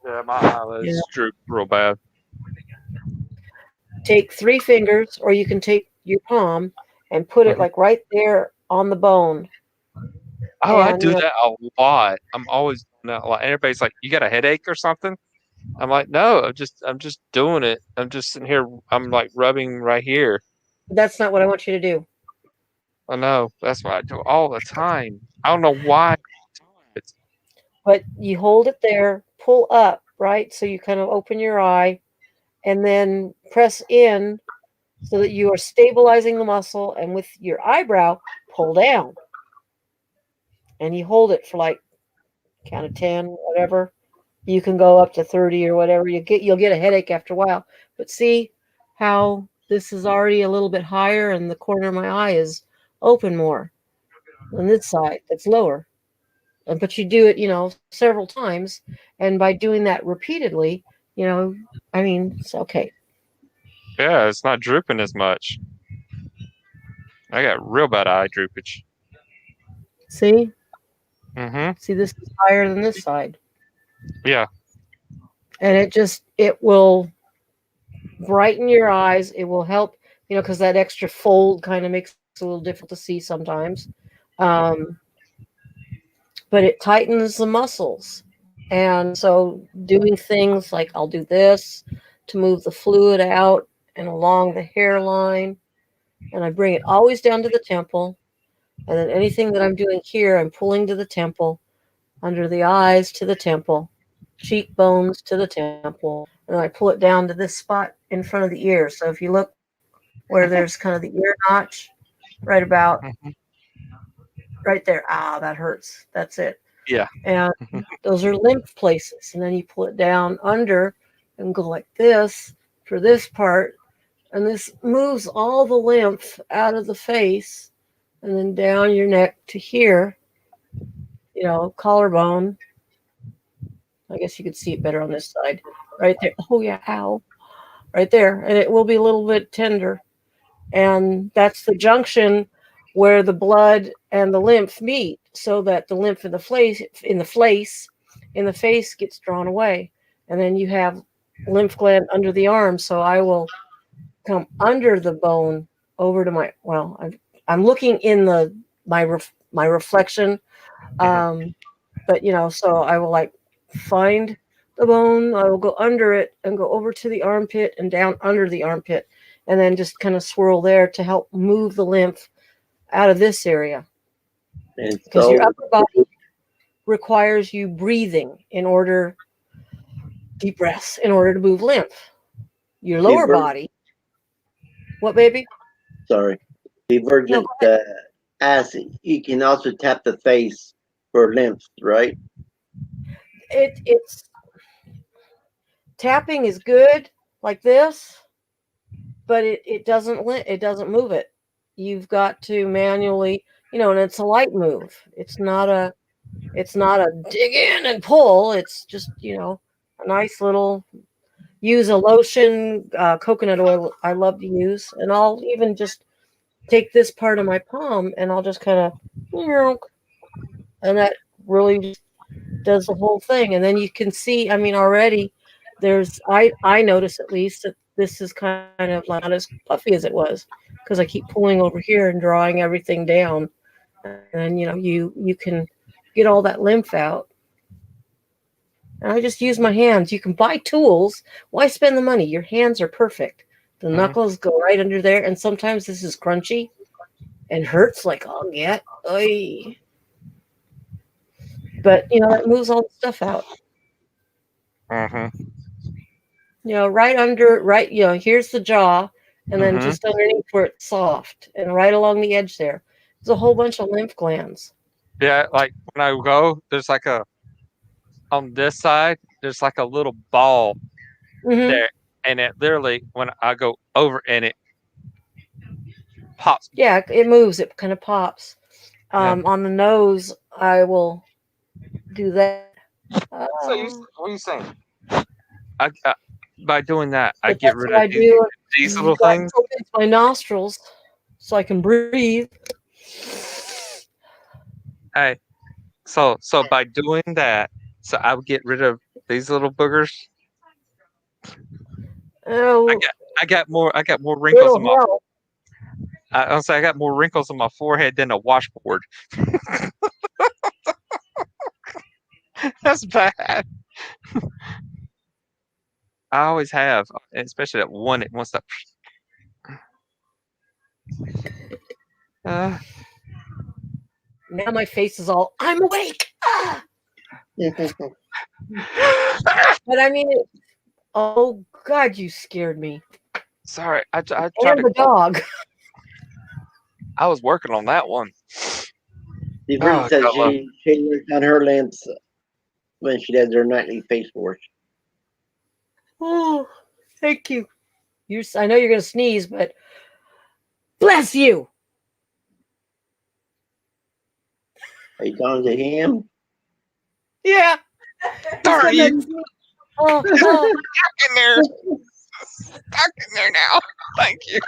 Yeah, my eyelids droop real bad. Take 3 fingers, or you can take your palm and put it like right there on the bone. Oh, I do that a lot. I'm always doing that a lot. Everybody's like, "You got a headache or something?" I'm like, "No, I'm just doing it. I'm just sitting here. I'm like rubbing right here." That's not what I want you to do. I know. That's what I do all the time. I don't know why. But you hold it there, pull up, right? So you kind of open your eye, and then press in so that you are stabilizing the muscle, and with your eyebrow, pull down. And you hold it for like count of 10, whatever. You can go up to 30 or whatever. You'll get a headache after a while. But see how this is already a little bit higher, and the corner of my eye is open more than this side that's lower. But you do it, several times. And by doing that repeatedly, it's okay. Yeah, it's not drooping as much. I got real bad eye droopage. See? Mm-hmm. See, this is higher than this side. Yeah. And it will brighten your eyes. It will help, because that extra fold kind of makes it a little difficult to see sometimes. But it tightens the muscles. And so doing things like I'll do this to move the fluid out and along the hairline. And I bring it always down to the temple. And then anything that I'm doing here, I'm pulling to the temple, under the eyes to the temple, cheekbones to the temple. And then I pull it down to this spot in front of the ear. So if you look where there's kind of the ear notch, right about right there. Ah, that hurts. That's it. Yeah. And those are lymph places. And then you pull it down under and go like this for this part. And this moves all the lymph out of the face and then down your neck to here, collarbone. I guess you could see it better on this side. Right there. Oh, yeah. Ow. Right there. And it will be a little bit tender. And that's the junction where the blood and the lymph meet, so that the lymph in the face gets drawn away. And then you have lymph gland under the arm. So I will come under the bone over to I'm looking in my reflection. But so I will find the bone, I will go under it and go over to the armpit and down under the armpit, and then just kind of swirl there to help move the lymph out of this area. Because your upper body requires you breathing deep breaths in order to move lymph. Your lower body. What, baby? Sorry. Divergent acid. You can also tap the face for lymph, right? It's tapping is good like this, but it doesn't move it. You've got to manually, and it's a light move. It's not a dig in and pull. It's just, a nice little, use a lotion, coconut oil I love to use. And I'll even just take this part of my palm and I'll just kind of, and that really does the whole thing. And then you can see, already I notice at least that this is kind of not as puffy as it was, because I keep pulling over here and drawing everything down. And you can get all that lymph out. And I just use my hands. You can buy tools. Why spend the money? Your hands are perfect. The knuckles go right under there. And sometimes this is crunchy and hurts like I'll get. Oy. But, it moves all the stuff out. Right under, here's the jaw. And then just underneath where it's soft. And right along the edge there. There's a whole bunch of lymph glands. Yeah, like when I go, there's on this side, there's like a little ball there. And it literally, when I go over and it pops. Yeah, it moves. It kind of pops. On the nose, I will do that. So what are you saying? By doing that, I But get that's rid what of I do. these little things. Opens my nostrils so I can breathe. Hey, so by doing that, so I would get rid of these little boogers. Oh, I got more wrinkles on my. hell. I'll say I got more wrinkles on my forehead than a washboard. That's bad. I always have, especially that one. It wants to. Now my face is all, I'm awake. Ah! But oh God, you scared me. Sorry, I tried And the dog. I was working on that one. Divergent says she works on her lamps when she does her nightly face wash. Oh, thank you. I know you're going to sneeze, but bless you. Are you talking to him? Yeah. Sorry, you Oh. stuck in there. Stuck in there now. Thank you.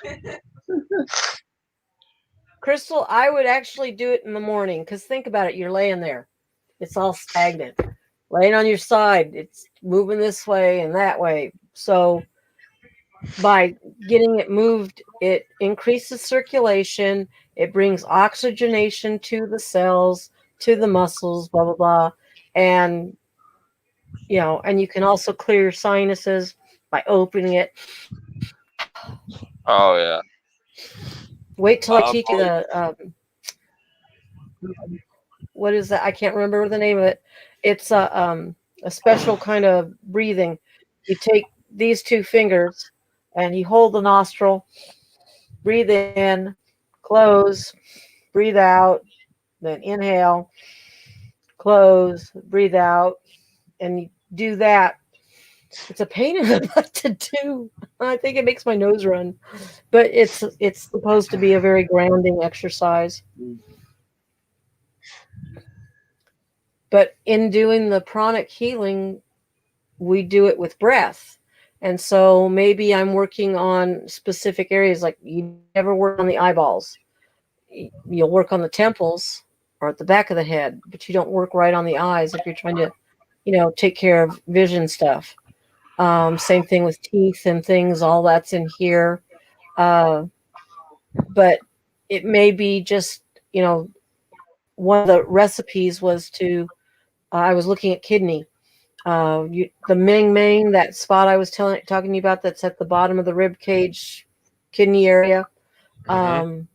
Crystal, I would actually do it in the morning, because think about it. You're laying there. It's all stagnant. Laying on your side, it's moving this way and that way. So by getting it moved, it increases circulation. It brings oxygenation to the cells, to the muscles, blah, blah, blah. And, and you can also clear your sinuses by opening it. Oh, yeah. Wait till I teach you the, what is that? I can't remember the name of it. It's a special kind of breathing. You take these two fingers and you hold the nostril, breathe in, close, breathe out, then inhale, close, breathe out, and you do that It's a pain in the butt to do. I think it makes my nose run, but it's supposed to be a very grounding exercise. But in doing the pranic healing, we do it with breath. And so maybe I'm working on specific areas, like you never work on the eyeballs. You'll work on the temples or at the back of the head, but you don't work right on the eyes if you're trying to, take care of vision stuff. Same thing with teeth and things, all that's in here. But it may be just, one of the recipes was to, I was looking at kidney. The Ming, that spot I was talking to you about that's at the bottom of the rib cage kidney area. Mhm.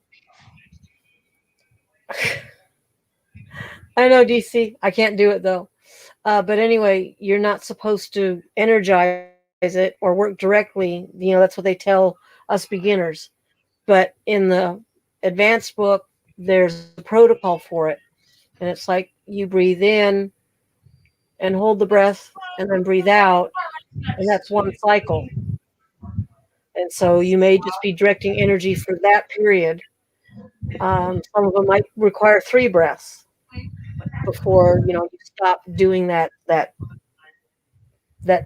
I know, DC. I can't do it though. But anyway, you're not supposed to energize it or work directly. That's what they tell us beginners. But in the advanced book, there's a protocol for it. And it's like you breathe in and hold the breath and then breathe out. And that's one cycle. And so you may just be directing energy for that period. Some of them might require 3 breaths before you stop doing that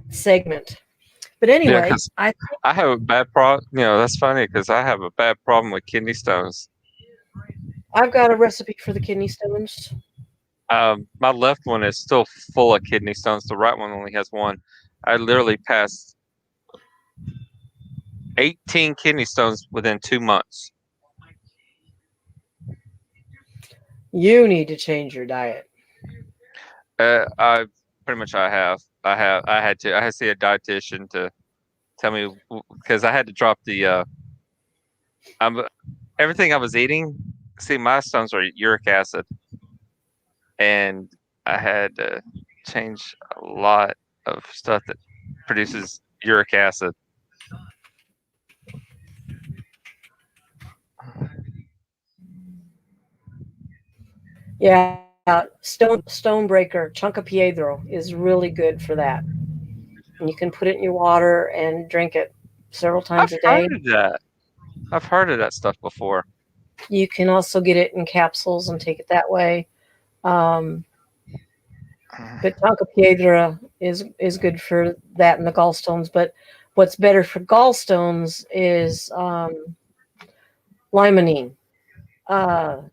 segment. But Yeah, anyway, because I have a bad problem. That's funny because I have a bad problem with kidney stones. I've got a recipe for the kidney stones. My left one is still full of kidney stones. The right one only has one. I literally passed 18 kidney stones within 2 months. You need to change your diet. I pretty much I have. I had to see a dietitian to tell me because I had to drop the everything I was eating. See, my stones are uric acid, and I had to change a lot of stuff that produces uric acid. Yeah, stonebreaker, chunka piedro is really good for that. And you can put it in your water and drink it several I've times a day. heard of that. I've heard of that stuff before. You can also get it in capsules and take it that way. Um, but chunka piedra is good for that and the gallstones. But what's better for gallstones is limonene. Uh,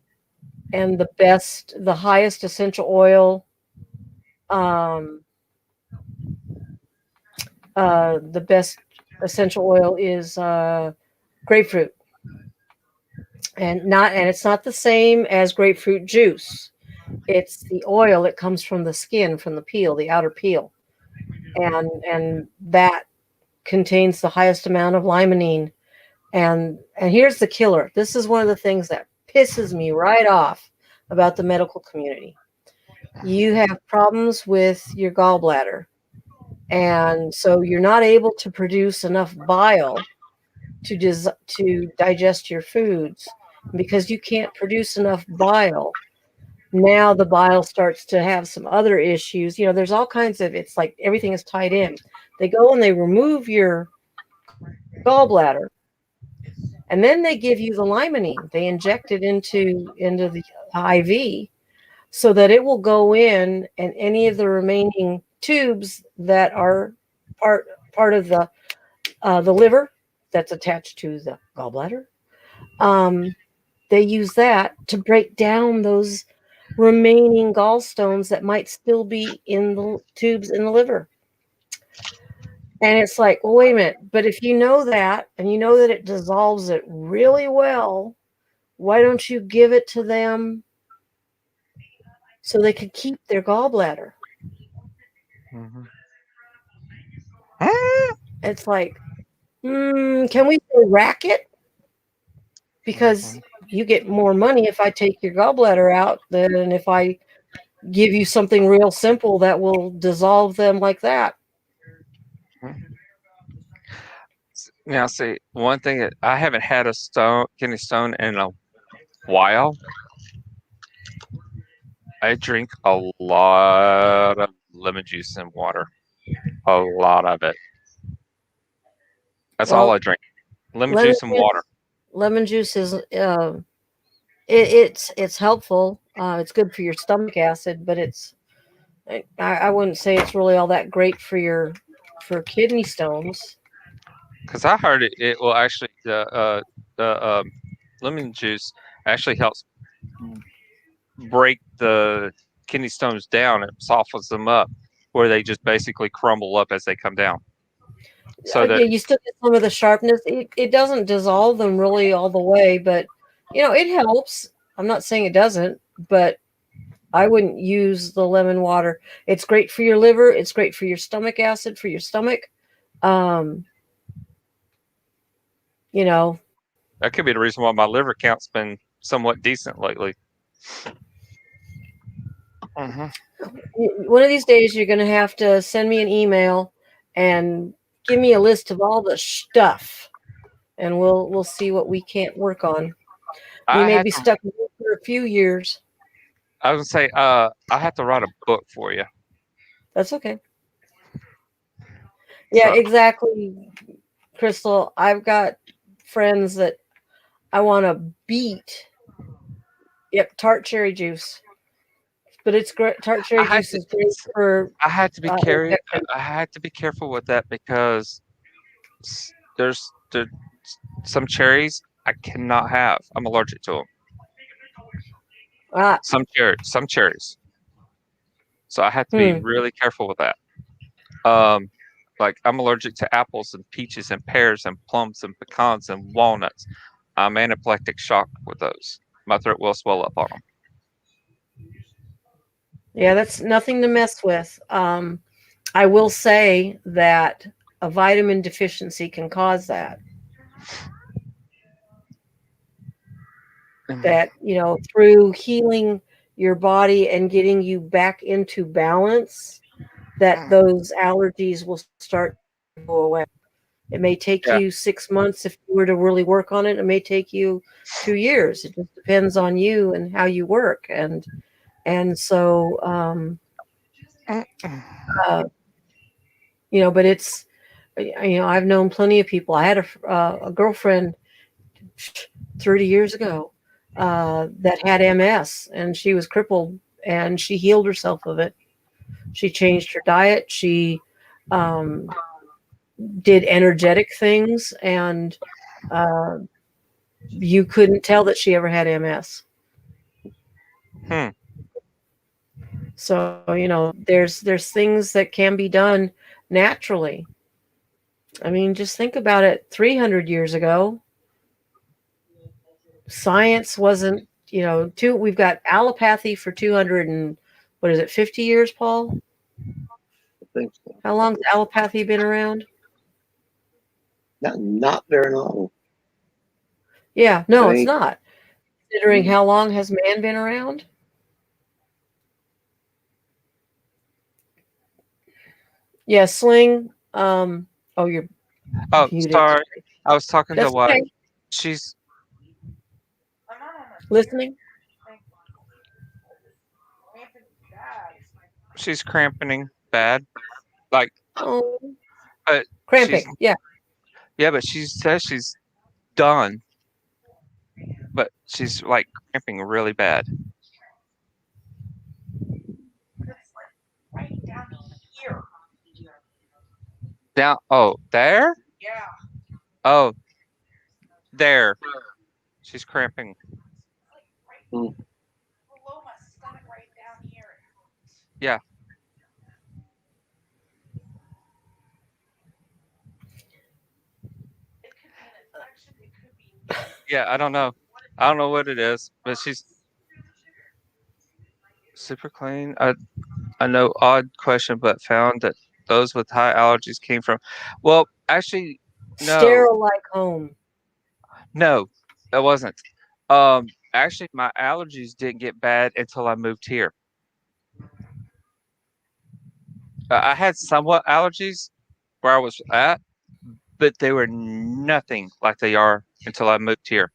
and the highest essential oil, um, the best essential oil is grapefruit, and it's not the same as grapefruit juice. It's the oil that comes from the skin, from the peel, the outer peel, and that contains the highest amount of limonene. And here's the killer. This is one of the things that pisses me right off about the medical community. You have problems with your gallbladder, and so you're not able to produce enough bile to digest your foods. Because you can't produce enough bile, now the bile starts to have some other issues. There's all kinds of, it's like everything is tied in. They go and they remove your gallbladder, and then they give you the limonene. They inject it into the IV so that it will go in, and any of the remaining tubes that are part of the liver that's attached to the gallbladder, they use that to break down those remaining gallstones that might still be in the tubes in the liver. And it's like, well, wait a minute. But if you know that, and you know that it dissolves it really well, why don't you give it to them so they could keep their gallbladder? Mhm. It's like, can we say racket? Because you get more money if I take your gallbladder out than if I give you something real simple that will dissolve them like that. Now, see, one thing that I haven't had a kidney stone in a while. I drink a lot of lemon juice and water. A lot of it. That's all I Well, drink. Lemon lemon juice and juice, water. lemon juice is it's helpful. It's good for your stomach acid, but I wouldn't say it's really all that great for kidney stones. Because I heard it will actually the lemon juice actually helps break the kidney stones down. It softens them up, where they just basically crumble up as they come down. So that Yeah, you still get some of the sharpness. It doesn't dissolve them really all the way, but it helps. I'm not saying it doesn't, but I wouldn't use the lemon water. It's great for your liver. It's great for your stomach acid, for your stomach. Um, you know, that could be the reason why my liver count's been somewhat decent lately. Mm-hmm. one of these days you're going to have to send me an email and give me a list of all the stuff, and we'll see what we can't work on. We I may had be to. stuck with it for a few years. I would say I have to write a book for you. That's okay. Yeah, So exactly, Crystal. I've got friends that I want to beat. Yep, tart cherry juice. But it's great. Tart I cherry had juice to. is great for I had to be infection. I had to be careful with that because there's some cherries I cannot have. I'm allergic to them. Ah, Some cherries. So I have to be hmm. really careful with that. Um, like I'm allergic to apples and peaches and pears and plums and pecans and walnuts. I'm anaphylactic shock with those. My throat will swell up on them. Yeah, that's nothing to mess with. I will say that a vitamin deficiency can cause that. That, through healing your body and getting you back into balance, that those allergies will start to go away. It may take Yeah. you 6 months if you were to really work on it. It may take you 2 years. It just depends on you and how you work. And so, but it's, I've known plenty of people. I had a girlfriend 30 years ago that had MS, and she was crippled, and she healed herself of it. She changed her diet. She um, did energetic things, and you couldn't tell that she ever had MS. Hmm. So, there's things that can be done naturally. I mean, just think about it. 300 years ago, science wasn't, we've got allopathy for 200 and what is it, 50 years, Paul? I think so. How long's allopathy been around? Not very long. Yeah, no, I it's think not. Considering how long has man been around? Yeah, Sling. Oh, you're Oh, muted. sorry. I was talking to That's what? okay. She's Listening. she's cramping bad. Like, Oh, but she's cramping. Yeah. but she says she's done, but she's like cramping really bad. Down. Oh, there. Oh, there. She's cramping. Yeah. Yeah. I don't know. I don't know what it is, but she's super clean. I know odd question, but found that those with high allergies came from. Well, actually, no, Sterile like home. no, that wasn't. Actually, my allergies didn't get bad until I moved here. I had somewhat allergies where I was at, but they were nothing like they are until I moved here.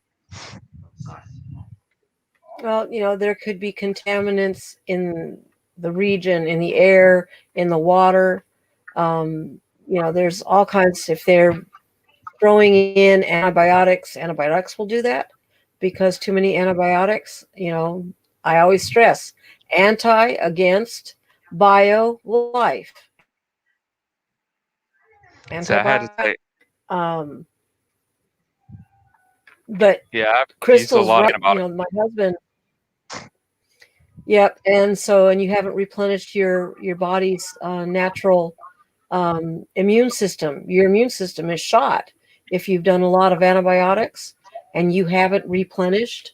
Well, there could be contaminants in the region, in the air, in the water. There's all kinds. If they're throwing in antibiotics will do that because too many antibiotics. I always stress anti against bio life. So I had to say, Um, but yeah, I've used a Crystal's lot of right. antibiotics. My husband. Yep, and you haven't replenished your body's natural immune system. Your immune system is shot if you've done a lot of antibiotics and you haven't replenished.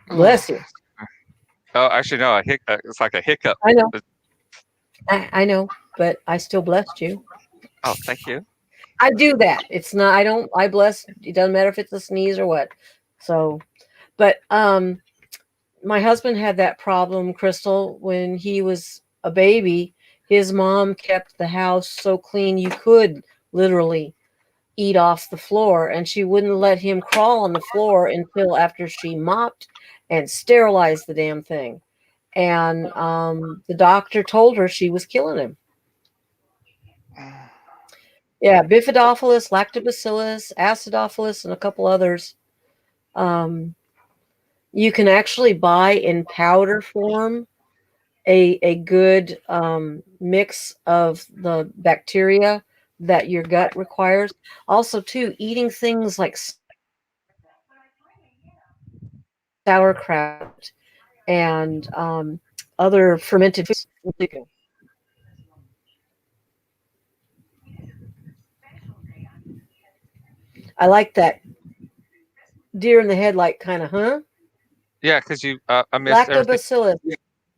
Bless you. Oh, actually, no, it's like a hiccup. I know. I know, but I still blessed you. Oh, thank you. I do that. It's not. I don't. I bless. It doesn't matter if it's a sneeze or what. So, but my husband had that problem, Crystal, when he was a baby. His mom kept the house so clean you could literally eat off the floor, and she wouldn't let him crawl on the floor until after she mopped and sterilized the damn thing. And the doctor told her she was killing him. Yeah, Bifidophilus, Lactobacillus, Acidophilus, and a couple others. You can actually buy in powder form a good mix of the bacteria that your gut requires. Also, too, eating things like sauerkraut and other fermented foods. I like that deer in the headlight kind of, huh? Yeah, because I missed everything. Lactobacillus.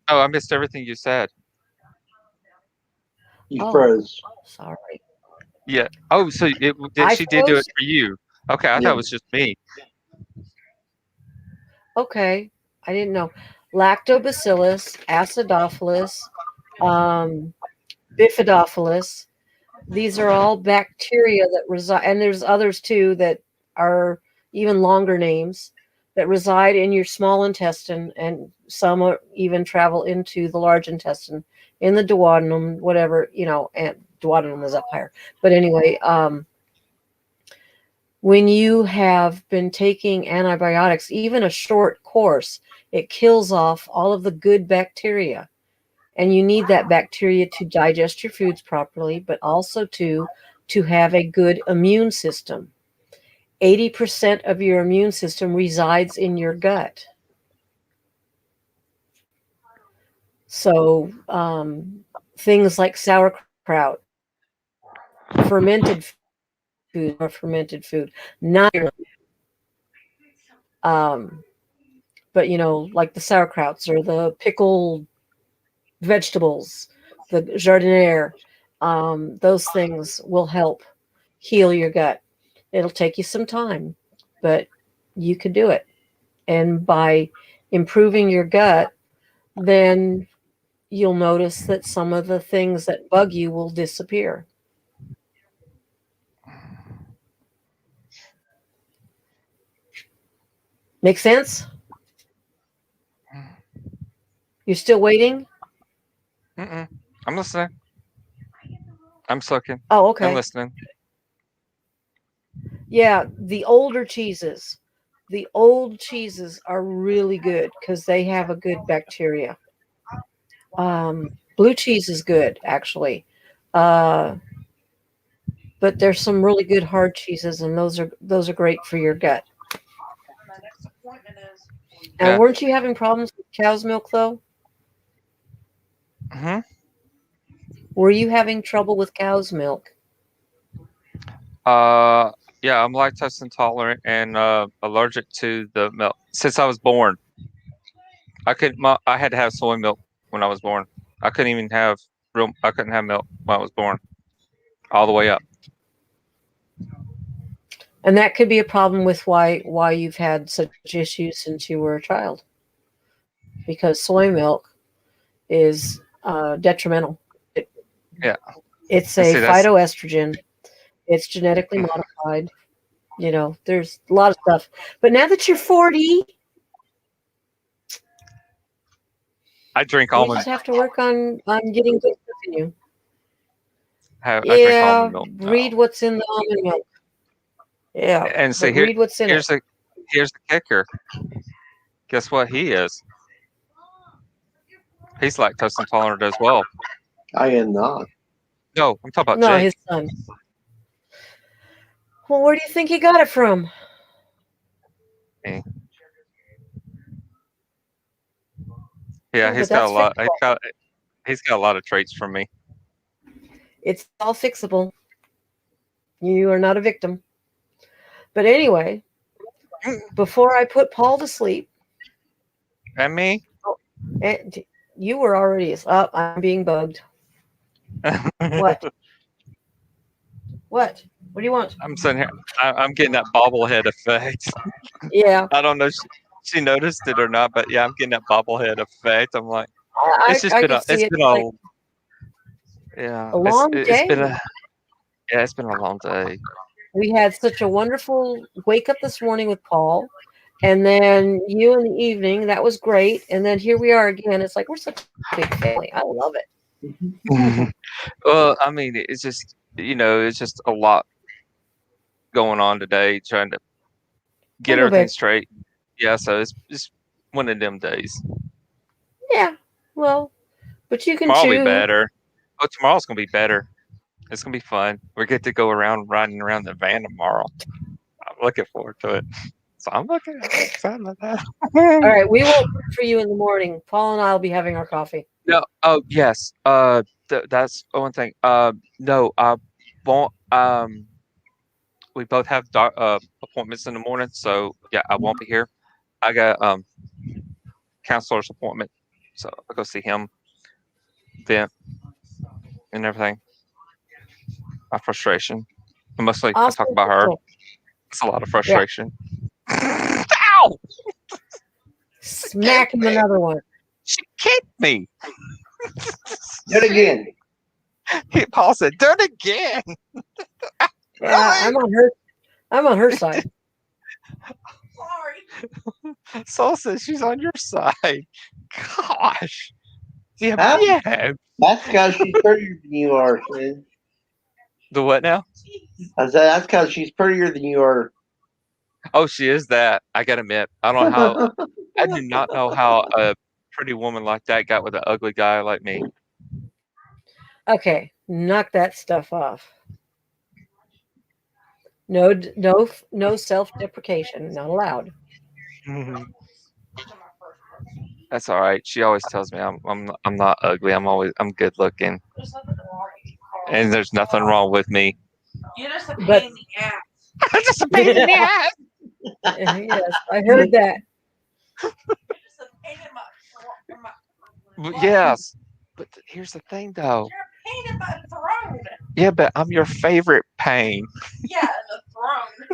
Oh, I missed everything you said. You froze. Sorry. Yeah. Oh, so she did do it for you? Okay, I thought it was just me. Okay, I didn't know. Lactobacillus, acidophilus, bifidophilus. These are all bacteria that reside, and there's others too that are even longer names that reside in your small intestine, and some even travel into the large intestine, in the duodenum, whatever, and duodenum is up higher. But anyway, when you have been taking antibiotics, even a short course, it kills off all of the good bacteria. And you need that bacteria to digest your foods properly, but also to have a good immune system. 80% of your immune system resides in your gut. So things like sauerkraut, fermented food, not but like the sauerkrauts or the pickled vegetables, the jardiniere, those things will help heal your gut. It'll take you some time, but you could do it. And by improving your gut, then you'll notice that some of the things that bug you will disappear. Make sense? You're still waiting? I'm listening. I'm soaking. Oh, okay. I'm listening. Yeah, the older cheeses. The old cheeses are really good because they have a good bacteria. Blue cheese is good, actually. But there's some really good hard cheeses, and those are great for your gut. And weren't you having problems with cow's milk, though? Were you having trouble with cow's milk? Yeah, I'm lactose intolerant and allergic to the milk since I was born. I had to have soy milk when I was born. I couldn't even have I couldn't have milk when I was born, all the way up. And that could be a problem with why you've had such issues since you were a child, because soy milk is detrimental. It's a phytoestrogen. It's genetically modified. There's a lot of stuff. But now that you're 40, I drink You almond. just have to work on getting good stuff in you. I drink Yeah, almond milk now. read what's in the almond milk. Yeah, And see, but read what's in it. here's the kicker. Guess what he is? He's lactose intolerant as well. I am not. No, I'm talking about No, Jake. his son. Well, where do you think he got it from? Yeah, Oh, he's but got a that's lot. fixable. He's got a lot of traits from me. It's all fixable. You are not a victim. But anyway, before I put Paul to sleep, And me? and you were already up. I'm being bugged. What? What? What do you want? I'm sitting here. I'm getting that bobblehead effect. Yeah, I don't know if she noticed it or not, but yeah, I'm getting that bobblehead effect. I'm like, I it's just I been can a, see it's it. been Like yeah, a long it's day. been it's been a long day. We had such a wonderful wake up this morning with Paul, and then you in the evening. That was great. And then here we are again. It's like we're such a big family. I love it. Well, I mean, it's just it's just a lot going on today, trying to I get know, everything babe. straight. Yeah, so it's just one of them days. Yeah. Well, but you can Tomorrow will be choose. better. Oh, tomorrow's gonna be better. It's gonna be fun. We get to go around riding around the van tomorrow. I'm looking forward to it. So I'm excited about that. All right, we won't cook for you in the morning. Paul and I will be having our coffee. No. Oh yes. That's one thing. No. I won't. We both have appointments in the morning, so yeah, I won't be here. I got counselor's appointment, so I'll go see him then and everything. My frustration. And mostly I talk Awesome. about her. Cool. It's a lot of Yeah. frustration. Ow! Smack him another one. She kicked me. Do it again. Paul said, "Do it again." Yeah, Really? I'm on her side. Sorry. Soul says she's on your side. Gosh. Yeah, Huh? yeah. That's because she's prettier than you are, Shin. The what now? I said that's because she's prettier than you are. Oh, she is that. I gotta admit, I don't know how. I do not know how a pretty woman like that got with an ugly guy like me. Okay, knock that stuff off. No self-deprecation. Not allowed. That's all right. She always tells me I'm not ugly. I'm good looking, and there's nothing wrong with me. You're just a But pain in the ass. I'm just a pain in the ass. yes, I heard that. You're just a pain in my Yes, but here's the thing, though. You're a pain in my throne. Yeah, but I'm your favorite pain. Yeah, the throne.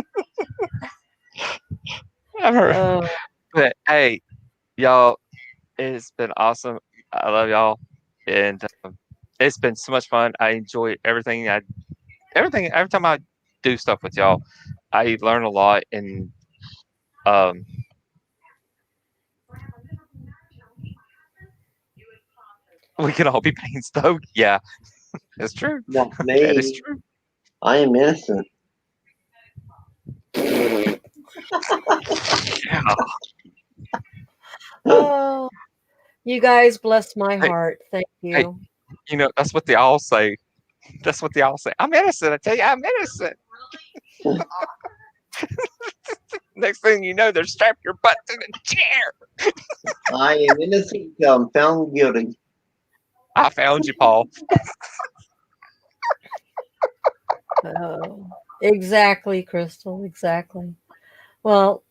I've heard. Oh, But hey, y'all, it's been awesome. I love y'all, and it's been so much fun. I enjoy everything. Every time I do stuff with y'all, I learn a lot, and um, we can all be pain stoked. Yeah, it's true. Not That is me. true. I am innocent. Yeah. oh, you guys bless my Hey, heart. Thank hey, you. that's what they all say. That's what they all say. I'm innocent. I tell you, I'm innocent. Next thing you know, they're strapping your butt to the chair. I am innocent until I'm found guilty. I found you, Paul. Oh, exactly, Crystal. Exactly. Well,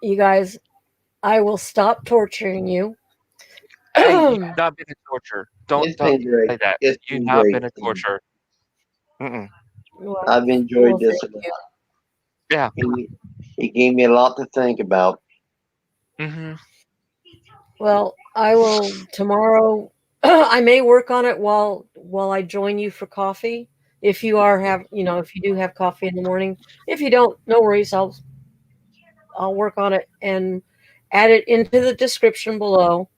you guys, I will stop torturing you. Hey, you've not been a torture. Don't It's been great. say that. It's You've been not great. been a torture. Mm-mm. Well, I've enjoyed this a thank you. lot. Yeah. He gave me a lot to think about. Mm-hmm. Well, I will tomorrow. I may work on it while I join you for coffee. If you if you do have coffee in the morning. If you don't, no worries. I'll work on it and add it into the description below.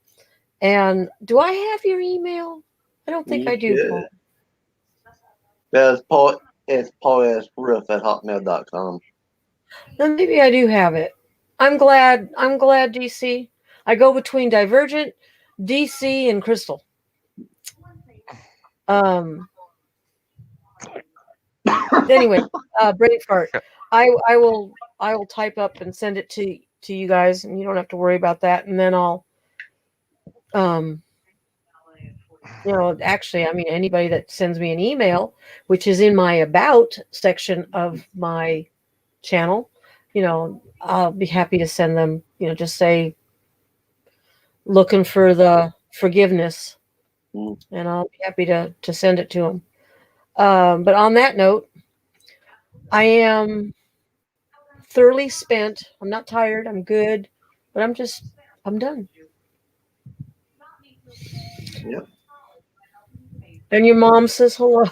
And do I have your email? I don't think You I do, should. Paul. Well, it's paulasroof@hotmail.com. Then maybe I do have it. I'm glad, DC. I go between Divergent, DC, and Crystal. Anyway, brain fart. I will type up and send it to you guys, and you don't have to worry about that. And then I'll actually, I mean, anybody that sends me an email, which is in my about section of my channel, I'll be happy to send them, just say looking for the forgiveness, and I'll be happy to send it to them. But on that note, I am thoroughly spent. I'm not tired. I'm good, but I'm done. Yep. And your mom says hello.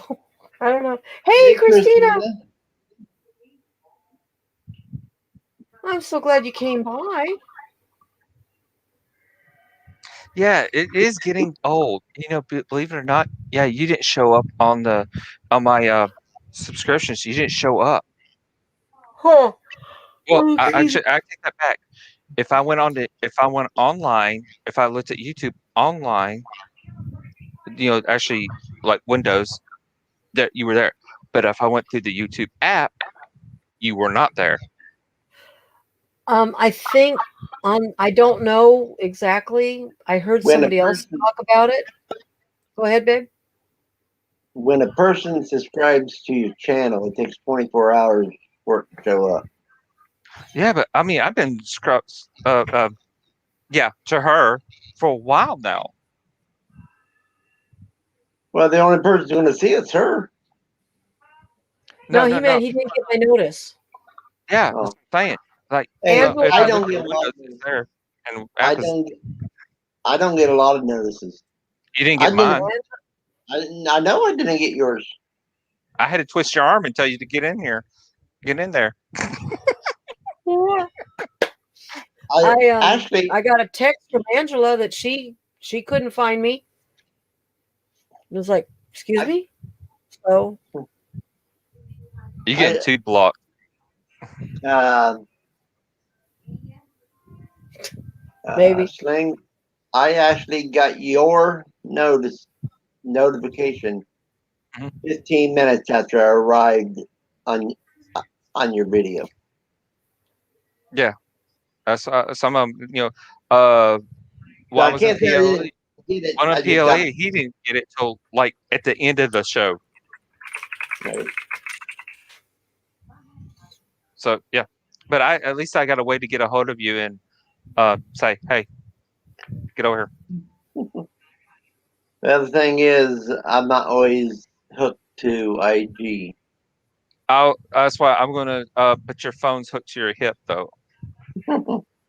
I don't know. Hey, Christina. I'm so glad you came by. Yeah, it is getting old. Believe it or not, yeah, you didn't show up on my subscriptions. You didn't show up. Huh. Well, I take that back. If I went online, if I looked at YouTube online, actually like Windows, that you were there. But if I went through the YouTube app, you were not there. I think I don't know exactly. I heard somebody else talk about it. Go ahead, babe. When a person subscribes to your channel, it takes 24 hours for it to show up. Yeah, but I mean, I've been to her for a while now. Well, the only person going to see it's her. No, he meant he didn't get my notice. Yeah, I'm saying like Hey, if I don't get a lot of there, and I don't get a lot of notices. You didn't get mine. I know I didn't get yours. I had to twist your arm and tell you to get in here. Get in there. I got a text from Angela that she couldn't find me. It was like, excuse me? So you getting two blocked. Maybe. Sling, I actually got your notification 15 minutes after I arrived on your video. Yeah. Some of them, one was in PLE. One in PLE, he didn't get it till like at the end of the show. Right. So yeah, but at least I got a way to get a hold of you and say, hey, get over here. The other thing is, I'm not always hooked to IG. That's why I'm gonna put your phone's hooked to your hip though.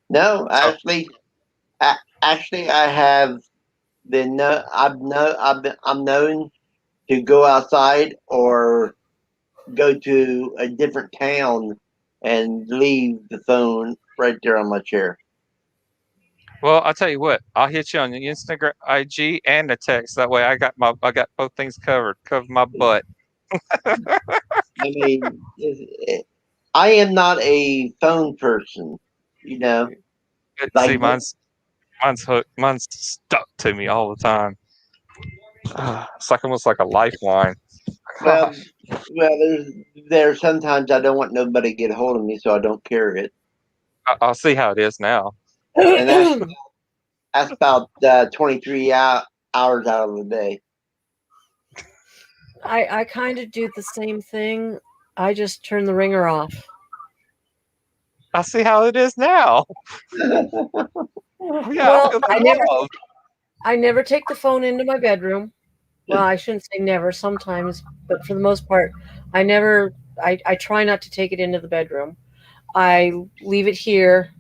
No, actually, I have been I'm known to go outside or go to a different town and leave the phone right there on my chair. Well, I'll tell you what. I'll hit you on the Instagram, IG, and the text. That way, I got both things covered. Cover my butt. I mean, I am not a phone person. See, mine's hooked. Mine's stuck to me all the time. It's like almost like a lifeline. Well, there's sometimes I don't want nobody to get a hold of me, so I don't carry it. I'll see how it is now. And that's about 23 hours out of the day. I kind of do the same thing. I just turn the ringer off. I see how it is now. Well, I never take the phone into my bedroom. Well, I shouldn't say never, sometimes, but for the most part, I try not to take it into the bedroom. I leave it here.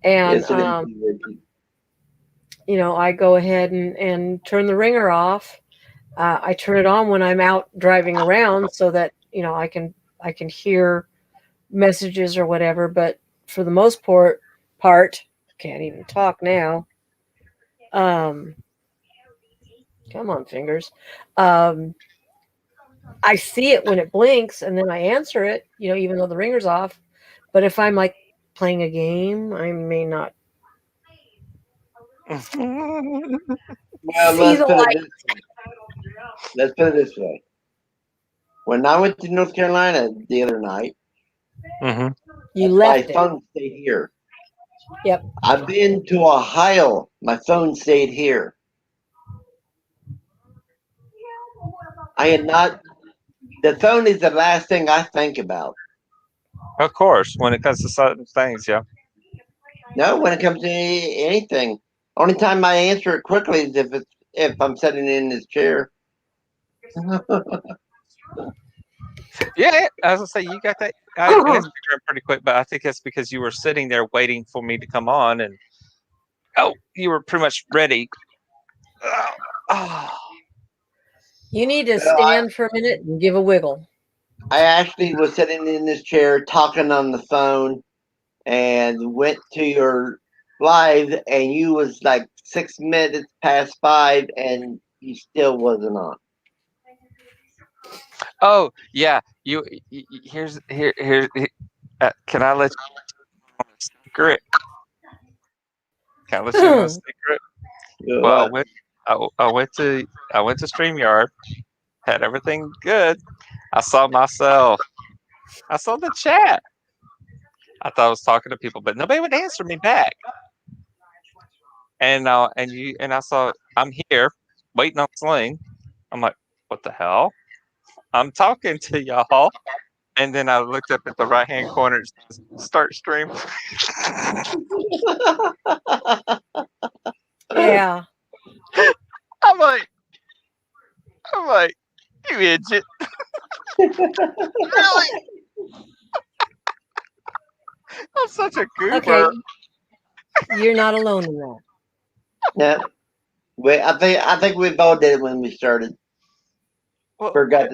And, I go ahead and turn the ringer off. I turn it on when I'm out driving around so that, I can hear messages or whatever. But for the most part, can't even talk now. Come on, fingers. I see it when it blinks, and then I answer it. Even though the ringer's off. But if I'm like playing a game, I may not Well, see the light. Let's put it this way. When I went to North Carolina the other night, You my left it. phone stayed here. Yep. I've been to Ohio. My phone stayed here. I had not. The phone is the last thing I think about. Of course, when it comes to certain things, yeah. No, when it comes to anything, only time I answer it quickly is if I'm sitting in this chair. Yeah, as I say, you got that. I answered her pretty quick, but I think that's because you were sitting there waiting for me to come on, and you were pretty much ready. You need to stand for a minute and give a wiggle. I actually was sitting in this chair talking on the phone and went to your live, and you was like 6 minutes past 5 and you still wasn't on. Oh yeah, here's can I let you know a secret? Can I let you know a secret? Well, I went to StreamYard, had everything good. I saw myself. I saw the chat. I thought I was talking to people, but nobody would answer me back. And I saw I'm here waiting on Sling. I'm like, what the hell? I'm talking to y'all. And then I looked up at the right hand corner, it says, start stream. Yeah. I'm like, you idiot. Really? I'm such a goober. Okay. You're not alone in that. Yeah. I think we both did it when we started. Well, Forgot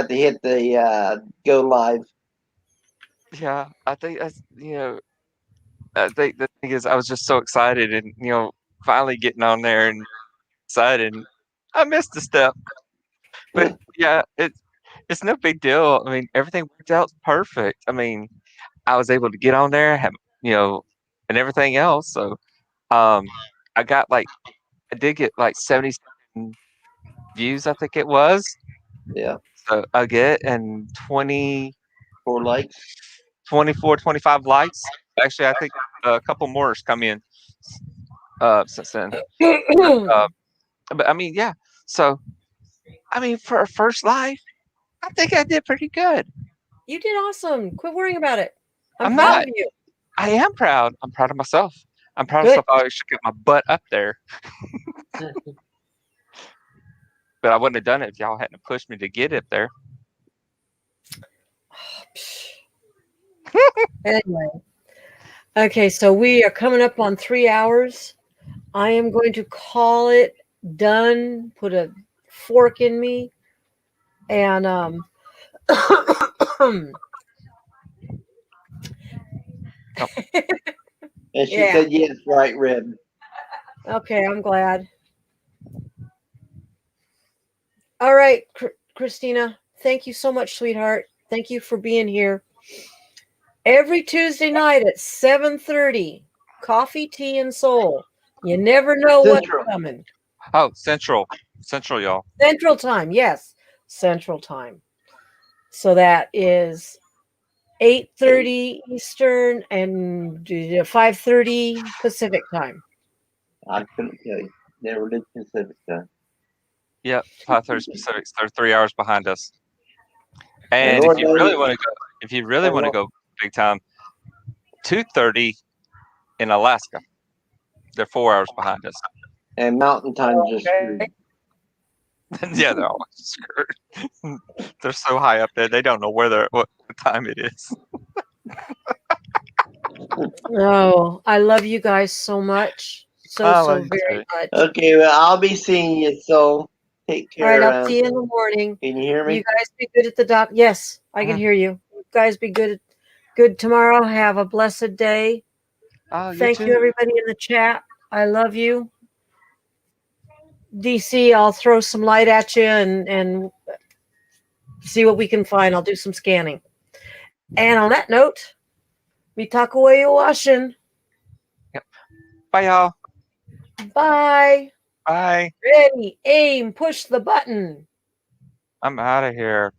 to hit the go live. yeah, I think that's I think the thing is I was just so excited and finally getting on there and excited. And I missed a step. But yeah, it's no big deal. I mean, everything worked out perfect. I mean, I was able to get on there, have and everything else. So I did get like 77 views, I think it was. Yeah. So I get and 20 4 likes. 24, 25 likes. Actually, I think a couple more has come in since then. But I mean, yeah. So I mean, for a first live, I think I did pretty good. You did awesome. Quit worrying about it. I'm proud not. of you. I am proud. I'm proud of myself. I'm proud Good. of myself. I should get my butt up there. But I wouldn't have done it if y'all hadn't pushed me to get up there. Anyway. Okay, so we are coming up on 3 hours. I am going to call it done. Put a fork in me. And And she Yeah. said yes, right, Rib. Okay, I'm glad. All right, Christina, thank you so much, sweetheart. Thank you for being here. Every Tuesday night at 7:30, Coffee, Tea, and Soul. You never know Central. what's coming. Oh, Central, y'all. Central Time, yes, Central Time. So that is 8:30 Eastern and 5:30 Pacific Time. I couldn't tell you. Never did Pacific time. Yep, 5:30 Pacific. They're 3 hours behind us. And And Lord if you knows- really want to go big time, 2:30 in Alaska. They're 4 hours behind us. And Mountain Time just Okay. screwed. Yeah, they're always screwed. They're so high up there, they don't know what time it is. Oh, I love you guys so much. I love So you very too. much. Okay, well, I'll be seeing you, so take All right, care. I'll see you in the morning. Can you hear me? You guys be good at the doc. Yes, I can hear you. You guys be good tomorrow. Have a blessed day. Oh, you Thank too. you, everybody in the chat. I love you. DC, I'll throw some light at you and see what we can find. I'll do some scanning. And on that note, we talk away washing. Bye, y'all. Bye. Bye. Ready, aim, push the button. I'm out of here.